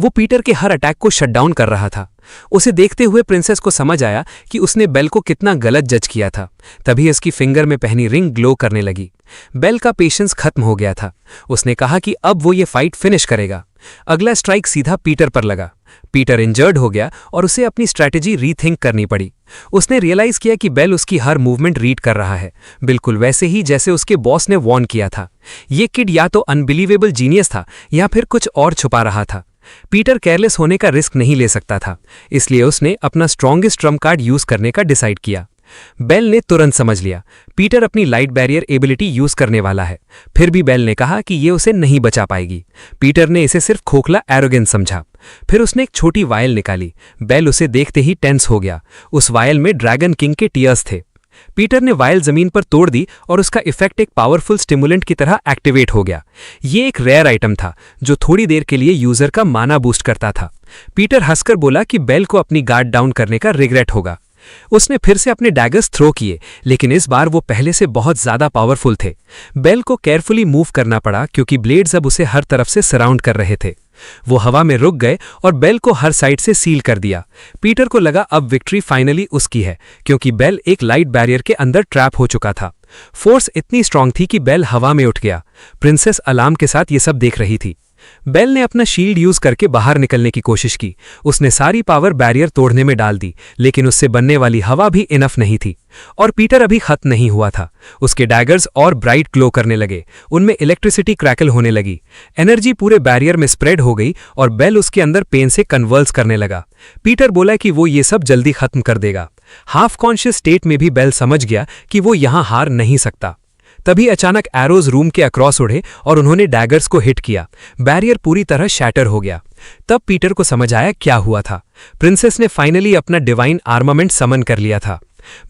वो पीटर के हर अटैक को शट डाउन कर रहा था। उसे देखते हुए प्रिंसेस को समझ आया कि उसने बेल को कितना गलत जज किया था। तभी उसकी फिंगर में पहनी रिंग ग्लो करने लगी। बेल का पेशेंस खत्म हो गया था। उसने कहा कि अब वो ये फाइट फिनिश करेगा। अगला स्ट्राइक सीधा पीटर पर लगा। पीटर इंजर्ड हो गया और उसे अपनी स्ट्रैटेजी रीथिंक करनी पड़ी। उसने रियलाइज किया कि बेल उसकी हर मूवमेंट रीड कर रहा है, बिल्कुल वैसे ही जैसे उसके बॉस ने वॉर्न किया था। ये किड या तो अनबिलीवेबल जीनियस था या फिर कुछ और छुपा रहा था। पीटर केयरलेस होने का रिस्क नहीं ले सकता था, इसलिए उसने अपना स्ट्रॉन्गेस्ट ट्रम्प कार्ड यूज करने का डिसाइड किया। बेल ने तुरंत समझ लिया पीटर अपनी लाइट बैरियर एबिलिटी यूज करने वाला है। फिर भी बेल ने कहा कि ये उसे नहीं बचा पाएगी। पीटर ने इसे सिर्फ खोखला एरोगेंस समझा। फिर उसने एक छोटी वायल निकाली। बेल उसे देखते ही टेंस हो गया। उस वायल में ड्रैगन किंग के टीयर्स थे। पीटर ने वायल जमीन पर तोड़ दी और उसका इफेक्ट एक पावरफुल स्टिमुलेंट की तरह एक्टिवेट हो गया। ये एक रेयर आइटम था जो थोड़ी देर के लिए यूजर का माना बूस्ट करता था। पीटर हंसकर बोला कि बेल को अपनी गार्ड डाउन करने का रिग्रेट होगा। उसने फिर से अपने डैगर्स थ्रो किए, लेकिन इस बार वो पहले से बहुत ज्यादा पावरफुल थे। बेल को केयरफुली मूव करना पड़ा क्योंकि ब्लेड्स अब उसे हर तरफ से सराउंड कर रहे थे। वो हवा में रुक गए और बेल को हर साइड से सील कर दिया। पीटर को लगा अब विक्ट्री फाइनली उसकी है, क्योंकि बेल एक लाइट बैरियर के अंदर ट्रैप हो चुका था। फोर्स इतनी स्ट्रांग थी कि बेल हवा में उठ गया। प्रिंसेस अलार्म के साथ ये सब देख रही थी। बेल ने अपना शील्ड यूज करके बाहर निकलने की कोशिश की। उसने सारी पावर बैरियर तोड़ने में डाल दी, लेकिन उससे बनने वाली हवा भी इनफ नहीं थी। और पीटर अभी खत्म नहीं हुआ था। उसके डैगर्स और ब्राइट ग्लो करने लगे। उनमें इलेक्ट्रिसिटी क्रैकल होने लगी। एनर्जी पूरे बैरियर में स्प्रेड हो गई और बेल उसके अंदर पेन से कन्वर्ल्स करने लगा। पीटर बोला कि वो ये सब जल्दी खत्म कर देगा। हाफ कॉन्शियस स्टेट में भी बेल समझ गया कि वो यहां हार नहीं सकता। तभी अचानक एरोज रूम के अक्रॉस उड़े और उन्होंने डैगर्स को हिट किया। बैरियर पूरी तरह शैटर हो गया। तब पीटर को समझ आया क्या हुआ था। प्रिंसेस ने फाइनली अपना डिवाइन आर्मामेंट समन कर लिया था।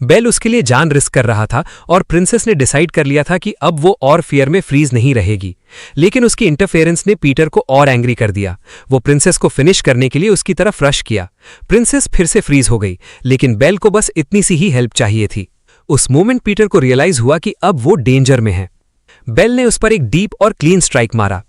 बेल उसके लिए जान रिस्क कर रहा था और प्रिंसेस ने डिसाइड कर लिया था कि अब वो और फियर में फ्रीज नहीं रहेगी। लेकिन उसकी इंटरफेरेंस ने पीटर को और एंग्री कर दिया। वो प्रिंसेस को फिनिश करने के लिए उसकी तरफ रश किया। प्रिंसेस फिर से फ्रीज हो गई, लेकिन बेल को बस इतनी सी ही हेल्प चाहिए थी। उस मोमेंट पीटर को रियलाइज हुआ कि अब वो डेंजर में है। बेल ने उस पर एक डीप और क्लीन स्ट्राइक मारा।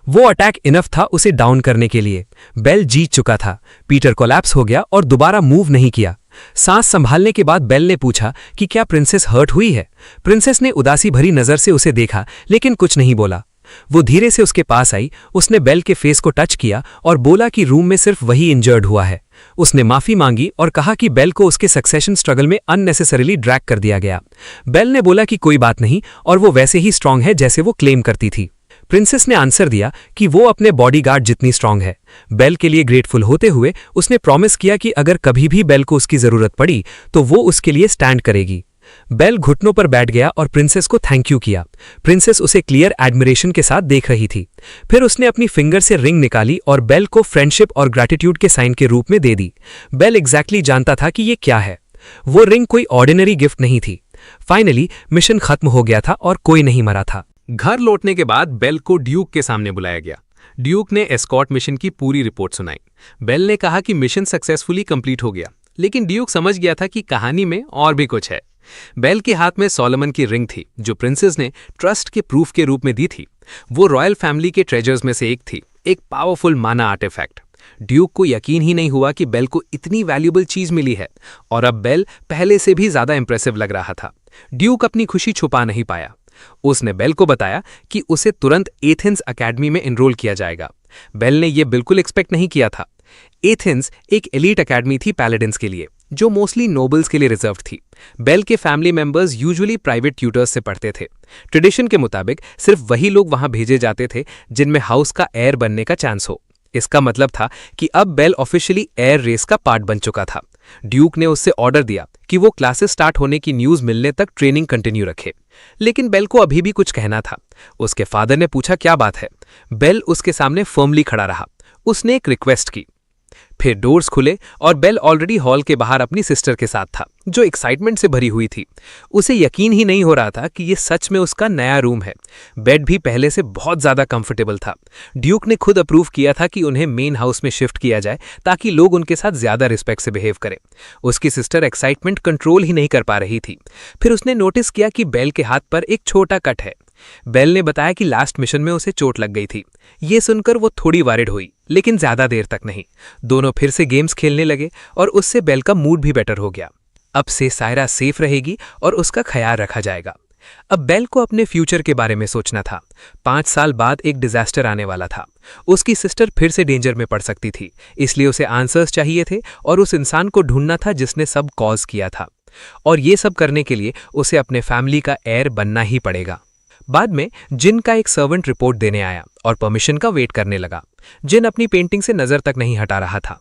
वो अटैक इनफ था उसे डाउन करने के लिए। बेल जीत चुका था। पीटर कोलैप्स हो गया और दोबारा मूव नहीं किया। सांस संभालने के बाद बेल ने पूछा कि क्या प्रिंसेस हर्ट हुई है। प्रिंसेस ने उदासी भरी नजर से उसे देखा, लेकिन कुछ नहीं बोला। वो धीरे से उसके पास आई। उसने बेल के फेस को टच किया और बोला कि रूम में सिर्फ वही इंजर्ड हुआ है। उसने माफी मांगी और कहा कि बेल को उसके सक्सेशन स्ट्रगल में अननेसेसरीली ड्रैग कर दिया गया। बेल ने बोला कि कोई बात नहीं और वो वैसे ही स्ट्रांग है जैसे वो क्लेम करती थी। प्रिंसेस ने आंसर दिया कि वो अपने बॉडीगार्ड जितनी स्ट्रांग है। बेल के लिए ग्रेटफुल होते हुए उसने प्रॉमिस किया कि अगर कभी भी बेल को उसकी जरूरत पड़ी तो वो उसके लिए स्टैंड करेगी। बेल घुटनों पर बैठ गया और प्रिंसेस को थैंक यू किया। प्रिंसेस उसे क्लियर एडमिरेशन के साथ देख रही थी। फिर उसने अपनी फिंगर से रिंग निकाली और बेल को फ्रेंडशिप और ग्रैटिट्यूड के साइन के रूप में दे दी। बेल एग्जैक्टली जानता था कि ये क्या है। वो रिंग कोई ऑर्डिनरी गिफ्ट नहीं थी। फाइनली मिशन खत्म हो गया था और कोई नहीं मरा था। घर लौटने के बाद बेल को ड्यूक के सामने बुलाया गया। ड्यूक ने एस्कॉर्ट मिशन की पूरी रिपोर्ट सुनाई। बेल ने कहा कि मिशन सक्सेसफुली कंप्लीट हो गया, लेकिन ड्यूक समझ गया था कि कहानी में और भी कुछ है। बेल के हाथ में सोलोमन की रिंग थी, जो प्रिंसेस ने ट्रस्ट के प्रूफ के रूप में दी थी। वो रॉयल फैमिली के ट्रेजर्स में से एक थी, एक पावरफुल माना आर्टिफैक्ट। ड्यूक को यकीन ही नहीं हुआ कि बेल को इतनी वैल्यूएबल चीज मिली है, और अब बेल पहले से भी ज्यादा इंप्रेसिव लग रहा था। ड्यूक अपनी खुशी छुपा नहीं पाया। उसने बेल को बताया कि उसे तुरंत एथेंस अकेडमी में एनरोल किया जाएगा। बेल ने यह बिल्कुल एक्सपेक्ट नहीं किया था। एथेंस एक एलीट अकेडमी थी पैलेडिन्स के लिए, जो मोस्टली नोबल्स के लिए रिजर्व थी। बेल के family members usually private tutors से पढ़ते थे। ट्रेडिशन के मुताबिक सिर्फ वही लोग वहां भेजे जाते थे जिनमें हाउस का एयर बनने का चांस हो। इसका मतलब था कि अब बेल ऑफिशियली एयर रेस का पार्ट बन चुका था। ड्यूक ने उससे ऑर्डर दिया कि वो क्लासेस स्टार्ट होने की न्यूज़ मिलने तक ट्रेनिंग कंटिन्यू रखे। लेकिन बेल को अभी भी कुछ कहना था। उसके फादर ने पूछा क्या बात है। बेल उसके सामने फर्मली खड़ा रहा। उसने एक रिक्वेस्ट की। फिर डोर्स खुले और बेल ऑलरेडी हॉल के बाहर अपनी सिस्टर के साथ था, जो एक्साइटमेंट से भरी हुई थी। उसे यकीन ही नहीं हो रहा था कि ये सच में उसका नया रूम है। बेड भी पहले से बहुत ज़्यादा कंफर्टेबल था। ड्यूक ने खुद अप्रूव किया था कि उन्हें मेन हाउस में शिफ्ट किया जाए ताकि लोग उनके साथ ज़्यादा रिस्पेक्ट से बिहेव करें। उसकी सिस्टर एक्साइटमेंट कंट्रोल ही नहीं कर पा रही थी। फिर उसने नोटिस किया कि बेल के हाथ पर एक छोटा कट है। बेल ने बताया कि लास्ट मिशन में उसे चोट लग गई थी। ये सुनकर वो थोड़ी वरिड हुई, लेकिन ज्यादा देर तक नहीं। दोनों फिर से गेम्स खेलने लगे और उससे बेल का मूड भी बेटर हो गया। अब से सायरा सेफ रहेगी और उसका ख्याल रखा जाएगा। अब बेल को अपने फ्यूचर के बारे में सोचना था। 5 साल बाद एक डिजास्टर आने वाला था। उसकी सिस्टर फिर से डेंजर में पड़ सकती थी, इसलिए उसे आंसर्स चाहिए थे और उस इंसान को ढूंढना था जिसने सब कॉज किया था। और ये सब करने के लिए उसे अपने फैमिली का हेयर बनना ही पड़ेगा। बाद में जिन का एक सर्वेंट रिपोर्ट देने आया और परमिशन का वेट करने लगा। जिन अपनी पेंटिंग से नजर तक नहीं हटा रहा था।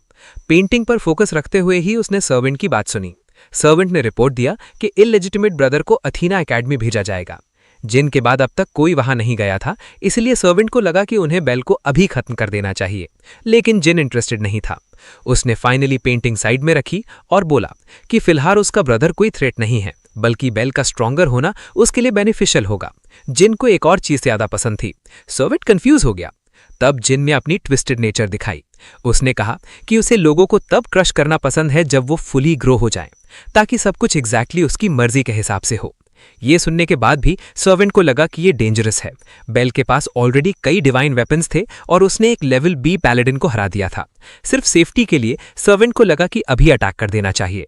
पेंटिंग पर फोकस रखते हुए ही उसने सर्वेंट की बात सुनी। सर्वेंट ने रिपोर्ट दिया कि इलेजिटिमेट ब्रदर को अथीना एकेडमी भेजा जाएगा। जिन के बाद अब तक कोई वहां नहीं गया था, इसलिए सर्वेंट को लगा कि उन्हें बेल को अभी खत्म कर देना चाहिए। लेकिन जिन इंटरेस्टेड नहीं था। उसने फाइनली पेंटिंग साइड में रखी और बोला कि फिलहाल उसका ब्रदर कोई थ्रेट नहीं है, बल्कि बेल का स्ट्रॉन्गर होना उसके लिए बेनिफिशियल होगा। जिन को एक और चीज ज्यादा पसंद थी। सर्वेंट कंफ्यूज हो गया। तब जिन ने अपनी ट्विस्टेड नेचर दिखाई। उसने कहा कि उसे लोगों को तब क्रश करना पसंद है जब वो फुली ग्रो हो जाएं, ताकि सब कुछ एग्जैक्टली उसकी मर्जी के हिसाब से हो। ये सुनने के बाद भी सर्वेंट को लगा कि ये डेंजरस है। बेल के पास ऑलरेडी कई डिवाइन वेपन्स थे और उसने एक लेवल बी पैलेडिन को हरा दिया था। सिर्फ सेफ्टी के लिए सर्वेंट को लगा कि अभी अटैक कर देना चाहिए।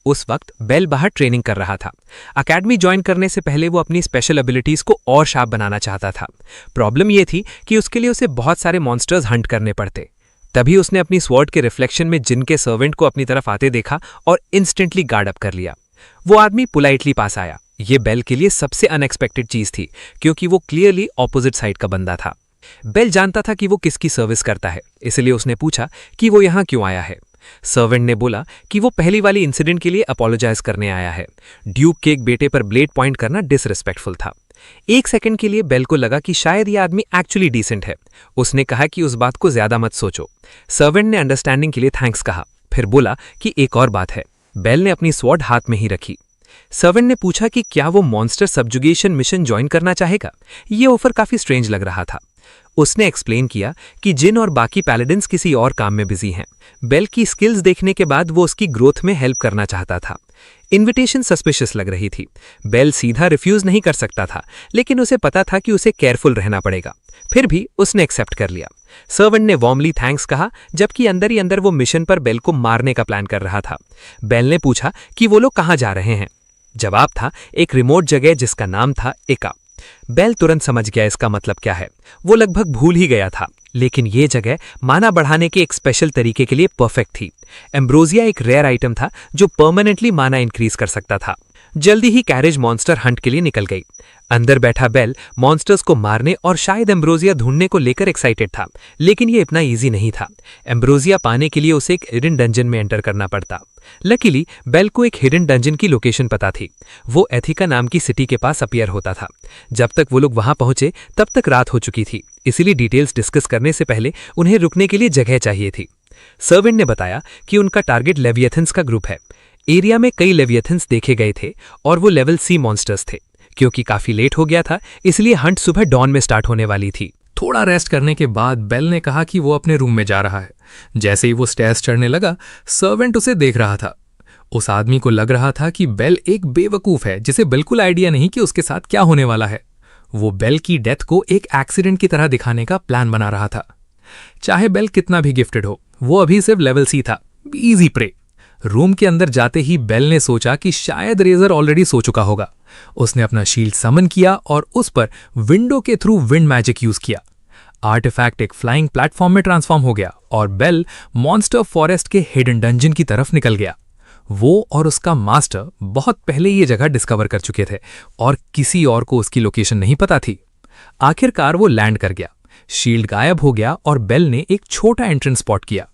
उस वक्त बेल बाहर ट्रेनिंग कर रहा था। अकेडमी ज्वाइन करने से पहले वो अपनी स्पेशल एबिलिटीज को और शार्प बनाना चाहता था। प्रॉब्लम ये थी कि उसके लिए उसे बहुत सारे मॉन्स्टर्स हंट करने पड़ते। तभी उसने अपनी स्वॉर्ड के रिफ्लेक्शन में जिन के सर्वेंट को अपनी तरफ आते देखा और इंस्टेंटली गार्ड अप कर लिया। वो आदमी पोलाइटली पास आया। ये बेल के लिए सबसे अनएक्सपेक्टेड चीज थी, क्योंकि वो क्लियरली ऑपोजिट साइड का बंदा था। बेल जानता था कि वो किसकी सर्विस करता है, इसलिए उसने पूछा कि वो यहाँ क्यों आया है। सर्वेंट ने बोला कि वो पहली वाली इंसिडेंट के लिए अपोलोजाइज करने आया है। ड्यूक के एक बेटे पर ब्लेड पॉइंट करना डिसरिस्पेक्टफुल था। एक सेकंड के लिए बेल को लगा कि शायद ये आदमी एक्चुअली डिसेंट है। उसने कहा कि उस बात को ज्यादा मत सोचो। सर्वेंट ने अंडरस्टैंडिंग के लिए थैंक्स कहा, फिर बोला कि एक और बात है। बेल ने अपनी स्वॉर्ड हाथ में ही रखी। सर्वेंट ने पूछा कि क्या वो मॉन्स्टर सब्जुगेशन मिशन ज्वाइन करना चाहेगा। ये ऑफर काफी स्ट्रेंज लग रहा था। उसने एक्सप्लेन किया कि जिन और बाकी पैलेडिन्स किसी और काम में बिजी हैं। बेल की स्किल्स देखने के बाद वो उसकी ग्रोथ में हेल्प करना चाहता था। इनविटेशन सस्पिशियस लग रही थी। बेल सीधा रिफ्यूज नहीं कर सकता था, लेकिन उसे पता था कि उसे केयरफुल रहना पड़ेगा। फिर भी उसने एक्सेप्ट कर लिया। सर्वेंट ने वार्मली थैंक्स कहा, जबकि अंदर ही अंदर वो मिशन पर बेल को मारने का प्लान कर रहा था। बेल ने पूछा कि वो लोग कहाँ जा रहे हैं। जवाब था एक रिमोट जगह जिसका नाम था एका। बेल तुरंत समझ गया इसका मतलब क्या है। वो लगभग भूल ही गया था, लेकिन ये जगह माना बढ़ाने के एक स्पेशल तरीके के लिए परफेक्ट थी। एम्ब्रोजिया एक रेयर आइटम था जो परमानेंटली माना इंक्रीज कर सकता था। जल्दी ही कैरेज मॉन्स्टर हंट के लिए निकल गई। अंदर बैठा बेल मॉन्स्टर्स को मारने और शायद एम्ब्रोजिया ढूंढने को लेकर एक्साइटेड था, लेकिन ये इतना इजी नहीं था। एम्ब्रोजिया पाने के लिए उसे एक हिडन डंजन में एंटर करना पड़ता। लकीली बेल को एक हिडन डंजन की लोकेशन पता थी। वो एथिका नाम की सिटी के पास अपीयर होता था। जब तक वो लोग वहां पहुंचे तब तक रात हो चुकी थी, इसीलिए डिटेल्स डिस्कस करने से पहले उन्हें रुकने के लिए जगह चाहिए थी। सर्वेंट ने बताया कि उनका टारगेट लेविएथन्स का ग्रुप है। एरिया में कई लेविएथन्स देखे गए थे और वो लेवल सी मॉन्स्टर्स थे। क्योंकि काफी लेट हो गया था, इसलिए हंट सुबह डॉन में स्टार्ट होने वाली थी। थोड़ा रेस्ट करने के बाद बेल ने कहा कि वो अपने रूम में जा रहा है। जैसे ही वो स्टेयर्स चढ़ने लगा, सर्वेंट उसे देख रहा था। उस आदमी को लग रहा था कि बेल एक बेवकूफ है जिसे बिल्कुल आइडिया नहीं कि उसके साथ क्या होने वाला है। वो बेल की डेथ को एक एक्सीडेंट की तरह दिखाने का प्लान बना रहा था। चाहे बेल कितना भी गिफ्टेड हो, वो अभी सिर्फ लेवल सी था, इजी प्रे। रूम के अंदर जाते ही बेल ने सोचा कि शायद रेजर ऑलरेडी सो चुका होगा। उसने अपना शील्ड समन किया और उस पर विंडो के थ्रू विंड मैजिक यूज किया। आर्टिफैक्ट एक फ्लाइंग प्लेटफॉर्म में ट्रांसफॉर्म हो गया और बेल मॉन्स्टर फॉरेस्ट के हिडन डंजन की तरफ निकल गया। वो और उसका मास्टर बहुत पहले ये जगह डिस्कवर कर चुके थे और किसी और को उसकी लोकेशन नहीं पता थी। आखिरकार वो लैंड कर गया। शील्ड गायब हो गया और बेल ने एक छोटा एंट्रेंस स्पॉट किया।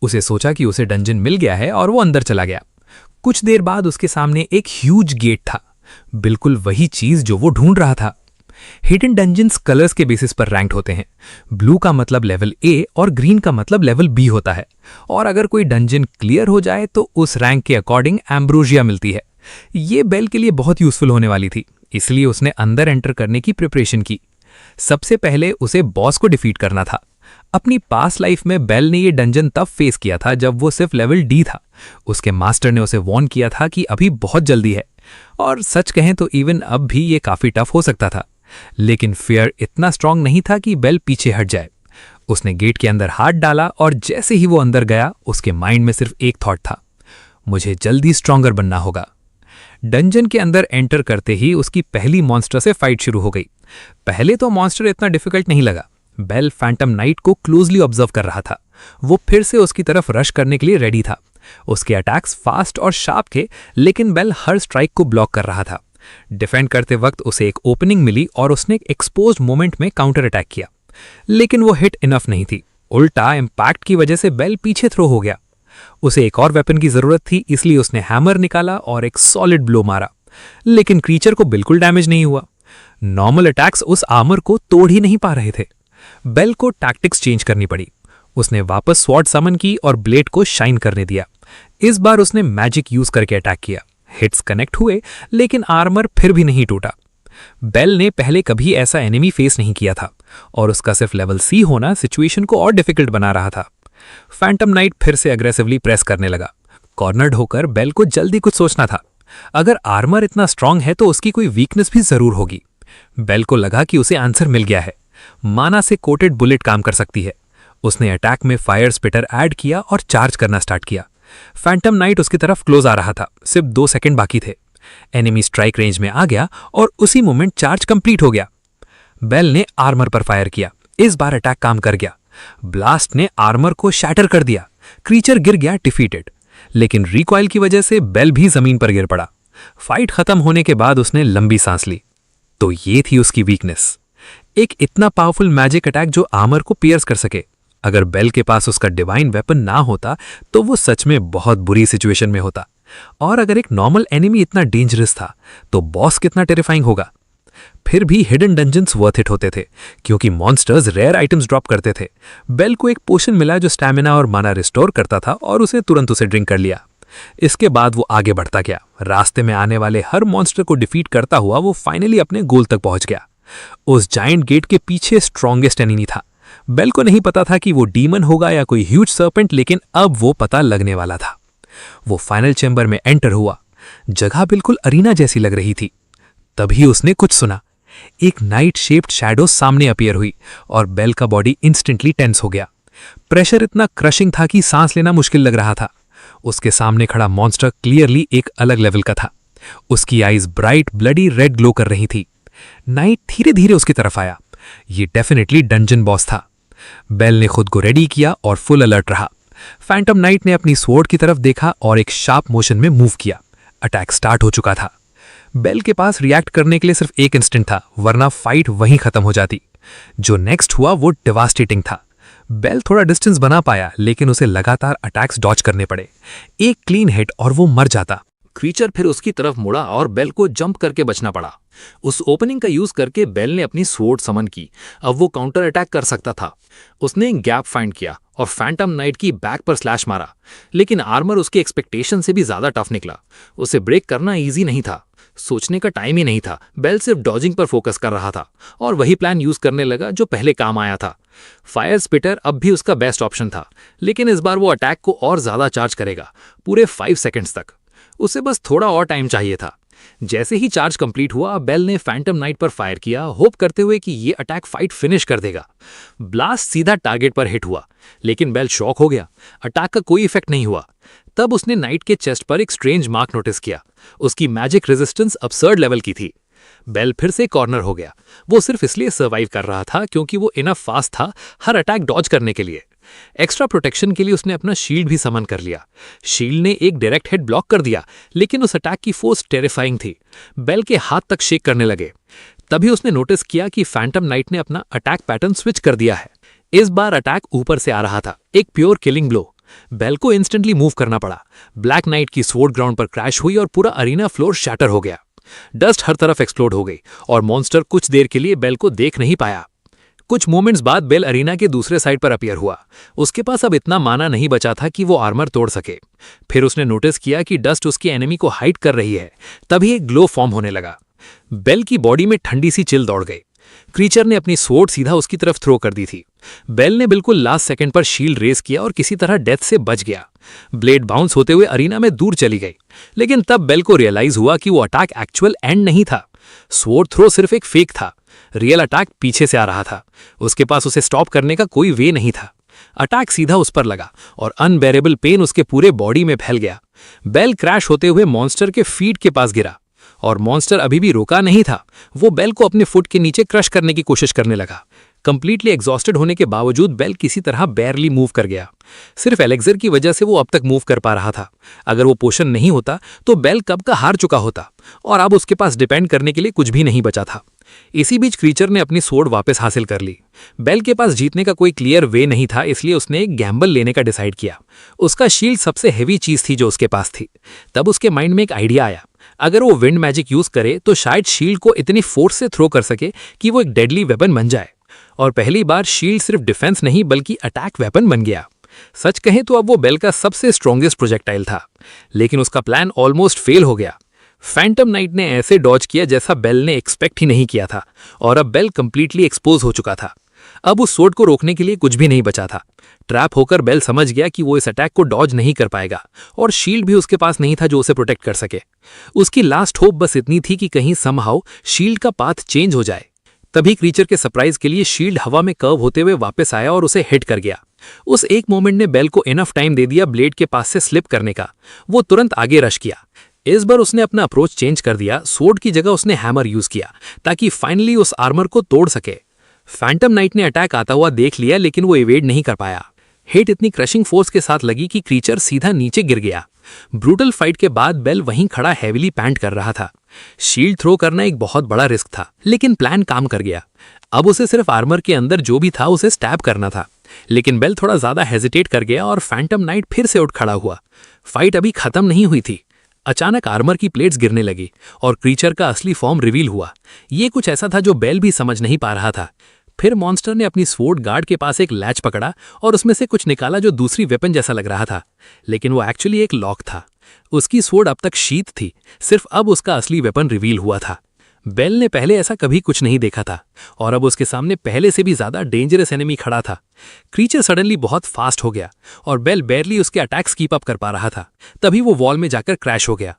उसे सोचा कि उसे डंजन मिल गया है और वो अंदर चला गया। कुछ देर बाद उसके सामने एक ह्यूज गेट था, बिल्कुल वही चीज जो वो ढूंढ रहा था। हिडन डंजन्स कलर्स के बेसिस पर रैंक्ड होते हैं। ब्लू का मतलब लेवल ए और ग्रीन का मतलब लेवल बी होता है, और अगर कोई डंजन क्लियर हो जाए तो उस रैंक के अकॉर्डिंग एम्ब्रोजिया मिलती है। ये बेल के लिए बहुत यूजफुल होने वाली थी, इसलिए उसने अंदर एंटर करने की प्रिपरेशन की। सबसे पहले उसे बॉस को डिफीट करना था। अपनी पास्ट लाइफ में बेल ने ये डंजन तब फेस किया था जब वो सिर्फ लेवल डी था। उसके मास्टर ने उसे वॉर्न किया था कि अभी बहुत जल्दी है, और सच कहें तो इवन अब भी ये काफी टफ हो सकता था। लेकिन फियर इतना स्ट्रांग नहीं था कि बेल पीछे हट जाए। उसने गेट के अंदर हाथ डाला और जैसे ही वो अंदर गया उसके माइंड में सिर्फ एक थॉट था, मुझे जल्दी स्ट्रांगर बनना होगा। डंजन के अंदर एंटर करते ही उसकी पहली मॉन्स्टर से फाइट शुरू हो गई। पहले तो मॉन्स्टर इतना डिफिकल्ट नहीं लगा। बेल फैंटम नाइट को क्लोजली ऑब्जर्व कर रहा था। वो फिर से उसकी तरफ रश करने के लिए रेडी था। उसके अटैक्स फास्ट और शार्प थे, लेकिन बेल हर स्ट्राइक को ब्लॉक कर रहा था। डिफेंड करते वक्त उसे एक ओपनिंग मिली और उसने एक एक्सपोज्ड मोमेंट में काउंटर अटैक किया, लेकिन वो हिट इनफ नहीं थी। उल्टा इम्पैक्ट की वजह से बेल पीछे थ्रो हो गया। उसे एक और वेपन की जरूरत थी, इसलिए उसने हैमर निकाला और एक सॉलिड ब्लो मारा, लेकिन क्रीचर को बिल्कुल डैमेज नहीं हुआ। नॉर्मल अटैक्स उस आर्मर को तोड़ ही नहीं पा रहे थे। बेल को टैक्टिक्स चेंज करनी पड़ी। उसने वापस स्वॉर्ड समन की और ब्लेड को शाइन करने दिया। इस बार उसने मैजिक यूज करके अटैक किया। हिट्स कनेक्ट हुए, लेकिन आर्मर फिर भी नहीं टूटा। बेल ने पहले कभी ऐसा एनिमी फेस नहीं किया था, और उसका सिर्फ लेवल सी होना सिचुएशन को और डिफिकल्ट बना रहा था। फैंटम नाइट फिर से अग्रेसिवली प्रेस करने लगा। कॉर्नर्ड होकर बेल को जल्दी कुछ सोचना था। अगर आर्मर इतना स्ट्रांग है तो उसकी कोई वीकनेस भी जरूर होगी। बेल को लगा कि उसे आंसर मिल गया है। माना से कोटेड बुलेट काम कर सकती है। उसने अटैक में फायर स्पिटर ऐड किया और चार्ज करना स्टार्ट किया। फैंटम नाइट उसकी तरफ क्लोज आ रहा था। सिर्फ 2 सेकंड बाकी थे। एनिमी स्ट्राइक रेंज में आ गया और उसी मोमेंट चार्ज कंप्लीट हो गया। बेल ने आर्मर पर फायर किया। इस बार अटैक काम कर गया। ब्लास्ट ने आर्मर को शैटर कर दिया। क्रीचर गिर गया डिफीटेड, लेकिन रिकॉइल की वजह से बेल भी जमीन पर गिर पड़ा। फाइट खत्म होने के बाद उसने लंबी सांस ली। तो ये थी उसकी वीकनेस, एक इतना पावरफुल मैजिक अटैक जो आर्मर को पियर्स कर सके। अगर बेल के पास उसका डिवाइन वेपन ना होता तो वो सच में बहुत बुरी सिचुएशन में होता। और अगर एक नॉर्मल एनिमी इतना डेंजरस था तो बॉस कितना टेरिफाइंग होगा। फिर भी हिडन डंजन्स वर्थ इट होते थे, क्योंकि मॉन्स्टर्स रेयर आइटम्स ड्रॉप करते थे। बेल को एक पोशन मिला जो स्टैमिना और माना रिस्टोर करता था, और उसे तुरंत उसे ड्रिंक कर लिया। इसके बाद वो आगे बढ़ता गया। रास्ते में आने वाले हर मॉन्स्टर को डिफीट करता हुआ वो फाइनली अपने गोल तक पहुंच गया। उस जायंट गेट के पीछे स्ट्रॉन्गेस्ट एनिमी था। बेल को नहीं पता था कि वो डीमन होगा या कोई ह्यूज सर्पेंट, लेकिन अब वो पता लगने वाला था। वो फाइनल चैम्बर में एंटर हुआ। जगह बिल्कुल अरीना जैसी लग रही थी। तभी उसने कुछ सुना। एक नाइट शेप्ड शैडो सामने अपीयर हुई और बेल का बॉडी इंस्टेंटली टेंस हो गया। प्रेशर इतना क्रशिंग था कि सांस लेना मुश्किल लग रहा था। उसके सामने खड़ा मॉन्स्टर क्लियरली एक अलग लेवल का था। उसकी eyes bright bloody red glow कर रही थी। नाइट धीरे धीरे उसकी तरफ आया। ये डेफिनेटली डंजन बॉस था। बेल ने खुद को रेडी किया और फुल अलर्ट रहा। फैंटम नाइट ने अपनी स्वॉर्ड की तरफ देखा और एक शार्प मोशन में मूव किया। अटैक स्टार्ट हो चुका था। बेल के पास रिएक्ट करने के लिए सिर्फ एक इंस्टेंट था, वरना फाइट वहीं खत्म हो जाती। जो नेक्स्ट हुआ वो डिवास्टेटिंग था। बेल थोड़ा डिस्टेंस बना पाया, लेकिन उसे लगातार अटैक्स डॉज करने पड़े। एक क्लीन हिट और वो मर जाता। क्रीचर फिर उसकी तरफ मुड़ा और बेल को जंप करके बचना पड़ा। उस ओपनिंग का यूज करके बेल ने अपनी स्वॉर्ड समन की। अब वो काउंटर अटैक कर सकता था। उसने एक गैप फाइंड किया और फैंटम नाइट की बैक पर स्लैश मारा, लेकिन आर्मर उसके एक्सपेक्टेशन से भी ज्यादा टफ निकला। उसे ब्रेक करना इजी नहीं था। सोचने का टाइम ही नहीं था। बेल सिर्फ डॉजिंग पर फोकस कर रहा था और वही प्लान यूज करने लगा जो पहले काम आया था। फायर स्पिटर अब भी उसका बेस्ट ऑप्शन था, लेकिन इस बार वो अटैक को और ज्यादा चार्ज करेगा, पूरे 5 सेकंड्स तक। उसे बस थोड़ा और टाइम चाहिए था। जैसे ही चार्ज कंप्लीट हुआ, बेल ने फैंटम नाइट पर फायर किया, होप करते हुए कि ये अटैक फाइट फिनिश कर देगा। ब्लास्ट सीधा टारगेट पर हिट हुआ, लेकिन बेल शॉक हो गया। अटैक का कोई इफेक्ट नहीं हुआ। तब उसने नाइट के चेस्ट पर एक स्ट्रेंज मार्क नोटिस किया। उसकी मैजिक रेजिस्टेंस अबसर्ड लेवल की थी। बेल फिर से कॉर्नर हो गया। वो सिर्फ इसलिए सर्वाइव कर रहा था क्योंकि वो इनफ फास्ट था हर अटैक डॉज करने के लिए। एक्स्ट्रा प्रोटेक्शन के लिए उसने अपना शील्ड भी समन कर लिया। शील्ड ने एक डायरेक्ट हिट ब्लॉक कर दिया, लेकिन उस अटैक की फोर्स टेरिफाइंग थी। बेल के हाथ तक शेक करने लगे। तभी उसने नोटिस किया कि फैंटम नाइट ने अपना अटैक पैटर्न स्विच कर दिया है। इस बार अटैक ऊपर से आ रहा था, एक प्योर किलिंग ब्लो। बेल को इंस्टेंटली मूव करना पड़ा। ब्लैक नाइट की स्वॉर्ड ग्राउंड पर क्रैश हुई और पूरा अरीना फ्लोर शैटर हो गया। डस्ट हर तरफ एक्सप्लोड हो गई और मॉन्स्टर कुछ देर के लिए बेल को देख नहीं पाया। कुछ मोमेंट्स बाद बेल अरीना के दूसरे साइड पर अपीयर हुआ। उसके पास अब इतना माना नहीं बचा था कि वो आर्मर तोड़ सके। फिर उसने नोटिस किया कि डस्ट उसकी एनिमी को हाइड कर रही है। तभी एक ग्लो फॉर्म होने लगा। बेल की बॉडी में ठंडी सी चिल दौड़ गई। क्रीचर ने अपनी स्वॉर्ड सीधा उसकी तरफ थ्रो कर दी थी। बेल ने बिल्कुल लास्ट सेकंड पर शील्ड रेस किया और किसी तरह डेथ से बच गया। ब्लेड बाउंस होते हुए अरीना में दूर चली गई। लेकिन तब बेल को रियलाइज हुआ कि वो अटैक एक्चुअल एंड नहीं था। स्वॉर्ड थ्रो सिर्फ एक फेक था। रियल अटैक पीछे से आ रहा था। उसके पास उसे स्टॉप करने का कोई वे नहीं था। अटैक सीधा उस पर लगा और अनबेरेबल पेन उसके पूरे बॉडी में फैल गया। बेल क्रैश होते हुए मॉन्स्टर के फीट के पास गिरा और मॉन्स्टर अभी भी रुका नहीं था। वो बेल को अपने फुट के नीचे क्रश करने की कोशिश करने लगा। कंप्लीटली एग्जॉस्टेड होने के बावजूद बेल किसी तरह बैरली मूव कर गया। सिर्फ एलेक्सर की वजह से वो अब तक मूव कर पा रहा था। अगर वो पोशन नहीं होता तो बेल कब का हार चुका होता और अब उसके पास डिपेंड करने के लिए कुछ भी नहीं बचा था। इसी बीच क्रीचर ने अपनी स्वॉर्ड वापस हासिल कर ली। बेल के पास जीतने का कोई क्लियर वे नहीं था, इसलिए उसने एक गैम्बल लेने का डिसाइड किया। उसका शील्ड सबसे हेवी चीज थी जो उसके पास थी। तब उसके माइंड में एक आइडिया आया। अगर वो विंड मैजिक यूज करे तो शायद शील्ड को इतनी फोर्स से थ्रो कर सके कि वो एक डेडली वेपन बन जाए। और पहली बार शील्ड सिर्फ डिफेंस नहीं बल्कि अटैक वेपन बन गया। सच कहें तो अब वो बेल का सबसे स्ट्रॉन्गेस्ट प्रोजेक्टाइल था। लेकिन उसका प्लान ऑलमोस्ट फेल हो गया। फैंटम नाइट ने ऐसे डॉज किया जैसा बेल ने एक्सपेक्ट ही नहीं किया था और अब बेल कंप्लीटली एक्सपोज हो चुका था। अब उस स्वॉर्ड को रोकने के लिए कुछ भी नहीं बचा था। ट्रैप होकर बेल समझ गया कि वो इस अटैक को डॉज नहीं कर पाएगा और शील्ड भी उसके पास नहीं था जो उसे प्रोटेक्ट कर सके। उसकी लास्ट होप बस इतनी थी कि कहीं समहाउ शील्ड का पाथ चेंज हो जाए। तभी क्रीचर के सरप्राइज के लिए शील्ड हवा में कर्व होते हुए वापस आया और उसे हिट कर गया। उस एक मोमेंट ने बेल को इनफ टाइम दे दिया ब्लेड के पास से स्लिप करने का। वो तुरंत आगे रश किया। इस बार उसने अपना अप्रोच चेंज कर दिया। स्वॉर्ड की जगह उसने हैमर यूज किया ताकि फाइनली उस आर्मर को तोड़ सके। फैंटम नाइट ने अटैक आता हुआ देख लिया लेकिन वो इवेड नहीं कर पाया। हिट इतनी क्रशिंग फोर्स के साथ लगी कि क्रीचर सीधा नीचे गिर गया। ब्रूटल फाइट के बाद बेल वहीं खड़ा हैविली पैंट कर रहा था। शील्ड थ्रो करना एक बहुत बड़ा रिस्क था लेकिन प्लान काम कर गया। अब उसे सिर्फ आर्मर के अंदर जो भी था उसे स्टैब करना था। लेकिन बेल थोड़ा ज्यादा हेजिटेट कर गया और फैंटम नाइट फिर से उठ खड़ा हुआ। फाइट अभी खत्म नहीं हुई थी। अचानक आर्मर की प्लेट्स गिरने लगी और क्रीचर का असली फॉर्म रिवील हुआ। ये कुछ ऐसा था जो बेल भी समझ नहीं पा रहा था। फिर मॉन्स्टर ने अपनी स्वॉर्ड गार्ड के पास एक लैच पकड़ा और उसमें से कुछ निकाला जो दूसरी वेपन जैसा लग रहा था, लेकिन वो एक्चुअली एक लॉक था। उसकी स्वॉर्ड अब तक शीथ थी, सिर्फ अब उसका असली वेपन रिवील हुआ था। बेल ने पहले ऐसा कभी कुछ नहीं देखा था और अब उसके सामने पहले से भी ज्यादा डेंजरस एनिमी खड़ा था। क्रीचर सडनली बहुत फास्ट हो गया और बेल बैरली उसके अटैक्स कीप अप कर पा रहा था। तभी वो वॉल में जाकर क्रैश हो गया।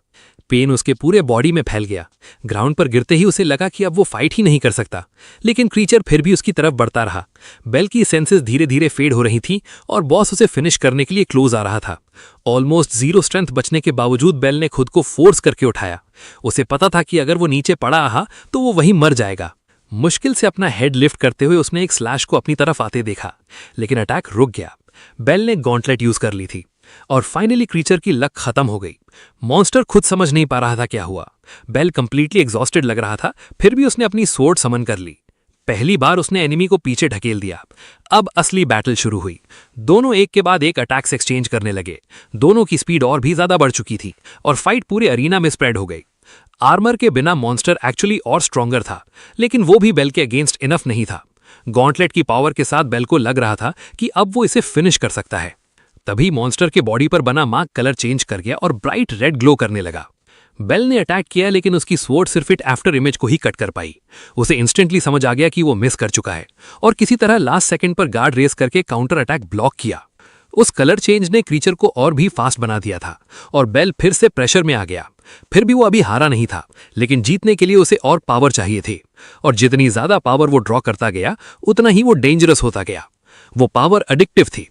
पेन उसके पूरे बॉडी में फैल गया। ग्राउंड पर गिरते ही उसे लगा कि अब वो फाइट ही नहीं कर सकता, लेकिन क्रीचर फिर भी उसकी तरफ बढ़ता रहा। बेल की सेंसेस धीरे धीरे फेड हो रही थी और बॉस उसे फिनिश करने के लिए क्लोज आ रहा था। ऑलमोस्ट जीरो स्ट्रेंथ बचने के बावजूद बेल ने खुद को फोर्स करके उठाया। उसे पता था कि अगर वो नीचे पड़ा रहा तो वो वहीं मर जाएगा। मुश्किल से अपना हेड लिफ्ट करते हुए उसने एक स्लैश को अपनी तरफ आते देखा, लेकिन अटैक रुक गया। बेल ने गॉन्टलेट यूज कर ली थी और फाइनली क्रीचर की लक खत्म हो गई। मॉन्स्टर खुद समझ नहीं पा रहा था क्या हुआ। बेल कंप्लीटली एग्जॉस्टेड लग रहा था, फिर भी उसने अपनी स्वॉर्ड समन कर ली। पहली बार उसने एनिमी को पीछे ढकेल दिया। अब असली बैटल शुरू हुई। दोनों एक के बाद एक अटैक्स एक्सचेंज करने लगे। दोनों की स्पीड और भी ज्यादा बढ़ चुकी थी और फाइट पूरे अरीना में स्प्रेड हो गई। आर्मर के बिना मॉन्स्टर एक्चुअली और स्ट्रॉन्गर था, लेकिन वो भी बेल के अगेंस्ट इनफ नहीं था। गॉन्टलेट की पावर के साथ बेल को लग रहा था कि अब वो इसे फिनिश कर सकता है। तभी मॉन्स्टर के बॉडी पर बना मार्क कलर चेंज कर गया और ब्राइट रेड ग्लो करने लगा। बेल ने अटैक किया, लेकिन उसकी स्वॉर्ड सिर्फ इट आफ्टर इमेज को ही कट कर पाई। उसे इंस्टेंटली समझ आ गया कि वो मिस कर चुका है और किसी तरह लास्ट सेकंड पर गार्ड रेस करके काउंटर अटैक ब्लॉक किया। उस कलर चेंज ने क्रीचर को और भी फास्ट बना दिया था और बेल फिर से प्रेशर में आ गया। फिर भी वो अभी हारा नहीं था, लेकिन जीतने के लिए उसे और पावर चाहिए थी और जितनी ज्यादा पावर वो ड्रॉ करता गया उतना ही वो डेंजरस होता गया। वो पावर एडिक्टिव थी।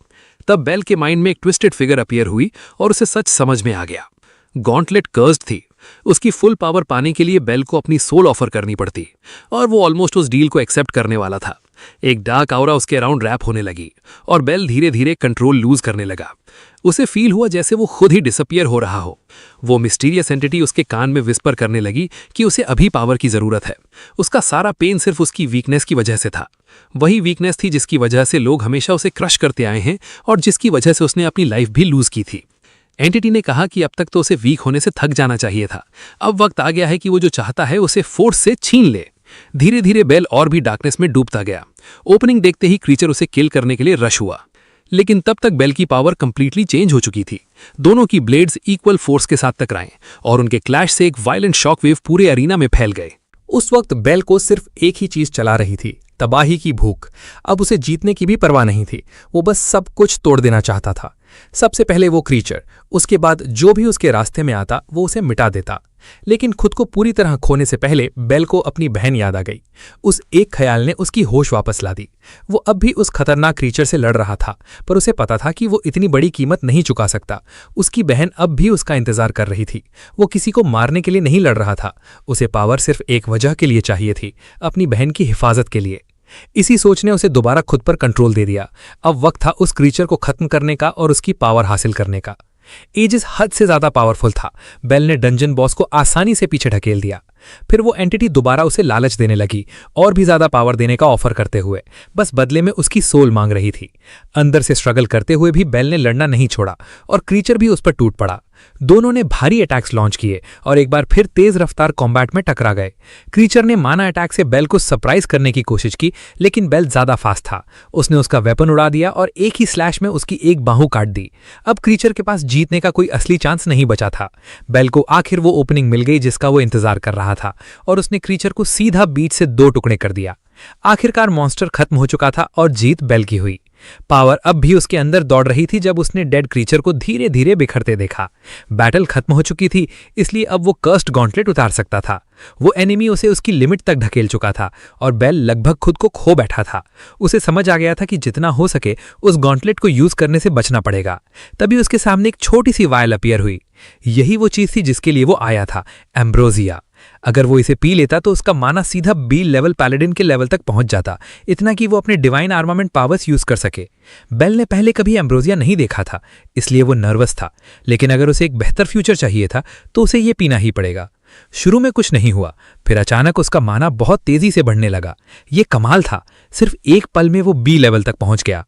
तब बेल के माइंड में एक ट्विस्टेड फिगर अपीयर हुई और उसे सच समझ में आ गया। गॉन्टलेट कर्स्ड थी। उसकी फुल पावर पाने के लिए बेल को अपनी सोल ऑफर करनी पड़ती और वो ऑलमोस्ट उस डील को एक्सेप्ट करने वाला था। एक डार्क आउरा उसके अराउंड रैप होने लगी और बेल धीरे धीरे कंट्रोल लूज करने लगा। उसे फील हुआ जैसे वो खुद ही डिसअपियर हो रहा हो। वो मिस्टीरियस एंटिटी उसके कान में विस्पर करने लगी कि उसे अभी पावर की जरूरत है। उसका सारा पेन सिर्फ उसकी वीकनेस की वजह से था। वही वीकनेस थी जिसकी वजह से लोग हमेशा उसे क्रश करते आए हैं और जिसकी वजह से उसने अपनी लाइफ भी लूज की थी। एंटिटी ने कहा कि अब तक तो उसे वीक होने से थक जाना चाहिए था। अब वक्त आ गया है कि वो जो चाहता है उसे फोर्स से छीन ले। धीरे धीरे बेल और भी डार्कनेस में डूबता गया। ओपनिंग देखते ही क्रीचर उसे किल करने के लिए रश हुआ, लेकिन तब तक बेल की पावर कंप्लीटली चेंज हो चुकी थी। दोनों की ब्लेड्स इक्वल फोर्स के साथ टकराए और उनके क्लैश से एक वायलेंट शॉकवेव पूरे अरीना में फैल गए। उस वक्त बेल को सिर्फ एक ही चीज चला रही थी, तबाही की भूख। अब उसे जीतने की भी परवाह नहीं थी। वो बस सब कुछ तोड़ देना चाहता था। सबसे पहले वो क्रीचर, उसके बाद जो भी उसके रास्ते में आता वो उसे मिटा देता। लेकिन खुद को पूरी तरह खोने से पहले बेल को अपनी बहन याद आ गई। उस एक ख्याल ने उसकी होश वापस ला दी। वो अब भी उस खतरनाक क्रीचर से लड़ रहा था, पर उसे पता था कि वो इतनी बड़ी कीमत नहीं चुका सकता। उसकी बहन अब भी उसका इंतजार कर रही थी। वो किसी को मारने के लिए नहीं लड़ रहा था। उसे पावर सिर्फ एक वजह के लिए चाहिए थी, अपनी बहन की हिफाजत के लिए। इसी सोच ने उसे दोबारा खुद पर कंट्रोल दे दिया। अब वक्त था उस क्रीचर को खत्म करने का और उसकी पावर हासिल करने का। एजिस हद से ज्यादा पावरफुल था। बेल ने डंजन बॉस को आसानी से पीछे ढकेल दिया। फिर वो एंटिटी दोबारा उसे लालच देने लगी, और भी ज्यादा पावर देने का ऑफर करते हुए। बस बदले में उसकी सोल मांग रही थी। अंदर से स्ट्रगल करते हुए भी बेल ने लड़ना नहीं छोड़ा और क्रीचर भी उस पर टूट पड़ा। दोनों ने भारी अटैक्स लॉन्च किए और एक बार फिर तेज रफ्तार कॉम्बैट में टकरा गए। क्रीचर ने माना अटैक से बेल को सरप्राइज करने की कोशिश की, लेकिन बेल ज्यादा फास्ट था। उसने उसका वेपन उड़ा दिया और एक ही स्लैश में उसकी एक बाहु काट दी। अब क्रीचर के पास जीतने का कोई असली चांस नहीं बचा था। बेल को आखिर वो ओपनिंग मिल गई जिसका वो इंतजार कर रहा था, और उसने क्रीचर को सीधा बीच से 2 टुकड़े कर दिया। आखिरकार मॉन्स्टर खत्म हो चुका था और जीत बेल की हुई। पावर अब भी उसके अंदर दौड़ रही थी जब उसने डेड क्रीचर को धीरे धीरे बिखरते देखा। बैटल खत्म हो चुकी थी, इसलिए अब वो कर्स्ड गॉन्टलेट उतार सकता था। वो एनिमी उसे उसकी लिमिट तक ढकेल चुका था और बेल लगभग खुद को खो बैठा था। उसे समझ आ गया था कि जितना हो सके उस गॉन्टलेट को यूज करने से बचना पड़ेगा। तभी उसके सामने एक छोटी सी वायल अपीयर हुई। यही वो चीज थी जिसके लिए वो आया था, एम्ब्रोजिया। अगर वो इसे पी लेता तो उसका माना सीधा बी लेवल पैलेडिन के लेवल तक पहुंच जाता, इतना कि वो अपने डिवाइन आर्मामेंट पावर्स यूज कर सके। बेल ने पहले कभी एम्ब्रोजिया नहीं देखा था, इसलिए वो नर्वस था। लेकिन अगर उसे एक बेहतर फ्यूचर चाहिए था तो उसे ये पीना ही पड़ेगा। शुरू में कुछ नहीं हुआ, फिर अचानक उसका माना बहुत तेजी से बढ़ने लगा। ये कमाल था, सिर्फ एक पल में वो बी लेवल तक पहुंच गया।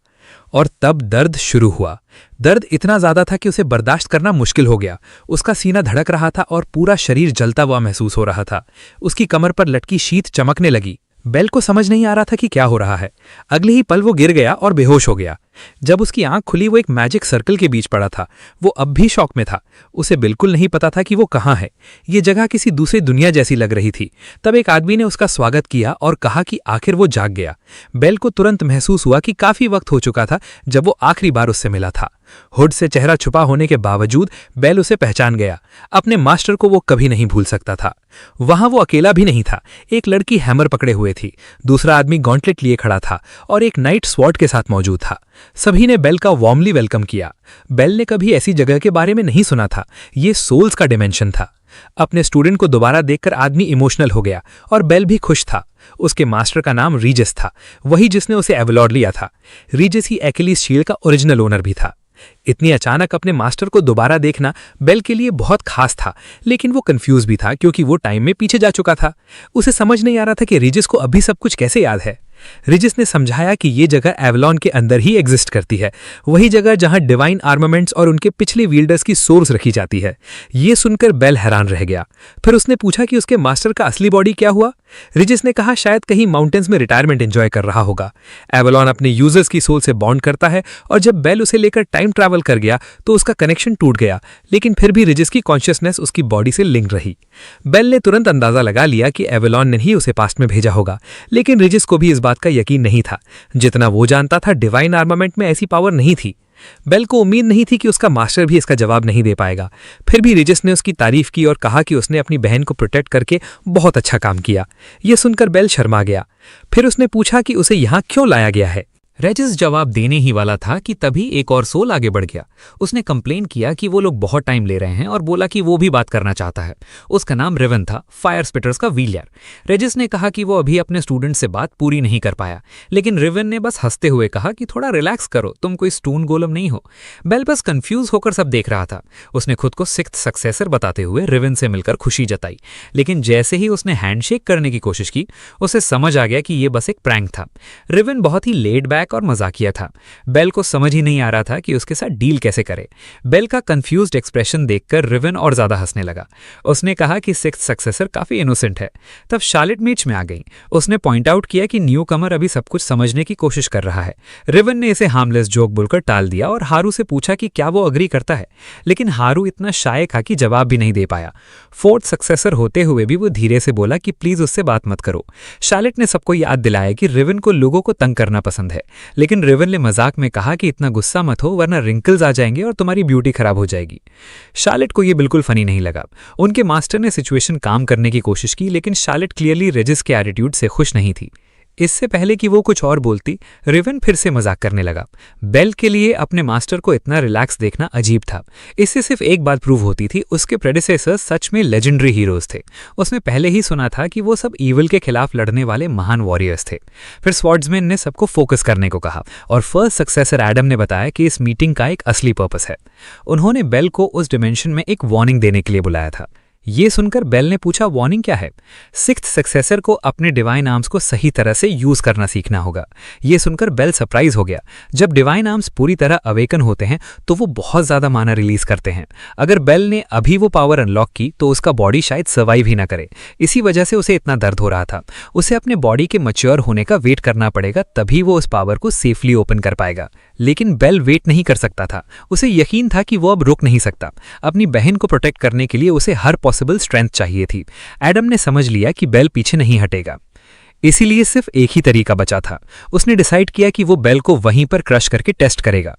और तब दर्द शुरू हुआ। दर्द इतना ज्यादा था कि उसे बर्दाश्त करना मुश्किल हो गया। उसका सीना धड़क रहा था और पूरा शरीर जलता हुआ महसूस हो रहा था। उसकी कमर पर लटकी शीत चमकने लगी। बेल को समझ नहीं आ रहा था कि क्या हो रहा है। अगले ही पल वो गिर गया और बेहोश हो गया। जब उसकी आंख खुली वो एक मैजिक सर्कल के बीच पड़ा था। वो अब भी शॉक में था। उसे बिल्कुल नहीं पता था कि वो कहाँ है। ये जगह किसी दूसरी दुनिया जैसी लग रही थी। तब एक आदमी ने उसका स्वागत किया और कहा कि आखिर वो जाग गया। बेल को तुरंत महसूस हुआ कि काफी वक्त हो चुका था जब वो आखिरी बार उससे मिला था। हुड से चेहरा छुपा होने के बावजूद बेल उसे पहचान गया। अपने मास्टर को वो कभी नहीं भूल सकता था। वहां वो अकेला भी नहीं था। एक लड़की हैमर पकड़े हुए थी, दूसरा आदमी गॉन्टलेट लिए खड़ा था और एक नाइट स्वॉर्ड के साथ मौजूद था। सभी ने बेल का वार्मली वेलकम किया। बेल ने कभी ऐसी जगह के बारे में नहीं सुना था। ये सोल्स का डिमेंशन था। अपने स्टूडेंट को दोबारा देखकर आदमी इमोशनल हो गया और बेल भी खुश था। उसके मास्टर का नाम रीजस था, वही जिसने उसे एवलॉर्ड लिया था। रीजस ही एक्लिस शील्ड का ओरिजिनल ओनर भी था। इतनी अचानक अपने मास्टर को दोबारा देखना बेल के लिए बहुत खास था, लेकिन वो कंफ्यूज भी था क्योंकि वो टाइम में पीछे जा चुका था। उसे समझ नहीं आ रहा था कि रीजस को अभी सब कुछ कैसे याद है। रिजिस ने समझाया कि ये जगह एवलॉन के अंदर ही एग्जिस्ट करती है, वही जगह जहां डिवाइन आर्मामेंट्स और उनके पिछले वील्डर्स की सोर्स रखी जाती है। ये सुनकर बेल हैरान रह गया। फिर उसने पूछा कि उसके मास्टर का असली बॉडी क्या हुआ। रिजिस ने कहा शायद कहीं माउंटेन्स में रिटायरमेंट एंजॉय कर रहा होगा। एवलॉन अपने यूजर्स की सोल से बॉन्ड करता है और जब बेल उसे लेकर टाइम ट्रैवल कर गया तो उसका कनेक्शन टूट गया, लेकिन फिर भी रिजिस की कॉन्शियसनेस उसकी बॉडी से लिंक रही। बेल ने तुरंत अंदाजा लगा लिया कि एवलॉन ने ही उसे पास्ट में भेजा होगा, लेकिन रिजिस को भी इस बात का यकीन नहीं था। जितना वो जानता था डिवाइन आर्मामेंट में ऐसी पावर नहीं थी। बेल को उम्मीद नहीं थी कि उसका मास्टर भी इसका जवाब नहीं दे पाएगा। फिर भी रिजिस ने उसकी तारीफ की और कहा कि उसने अपनी बहन को प्रोटेक्ट करके बहुत अच्छा काम किया। यह सुनकर बेल शर्मा गया। फिर उसने पूछा कि उसे यहाँ क्यों लाया गया है। रेजिस जवाब देने ही वाला था कि तभी एक और सोल आगे बढ़ गया। उसने कंप्लेन किया कि वो लोग बहुत टाइम ले रहे हैं और बोला कि वो भी बात करना चाहता है। उसका नाम रिवन था, फायर स्पिटर्स का व्हीलियर। रेजिस ने कहा कि वो अभी अपने स्टूडेंट से बात पूरी नहीं कर पाया, लेकिन रिवन ने बस हंसते हुए कहा कि थोड़ा रिलैक्स करो, तुम कोई स्टोन गोलम नहीं हो। बेल बस कंफ्यूज होकर सब देख रहा था। उसने खुद को सिक्स्थ सक्सेसर बताते हुए रिवन से मिलकर खुशी जताई, लेकिन जैसे ही उसने हैंडशेक करने की कोशिश की, उसे समझ आ गया कि ये बस एक प्रैंक था। रिवन बहुत ही लेड बैक और मजाकिया था। बेल को समझ ही नहीं आ रहा था कि उसके साथ डील कैसे करे। बेल का कंफ्यूज्ड एक्सप्रेशन देखकर रिवन और ज्यादा हंसने लगा। उसने कहा कि सिक्स्थ सक्सेसर काफी इनोसेंट है। तब शार्लेट बीच में आ गई। उसने पॉइंट आउट किया कि न्यू कमर अभी सब कुछ समझने की कोशिश कर रहा है। रिवन ने इसे हार्मलेस जोक बोलकर टाल दिया और हारू से पूछा कि क्या वो अग्री करता है, लेकिन हारू इतना शाय था कि जवाब भी नहीं दे पाया। फोर्थ सक्सेसर होते हुए भी वो धीरे से बोला कि प्लीज उससे बात मत करो। शार्लेट ने सबको याद दिलाया कि रिवन को लोगों को तंग करना पसंद है, लेकिन रिवन ने मजाक में कहा कि इतना गुस्सा मत हो वरना रिंकल्स आ जाएंगे और तुम्हारी ब्यूटी खराब हो जाएगी। शार्लेट को यह बिल्कुल फनी नहीं लगा। उनके मास्टर ने सिचुएशन काम करने की कोशिश की, लेकिन शार्लेट क्लियरली रेजिस के एटीट्यूड से खुश नहीं थी। इससे पहले कि वो कुछ और बोलती, रिवन फिर से मजाक करने लगा। बेल के लिए अपने मास्टर को इतना रिलैक्स देखना अजीब था। इससे सिर्फ एक बात प्रूव होती थी, उसके प्रेडिसेसर्स सच में लेजेंडरी हीरोज थे। उसने पहले ही सुना था कि वो सब ईविल के खिलाफ लड़ने वाले महान वॉरियर्स थे। फिर स्वॉर्ड्समैन ने सबको फोकस करने को कहा और फर्स्ट सक्सेसर एडम ने बताया कि इस मीटिंग का एक असली पर्पस है। उन्होंने बेल को उस डिमेंशन में एक वार्निंग देने के लिए बुलाया था। ये सुनकर बेल ने पूछा, वार्निंग क्या है? सिक्स्थ सक्सेसर को अपने डिवाइन आर्म्स को सही तरह से यूज करना सीखना होगा। ये सुनकर बेल सरप्राइज हो गया। जब डिवाइन आर्म्स पूरी तरह अवेकन होते हैं तो वो बहुत ज्यादा माना रिलीज करते हैं। अगर बेल ने अभी वो पावर अनलॉक की तो उसका बॉडी शायद सर्वाइव ही ना करे। इसी वजह से उसे इतना दर्द हो रहा था। उसे अपने बॉडी के मैच्योर होने का वेट करना पड़ेगा, तभी वो उस पावर को सेफली ओपन कर पाएगा। लेकिन बेल वेट नहीं कर सकता था। उसे यकीन था कि वो अब रुक नहीं सकता। अपनी बहन को प्रोटेक्ट करने के लिए उसे हर पॉसिबल स्ट्रेंथ चाहिए थी। एडम ने समझ लिया कि बेल पीछे नहीं हटेगा, इसीलिए सिर्फ एक ही तरीका बचा था। उसने डिसाइड किया कि वो बेल को वहीं पर क्रश करके टेस्ट करेगा।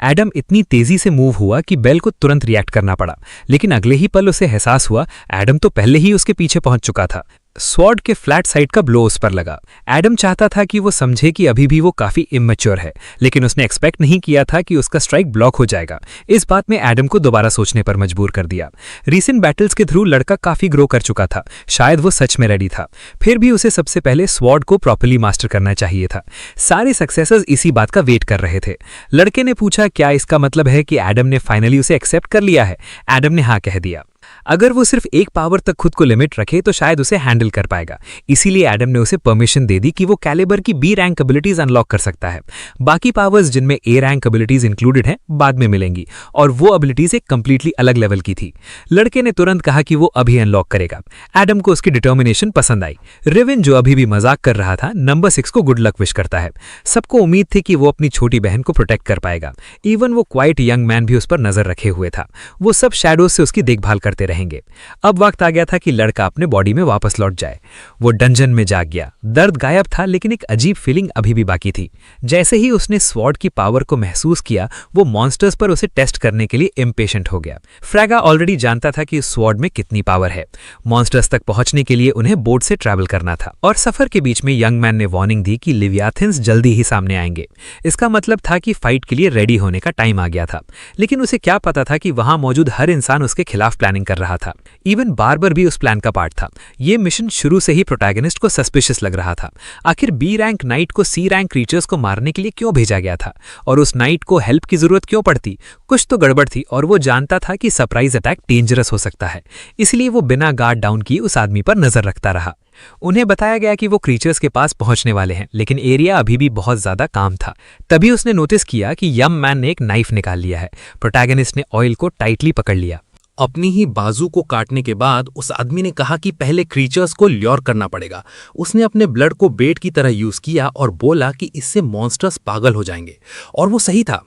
एडम इतनी तेजी से मूव हुआ कि बेल को तुरंत रिएक्ट करना पड़ा, लेकिन अगले ही पल उसे एहसास हुआ एडम तो पहले ही उसके पीछे पहुंच चुका था। स्वॉर्ड के फ्लैट साइड का ब्लो उस पर लगा। एडम चाहता था कि वो समझे कि अभी भी वो काफी इमैच्योर है, लेकिन उसने एक्सपेक्ट नहीं किया था कि उसका स्ट्राइक ब्लॉक हो जाएगा। इस बात में एडम को दोबारा सोचने पर मजबूर कर दिया। रीसेंट बैटल्स के थ्रू लड़का काफी ग्रो कर चुका था, शायद वो सच में रेडी था। फिर भी उसे सबसे पहले स्वॉर्ड को प्रॉपर्ली मास्टर करना चाहिए था। सारे सक्सेसर्स इसी बात का वेट कर रहे थे। लड़के ने पूछा, क्या इसका मतलब है कि एडम ने फाइनली उसे एक्सेप्ट कर लिया है? एडम ने हाँ कह दिया। अगर वो सिर्फ एक पावर तक खुद को लिमिट रखे तो शायद उसे हैंडल कर पाएगा। इसीलिए एडम ने उसे परमिशन दे दी कि वो कैलिबर की बी रैंक एबिलिटीज अनलॉक कर सकता है। बाकी पावर्स जिनमें ए रैंक एबिलिटीज इंक्लूडेड हैं बाद में मिलेंगी, और वो एबिलिटीज एक कंप्लीटली अलग लेवल की थी। लड़के ने तुरंत कहा कि वो अभी अनलॉक करेगा। एडम को उसकी डिटर्मिनेशन पसंद आई। रिवन जो अभी भी मजाक कर रहा था, नंबर 6 को गुड लक विश करता है। सबको उम्मीद थी कि वो अपनी छोटी बहन को प्रोटेक्ट कर पाएगा। इवन वो क्वाइट यंग मैन भी उस पर नजर रखे हुए था। वो सब शैडोज से उसकी देखभाल करते रहेंगे। अब वक्त आ गया था कि लड़का अपने बॉडी में वापस लौट जाए। वो डंजन में जाग गया। दर्द गायब था, लेकिन एक अजीब फीलिंग अभी भी बाकी थी। जैसे ही उसने स्वॉर्ड की पावर को महसूस किया, वो मॉन्स्टर्स पर उसे टेस्ट करने के लिए इम्पेशेंट हो गया। फ्रैगा ऑलरेडी जानता था कि इस स्वॉर्ड में कितनी पावर है। मॉन्स्टर्स तक पहुंचने के लिए उन्हें बोट से ट्रैवल करना था, और सफर के बीच में यंग मैन ने वार्निंग दी कि लिवियाथिन्स जल्दी ही सामने आएंगे। इसका मतलब था कि फाइट के लिए रेडी होने का टाइम आ गया था। लेकिन उसे क्या पता था कि वहां मौजूद हर इंसान उसके खिलाफ प्लानिंग कर रहा था। इवन बार्बर भी उस प्लान का पार्ट था। ये मिशन शुरू से ही प्रोटैगनिस्ट को सस्पिशियस लग रहा था। आखिर बी रैंक नाइट को सी रैंक क्रीचर्स को मारने के लिए क्यों भेजा गया था, और उस नाइट को हेल्प की जरूरत क्यों पड़ती? कुछ तो गड़बड़ थी, और वो जानता था कि सरप्राइज अटैक डेंजरस हो सकता है। इसलिए वो बिना गार्ड डाउन किए उस आदमी पर नजर रखता रहा। उन्हें बताया गया कि वो क्रीचर्स के पास पहुंचने वाले हैं, लेकिन एरिया अभी भी बहुत ज्यादा काम था। तभी उसने नोटिस किया कि यम मैन ने एक नाइफ निकाल लिया है। प्रोटैगनिस्ट ने ऑयल को टाइटली पकड़ लिया। अपनी ही बाजू को काटने के बाद उस आदमी ने कहा कि पहले क्रीचर्स को ल्योर करना पड़ेगा। उसने अपने ब्लड को बेट की तरह यूज किया और बोला कि इससे मॉन्स्टर्स पागल हो जाएंगे। और वो सही था।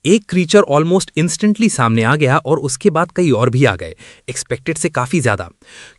एक क्रीचर ऑलमोस्ट इंस्टेंटली सामने आ गया और उसके बाद कई और भी आ गए, एक्सपेक्टेड से काफी ज्यादा।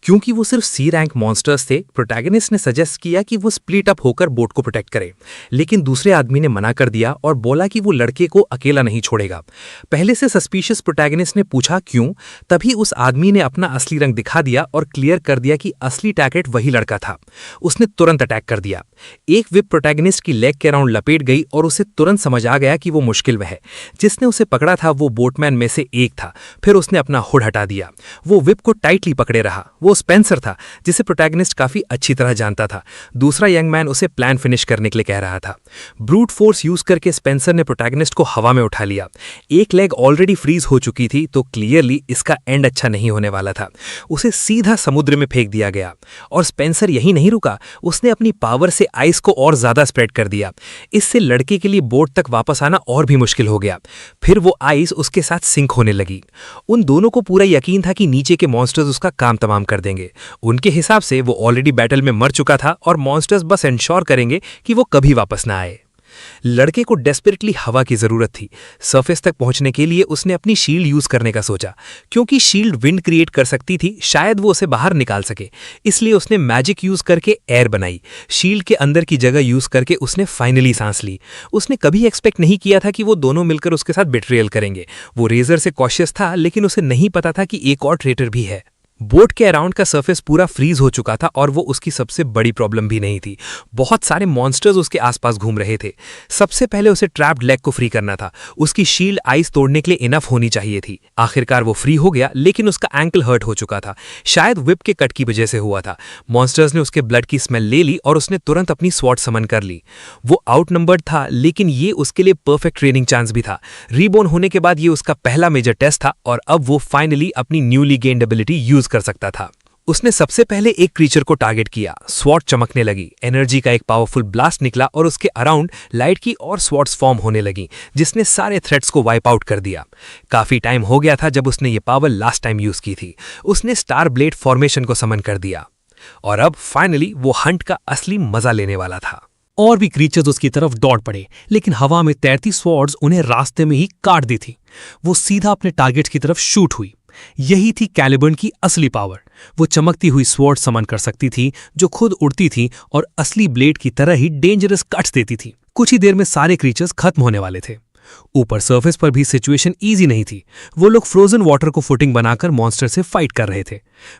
क्योंकि वो सिर्फ सी रैंक मॉन्स्टर्स थे, प्रोटैगनिस्ट ने सजेस्ट किया कि वो स्प्लिट अप होकर बोट को प्रोटेक्ट करे, लेकिन दूसरे आदमी ने मना कर दिया और बोला कि वो लड़के को अकेला नहीं छोड़ेगा। पहले से सस्पिशियस प्रोटैगनिस्ट ने पूछा क्यों, तभी उस आदमी ने अपना असली रंग दिखा दिया और क्लियर कर दिया कि असली टारगेट वही लड़का था। उसने तुरंत अटैक कर दिया। एक विप प्रोटैगनिस्ट की लेग के अराउंड लपेट गई और उसे तुरंत समझ आ गया कि वो मुश्किल में है। जिसने उसे पकड़ा था वो बोटमैन में से एक था। फिर उसने अपना हुड हटा दिया। वो विप को टाइटली पकड़े रहा। वो स्पेंसर था, जिसे प्रोटैगनिस्ट काफी अच्छी तरह जानता था। दूसरा यंग मैन उसे प्लान फिनिश करने के लिए कह रहा था। ब्रूट फोर्स यूज करके स्पेंसर ने प्रोटैगनिस्ट को हवा में उठा लिया। एक लेग ऑलरेडी फ्रीज हो चुकी थी, तो क्लियरली इसका एंड अच्छा नहीं होने वाला था। उसे सीधा समुद्र में फेंक दिया गया और स्पेंसर यही नहीं रुका, उसने अपनी पावर से आइस को और ज्यादा स्प्रेड कर दिया। इससे लड़के के लिए बोट तक वापस आना और भी मुश्किल हो गया। फिर वो आइस उसके साथ सिंक होने लगी। उन दोनों को पूरा यकीन था कि नीचे के मॉन्स्टर्स उसका काम तमाम कर देंगे। उनके हिसाब से वो ऑलरेडी बैटल में मर चुका था और मॉन्स्टर्स बस इंश्योर करेंगे कि वो कभी वापस ना आए। लड़के को डेस्परेटली हवा की जरूरत थी। सरफेस तक पहुंचने के लिए उसने अपनी शील्ड यूज करने का सोचा। क्योंकि शील्ड विंड क्रिएट कर सकती थी, शायद वो उसे बाहर निकाल सके, इसलिए उसने मैजिक यूज करके एयर बनाई। शील्ड के अंदर की जगह यूज करके उसने फाइनली सांस ली। उसने कभी एक्सपेक्ट नहीं किया था कि वो दोनों मिलकर उसके साथ बिट्रेयल करेंगे। वो रेजर से कॉशियस था, लेकिन उसे नहीं पता था कि एक और ट्रेटर भी है। बोट के अराउंड का सरफेस पूरा फ्रीज हो चुका था और वो उसकी सबसे बड़ी प्रॉब्लम भी नहीं थी। बहुत सारे मॉन्स्टर्स उसके आसपास घूम रहे थे। सबसे पहले उसे ट्रैप्ड लेग को फ्री करना था। उसकी शील्ड आइस तोड़ने के लिए इनफ होनी चाहिए थी। आखिरकार वो फ्री हो गया, लेकिन उसका एंकल हर्ट हो चुका था। शायद विप के कट की वजह से हुआ था। मॉन्स्टर्स ने उसके ब्लड की स्मेल ले ली और उसने तुरंत अपनी स्वॉर्ड समन कर ली। वो आउटनंबर्ड था, लेकिन ये उसके लिए परफेक्ट ट्रेनिंग चांस भी था। रीबोर्न होने के बाद ये उसका पहला मेजर टेस्ट था और अब वो फाइनली अपनी न्यूली गेन्ड एबिलिटी यूज कर सकता था। उसने सबसे पहले एक क्रीचर को टारगेट किया। स्वॉर्ड चमकने लगी, एनर्जी का एक पावरफुल ब्लास्ट निकला और उसके अराउंड लाइट की और स्वॉर्ड्स फॉर्म होने लगी, जिसने सारे थ्रेट्स को वाइप आउट कर दिया। काफी टाइम हो गया था जब उसने ये पावर लास्ट टाइम यूज की थी। उसने स्टार ब्लेड फॉर्मेशन को समन कर दिया और अब फाइनली वो हंट का असली मजा लेने वाला था। और भी क्रीचर्स उसकी तरफ दौड़ पड़े, लेकिन हवा में तैरती स्वॉर्ड्स उन्हें रास्ते में ही काट दी थी। वो सीधा अपने टारगेट की तरफ शूट हुई। यही थी कैलिबर्न की असली पावर। वो चमकती हुई स्वॉर्ड समन कर सकती थी, जो खुद उड़ती थी और असली ब्लेड की तरह ही डेंजरस कट्स देती थी। कुछ ही देर में सारे क्रीचर्स खत्म होने वाले थे। ऊपर सरफेस पर भी सिचुएशन इजी नहीं थी। वो लोग फ्रोजन वाटर को फुटिंग बनाकर मॉन्स्टर से फाइट कर रहे थे।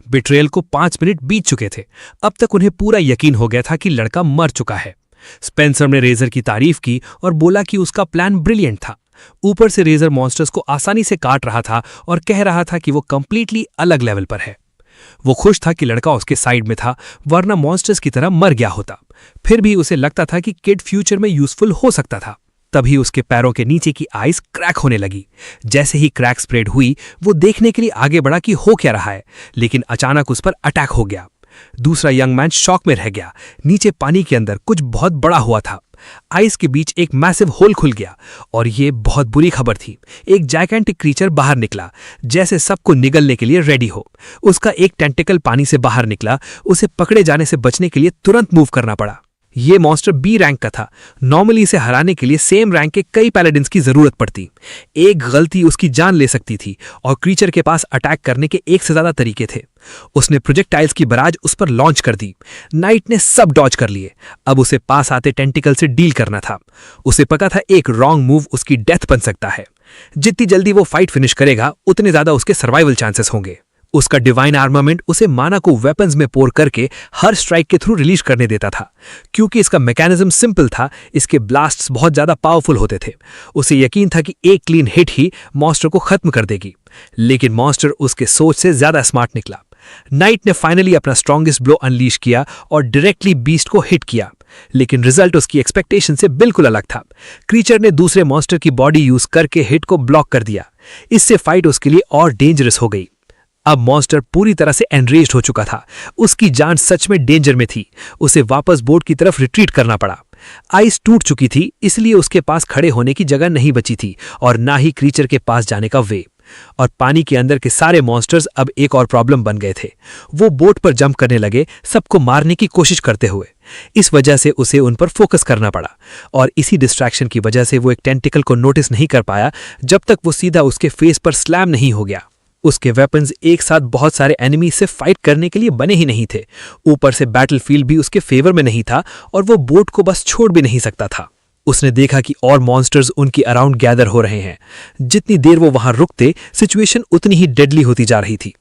बिट्रेयल को 5 मिनट बीत चुके थे। अब तक उन्हें पूरा यकीन हो गया था कि लड़का मर चुका है। स्पेंसर ने रेजर की तारीफ की और बोला कि उसका प्लान ब्रिलियंट था। ऊपर से रेजर मॉन्स्टर्स को आसानी से काट रहा था और कह रहा था कि वो कंप्लीटली अलग लेवल पर है। वो खुश था कि लड़का उसके साइड में था, वरना मॉन्स्टर्स की तरह मर गया होता। फिर भी उसे लगता था कि किड फ्यूचर में यूजफुल हो सकता था। तभी उसके पैरों के नीचे की आइस क्रैक होने लगी। जैसे ही क्रैक स्प्रेड हुई, वो देखने के लिए आगे बढ़ा कि हो क्या रहा है, लेकिन अचानक उस पर अटैक हो गया। दूसरा यंग मैन शॉक में रह गया। नीचे पानी के अंदर कुछ बहुत बड़ा हुआ था। आइस के बीच एक मैसिव होल खुल गया और ये बहुत बुरी खबर थी। एक जायकेंटिक क्रीचर बाहर निकला, जैसे सबको निगलने के लिए रेडी हो। उसका एक टेंटिकल पानी से बाहर निकला। उसे पकड़े जाने से बचने के लिए तुरंत मूव करना पड़ा। ये मॉन्स्टर बी रैंक का था। नॉर्मली इसे हराने के लिए सेम रैंक के कई पैलेडिन्स की जरूरत पड़ती। एक गलती उसकी जान ले सकती थी और क्रीचर के पास अटैक करने के एक से ज्यादा तरीके थे। उसने प्रोजेक्टाइल्स की बराज उस पर लॉन्च कर दी। नाइट ने सब डॉज कर लिए। अब उसे पास आते टेंटिकल से डील करना था। उसे पता था एक रॉन्ग मूव उसकी डेथ बन सकता है। जितनी जल्दी वो फाइट फिनिश करेगा, उतने ज्यादा उसके सर्वाइवल चांसेस होंगे। उसका डिवाइन आर्मामेंट उसे माना को वेपन्स में पोर करके हर स्ट्राइक के थ्रू रिलीज करने देता था। क्योंकि इसका मैकेनिज्म सिंपल था, इसके ब्लास्ट्स बहुत ज्यादा पावरफुल होते थे। उसे यकीन था कि एक क्लीन हिट ही मॉन्स्टर को खत्म कर देगी, लेकिन मॉन्स्टर उसके सोच से ज्यादा स्मार्ट निकला। नाइट ने फाइनली अपना स्ट्रॉन्गेस्ट ब्लो अनलीश किया और डायरेक्टली बीस्ट को हिट किया, लेकिन रिजल्ट उसकी एक्सपेक्टेशन से बिल्कुल अलग था। क्रीचर ने दूसरे मॉन्स्टर की बॉडी यूज करके हिट को ब्लॉक कर दिया। इससे फाइट उसके लिए और डेंजरस हो गई। अब मॉन्स्टर पूरी तरह से एनरेज्ड हो चुका था। उसकी जान सच में डेंजर में थी। उसे वापस बोट की तरफ रिट्रीट करना पड़ा। आइस टूट चुकी थी, इसलिए उसके पास खड़े होने की जगह नहीं बची थी और ना ही क्रीचर के पास जाने का वे। और पानी के अंदर के सारे मॉन्स्टर्स अब एक और प्रॉब्लम बन गए थे। वो बोट पर जंप करने लगे, सबको मारने की कोशिश करते हुए। इस वजह से उसे उन पर फोकस करना पड़ा, और इसी डिस्ट्रैक्शन की वजह से वो एक टेंटिकल को नोटिस नहीं कर पाया जब तक वो सीधा उसके फेस पर स्लैम नहीं हो गया। उसके वेपन्स एक साथ बहुत सारे एनिमी से फाइट करने के लिए बने ही नहीं थे, ऊपर से बैटलफील्ड भी उसके फेवर में नहीं था और वो बोट को बस छोड़ भी नहीं सकता था। उसने देखा कि और मॉन्स्टर्स उनकी अराउंड गैदर हो रहे हैं। जितनी देर वो वहां रुकते, सिचुएशन उतनी ही डेडली होती जा रही थी।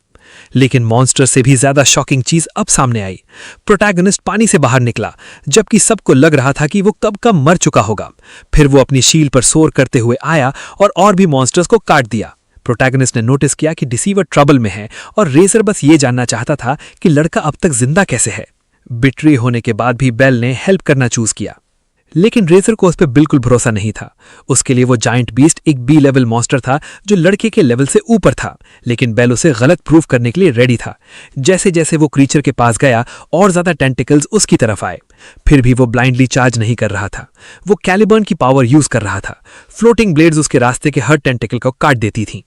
लेकिन मॉन्स्टर से भी ज्यादा शॉकिंग चीज अब सामने आई। प्रोटैगनिस्ट पानी से बाहर निकला, जबकि सबको लग रहा था कि वो कब का मर चुका होगा। फिर वो अपनी शील्ड पर सोर करते हुए आया और भी मॉन्स्टर्स को काट दिया। प्रोटैगनिस्ट ने नोटिस किया कि डिसीवर ट्रबल में है और रेजर बस ये जानना चाहता था कि लड़का अब तक जिंदा कैसे है। बिट्री होने के बाद भी बेल ने हेल्प करना चूज किया, लेकिन रेजर को उस पर बिल्कुल भरोसा नहीं था। उसके लिए वो जायंट बीस्ट एक बी लेवल मॉन्स्टर था जो लड़के के लेवल से ऊपर था, लेकिन बेल उसे गलत प्रूफ करने के लिए रेडी था। जैसे जैसे वो क्रीचर के पास गया और ज्यादा टेंटिकल्स उसकी तरफ आए, फिर भी वो ब्लाइंडली चार्ज नहीं कर रहा था। वो कैलिबर्न की पावर यूज कर रहा था। फ्लोटिंग ब्लेड्स उसके रास्ते के हर टेंटिकल को काट देती थीं।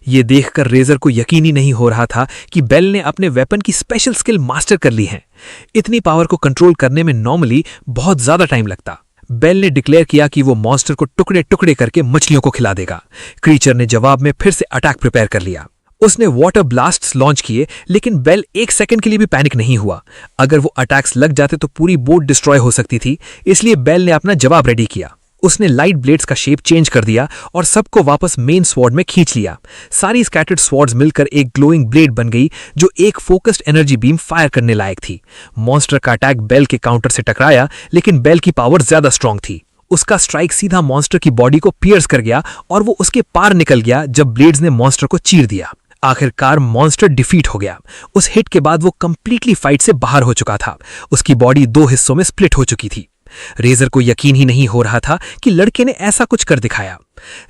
ये देखकर रेजर को यकीन ही नहीं हो रहा था कि बेल ने अपने वेपन की स्पेशल स्किल मास्टर कर ली है। इतनी पावर को कंट्रोल करने में नॉर्मली बहुत ज्यादा टाइम लगता। बेल ने डिक्लेयर किया कि वो मॉन्स्टर को टुकड़े टुकड़े करके मछलियों को खिला देगा। क्रीचर ने जवाब में फिर से अटैक प्रिपेयर कर लिया। उसने वाटर ब्लास्ट्स लॉन्च किए, लेकिन बेल एक सेकंड के लिए भी पैनिक नहीं हुआ। अगर वो अटैक्स लग जाते तो पूरी बोट डिस्ट्रॉय हो सकती थी, इसलिए बेल ने अपना जवाब रेडी किया। उसने लाइट ब्लेड्स का शेप चेंज कर दिया और सबको वापस मेन स्वॉर्ड में खींच लिया। सारी स्कैटर्ड स्वॉर्ड्स मिलकर एक ग्लोइंग ब्लेड बन गई जो एक फोकस्ड एनर्जी बीम फायर करने लायक थी। मॉन्स्टर का अटैक बेल के काउंटर से टकराया, लेकिन बेल की पावर ज्यादा स्ट्रांग थी। उसका स्ट्राइक सीधा मॉन्स्टर की बॉडी को पियर्स कर गया और वो उसके पार निकल गया जब ब्लेड्स ने मॉन्स्टर को चीर दिया। आखिरकार मॉन्स्टर डिफीट हो गया। उस हिट के बाद वो कंप्लीटली फाइट से बाहर हो चुका था। उसकी बॉडी 2 हिस्सों में स्प्लिट हो चुकी थी। रेजर को यकीन ही नहीं हो रहा था कि लड़के ने ऐसा कुछ कर दिखाया।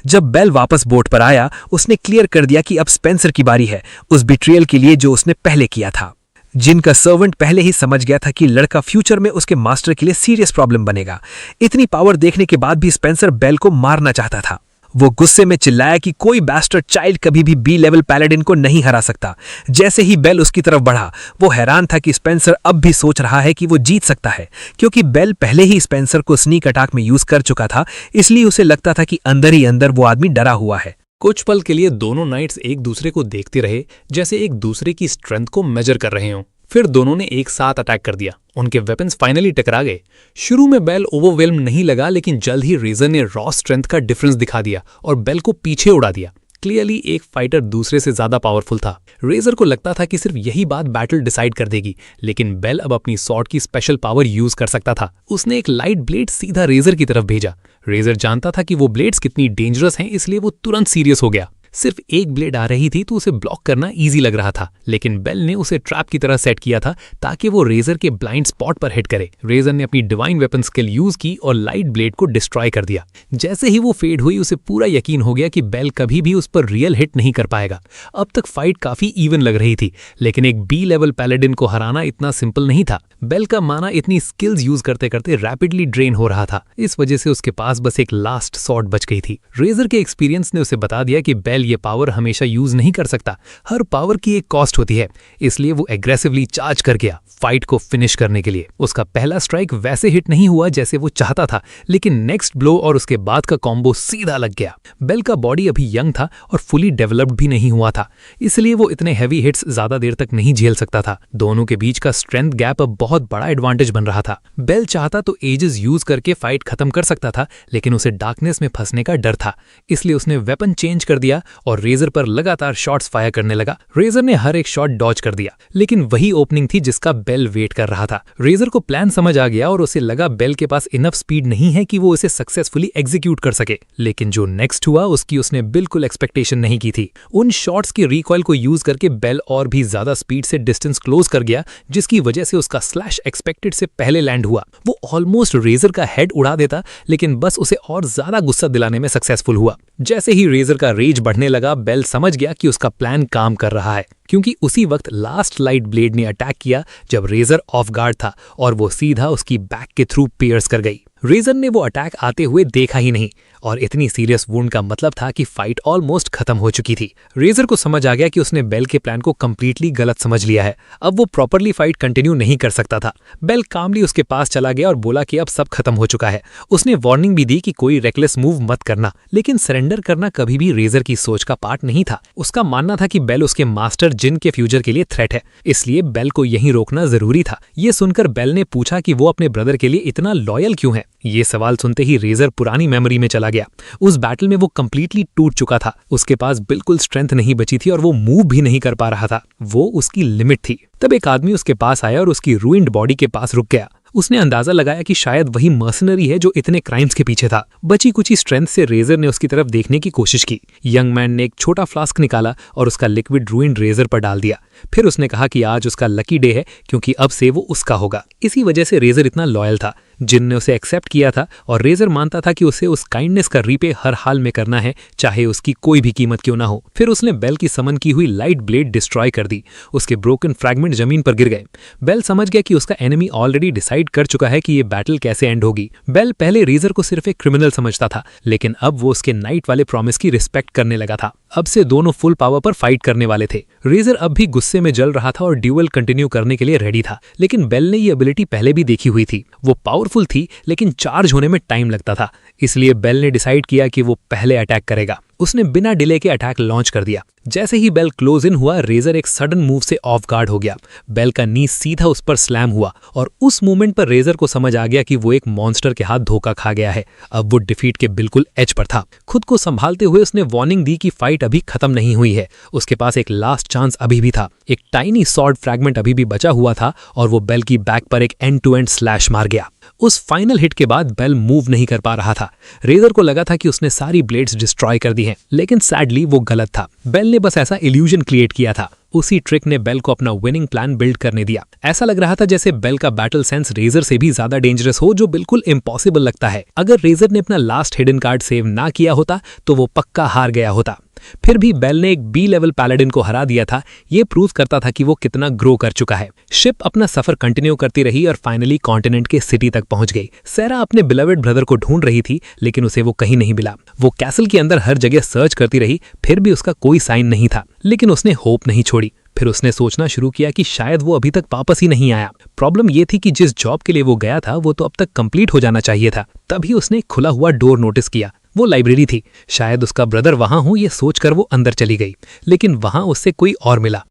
जब बेल वापस बोट पर आया, उसने क्लियर कर दिया कि अब स्पेंसर की बारी है, उस बिट्रियल के लिए जो उसने पहले किया था। जिनका सर्वेंट पहले ही समझ गया था कि लड़का फ्यूचर में उसके मास्टर के लिए सीरियस प्रॉब्लम बनेगा। इतनी पावर देखने के बाद भी स्पेंसर बेल को मारना चाहता था। वो गुस्से में चिल्लाया कि कोई बैस्टर्ड चाइल्ड कभी भी बी लेवल पैलेडिन को नहीं हरा सकता। जैसे ही बेल उसकी तरफ बढ़ा, वो हैरान था कि स्पेंसर अब भी सोच रहा है कि वो जीत सकता है, क्योंकि बेल पहले ही स्पेंसर को स्नीक अटैक में यूज कर चुका था। इसलिए उसे लगता था कि अंदर ही अंदर वो आदमी डरा हुआ है। कुछ पल के लिए दोनों नाइट्स एक दूसरे को देखते रहे, जैसे एक दूसरे की स्ट्रेंथ को मेजर कर रहे हों। फिर दोनों ने एक साथ अटैक कर दिया। उनके वेपन्स फाइनली टकरा गए। शुरू में बेल ओवरवेल्म नहीं लगा, लेकिन जल्द ही रेजर ने रॉ स्ट्रेंथ का डिफरेंस दिखा दिया और बेल को पीछे उड़ा दिया। क्लियरली एक फाइटर दूसरे से ज्यादा पावरफुल था। रेजर को लगता था कि सिर्फ यही बात बैटल डिसाइड कर देगी, लेकिन बेल अब अपनी सॉर्ड की स्पेशल पावर यूज कर सकता था। उसने एक लाइट ब्लेड सीधा रेजर की तरफ भेजा। रेजर जानता था कि वो ब्लेड्स कितनी डेंजरस हैं, इसलिए वो तुरंत सीरियस हो गया। सिर्फ एक ब्लेड आ रही थी तो उसे ब्लॉक करना इजी लग रहा था, लेकिन बेल ने उसे ट्रैप की तरह सेट किया था ताकि वो रेजर के ब्लाइंड स्पॉट पर हिट करे। रेजर ने अपनी डिवाइन वेपन स्किल यूज की और लाइट ब्लेड को डिस्ट्रॉय कर दिया। जैसे ही वो फेड हुई, उसे पूरा यकीन हो गया कि बेल कभी भी उस पर रियल हिट नहीं कर पाएगा। अब तक फाइट काफी इवन लग रही थी, लेकिन एक बी लेवल पैलेडिन को हराना इतना सिंपल नहीं था। बेल का माना इतनी स्किल्स यूज करते करते रैपिडली ड्रेन हो रहा था। इस वजह से उसके पास बस एक लास्ट सॉर्ड बच गई थी। रेजर के एक्सपीरियंस ने उसे बता दिया कि बेल ये पावर हमेशा यूज नहीं कर सकता। हर पावर की एक कॉस्ट होती है, इसलिए वो एग्रेसिवली चार्ज कर गया फाइट को फिनिश करने के लिए। उसका पहला स्ट्राइक वैसे हिट नहीं हुआ जैसे वो चाहता था, लेकिन नेक्स्ट ब्लो और उसके बाद का कॉम्बो सीधा लग गया। बेल का बॉडी अभी यंग था और फुली डेवलप्ड भी नहीं हुआ था, इसलिए वो इतने हैवी हिट्स ज्यादा देर तक नहीं झेल सकता था। दोनों के बीच का स्ट्रेंथ गैप अब बहुत बड़ा एडवांटेज बन रहा था। बेल चाहता तो एजेस यूज करके फाइट खत्म कर सकता था, लेकिन उसे डार्कनेस में फंसने का डर था, इसलिए उसने वेपन चेंज कर दिया और रेजर पर लगातार शॉट्स फायर करने लगा। रेजर ने हर एक शॉट डॉज कर दिया, लेकिन वही ओपनिंग थी जिसका बेल वेट कर रहा था। रेजर को प्लान समझ आ गया और उसे लगा बेल के पास इनफ स्पीड नहीं है कि वो उसे सक्सेसफुली एग्जीक्यूट कर सके। लेकिन जो नेक्स्ट हुआ उसकी उसने बिल्कुल एक्सपेक्टेशन नहीं की थी। उन शॉट्स की रिकॉइल को यूज करके बेल और भी ज्यादा स्पीड से डिस्टेंस क्लोज कर गया, जिसकी वजह से उसका स्लैश एक्सपेक्टेड से पहले लैंड हुआ। वो ऑलमोस्ट रेजर का हेड उड़ा देता, लेकिन बस उसे और ज्यादा गुस्सा दिलाने में सक्सेसफुल हुआ। जैसे ही रेजर का रेज बढ़ने लगा, बेल समझ गया कि उसका प्लान काम कर रहा है। क्योंकि उसी वक्त लास्ट लाइट ब्लेड ने अटैक किया जब रेजर ऑफ गार्ड था और वो सीधा उसकी बैक के थ्रू पियर्स कर गई। रेजर ने वो अटैक आते हुए देखा ही नहीं और इतनी सीरियस वुंड का मतलब था कि फाइट ऑलमोस्ट खत्म हो चुकी थी। रेजर को समझ आ गया कि उसने बेल के प्लान को कंप्लीटली गलत समझ लिया है। अब वो प्रॉपरली फाइट कंटिन्यू नहीं कर सकता था। बेल कामली उसके पास चला गया और बोला कि अब सब खत्म हो चुका है। उसने वार्निंग भी दी कि कोई रेकलेस मूव मत करना, लेकिन सरेंडर करना कभी भी रेजर की सोच का पार्ट नहीं था। उसका मानना था कि बेल उसके मास्टर जिन के फ्यूचर के लिए थ्रेट है, इसलिए बेल को यहीं रोकना जरूरी था। ये सुनकर बेल ने पूछा कि वो अपने ब्रदर के लिए इतना लॉयल क्यों है। ये सवाल सुनते ही रेजर पुरानी मेमोरी में चला गया। उस बैटल में वो कंप्लीटली टूट चुका था। उसके पास बिल्कुल स्ट्रेंथ नहीं बची थी और वो मूव भी नहीं कर पा रहा था। वो उसकी लिमिट थी। तब एक आदमी उसके पास आया और उसकी रूइंड बॉडी के पास रुक गया। उसने अंदाजा लगाया कि शायद वही मर्सनरी है जो इतने क्राइम्स के पीछे था। बची कुची स्ट्रेंथ से रेजर ने उसकी तरफ देखने की कोशिश की। यंग मैन ने एक छोटा फ्लास्क निकाला और उसका लिक्विड रूइंड रेजर पर डाल दिया। फिर उसने कहा कि आज उसका लकी डे है क्योंकि अब से वो उसका होगा। इसी वजह से रेजर इतना लॉयल था। जिन ने उसे एक्सेप्ट किया था और रेजर मानता था कि उसे उस काइंडनेस का रीपे हर हाल में करना है, चाहे उसकी कोई भी कीमत क्यों ना हो। फिर उसने बेल की समन की हुई लाइट ब्लेड डिस्ट्रॉय कर दी। उसके ब्रोकन फ्रैगमेंट जमीन पर गिर गए। बेल समझ गया कि उसका एनिमी ऑलरेडी डिसाइड कर चुका है कि ये बैटल कैसे एंड होगी। बेल पहले रेजर को सिर्फ एक क्रिमिनल समझता था, लेकिन अब वो उसके नाइट वाले प्रॉमिस की रिस्पेक्ट करने लगा था। अब से दोनों फुल पावर पर फाइट करने वाले थे। रेजर अब भी गुस्से में जल रहा था और ड्यूअल कंटिन्यू करने के लिए रेडी था, लेकिन बेल ने ये एबिलिटी पहले भी देखी हुई थी। वो पावरफुल थी, लेकिन चार्ज होने में टाइम लगता था। इसलिए बेल ने डिसाइड किया कि वो पहले अटैक करेगा। उसने बिना डिले के अटैक लॉन्च कर दिया। जैसे ही बेल क्लोज इन हुआ, रेजर एक सडन मूव से ऑफ गार्ड हो गया। बेल का नी सीधा उस पर स्लैम हुआ और उस मूवमेंट पर रेजर को समझ आ गया कि वो एक मॉन्स्टर के हाथ धोखा खा गया है। अब वो डिफीट के बिल्कुल एज पर था। खुद को संभालते हुए उसने वार्निंग दी कि फाइट अभी खत्म नहीं हुई है। उसके पास एक लास्ट चांस अभी भी था। एक टाइनी सॉर्ड फ्रैगमेंट अभी भी बचा हुआ था और वो बेल की बैक पर एक एंड टू एंड स्लैश मार गया। उस फाइनल हिट के बाद बेल मूव नहीं कर पा रहा था। रेजर को लगा था कि उसने सारी ब्लेड्स डिस्ट्रॉय कर दी हैं, लेकिन सैडली वो गलत था। बेल ने बस ऐसा इल्यूजन क्रिएट किया था। उसी ट्रिक ने बेल को अपना विनिंग प्लान बिल्ड करने दिया। ऐसा लग रहा था जैसे बेल का बैटल सेंस रेजर से भी ज्यादा डेंजरस हो, जो बिल्कुल इम्पॉसिबल लगता है। अगर रेजर ने अपना लास्ट हिडन कार्ड सेव ना किया होता तो वो पक्का हार गया होता। फिर भी बेल ने एक बी लेवल पैलेडिन को हरा दिया था। ये प्रूव करता था कि वो कितना ग्रो कर चुका है। शिप अपना सफर कंटिन्यू करती रही और फाइनली कॉन्टिनेंट के सिटी तक पहुंच गई। सैरा अपने बिलवेड ब्रदर को ढूंढ रही थी, लेकिन उसे वो कहीं नहीं मिला। वो कैसल के अंदर हर जगह सर्च करती रही, फिर भी उसका कोई साइन नहीं था। लेकिन उसने होप नहीं छोड़ी। फिर उसने सोचना शुरू किया कि शायद वो अभी तक वापस ही नहीं आया। प्रॉब्लम ये थी कि जिस जॉब के लिए वो गया था वो तो अब तक कंप्लीट हो जाना चाहिए था। तभी उसने खुला हुआ डोर नोटिस किया। वो लाइब्रेरी थी। शायद उसका ब्रदर वहां हो, ये सोचकर वो अंदर चली गई, लेकिन वहां उससे कोई और मिला।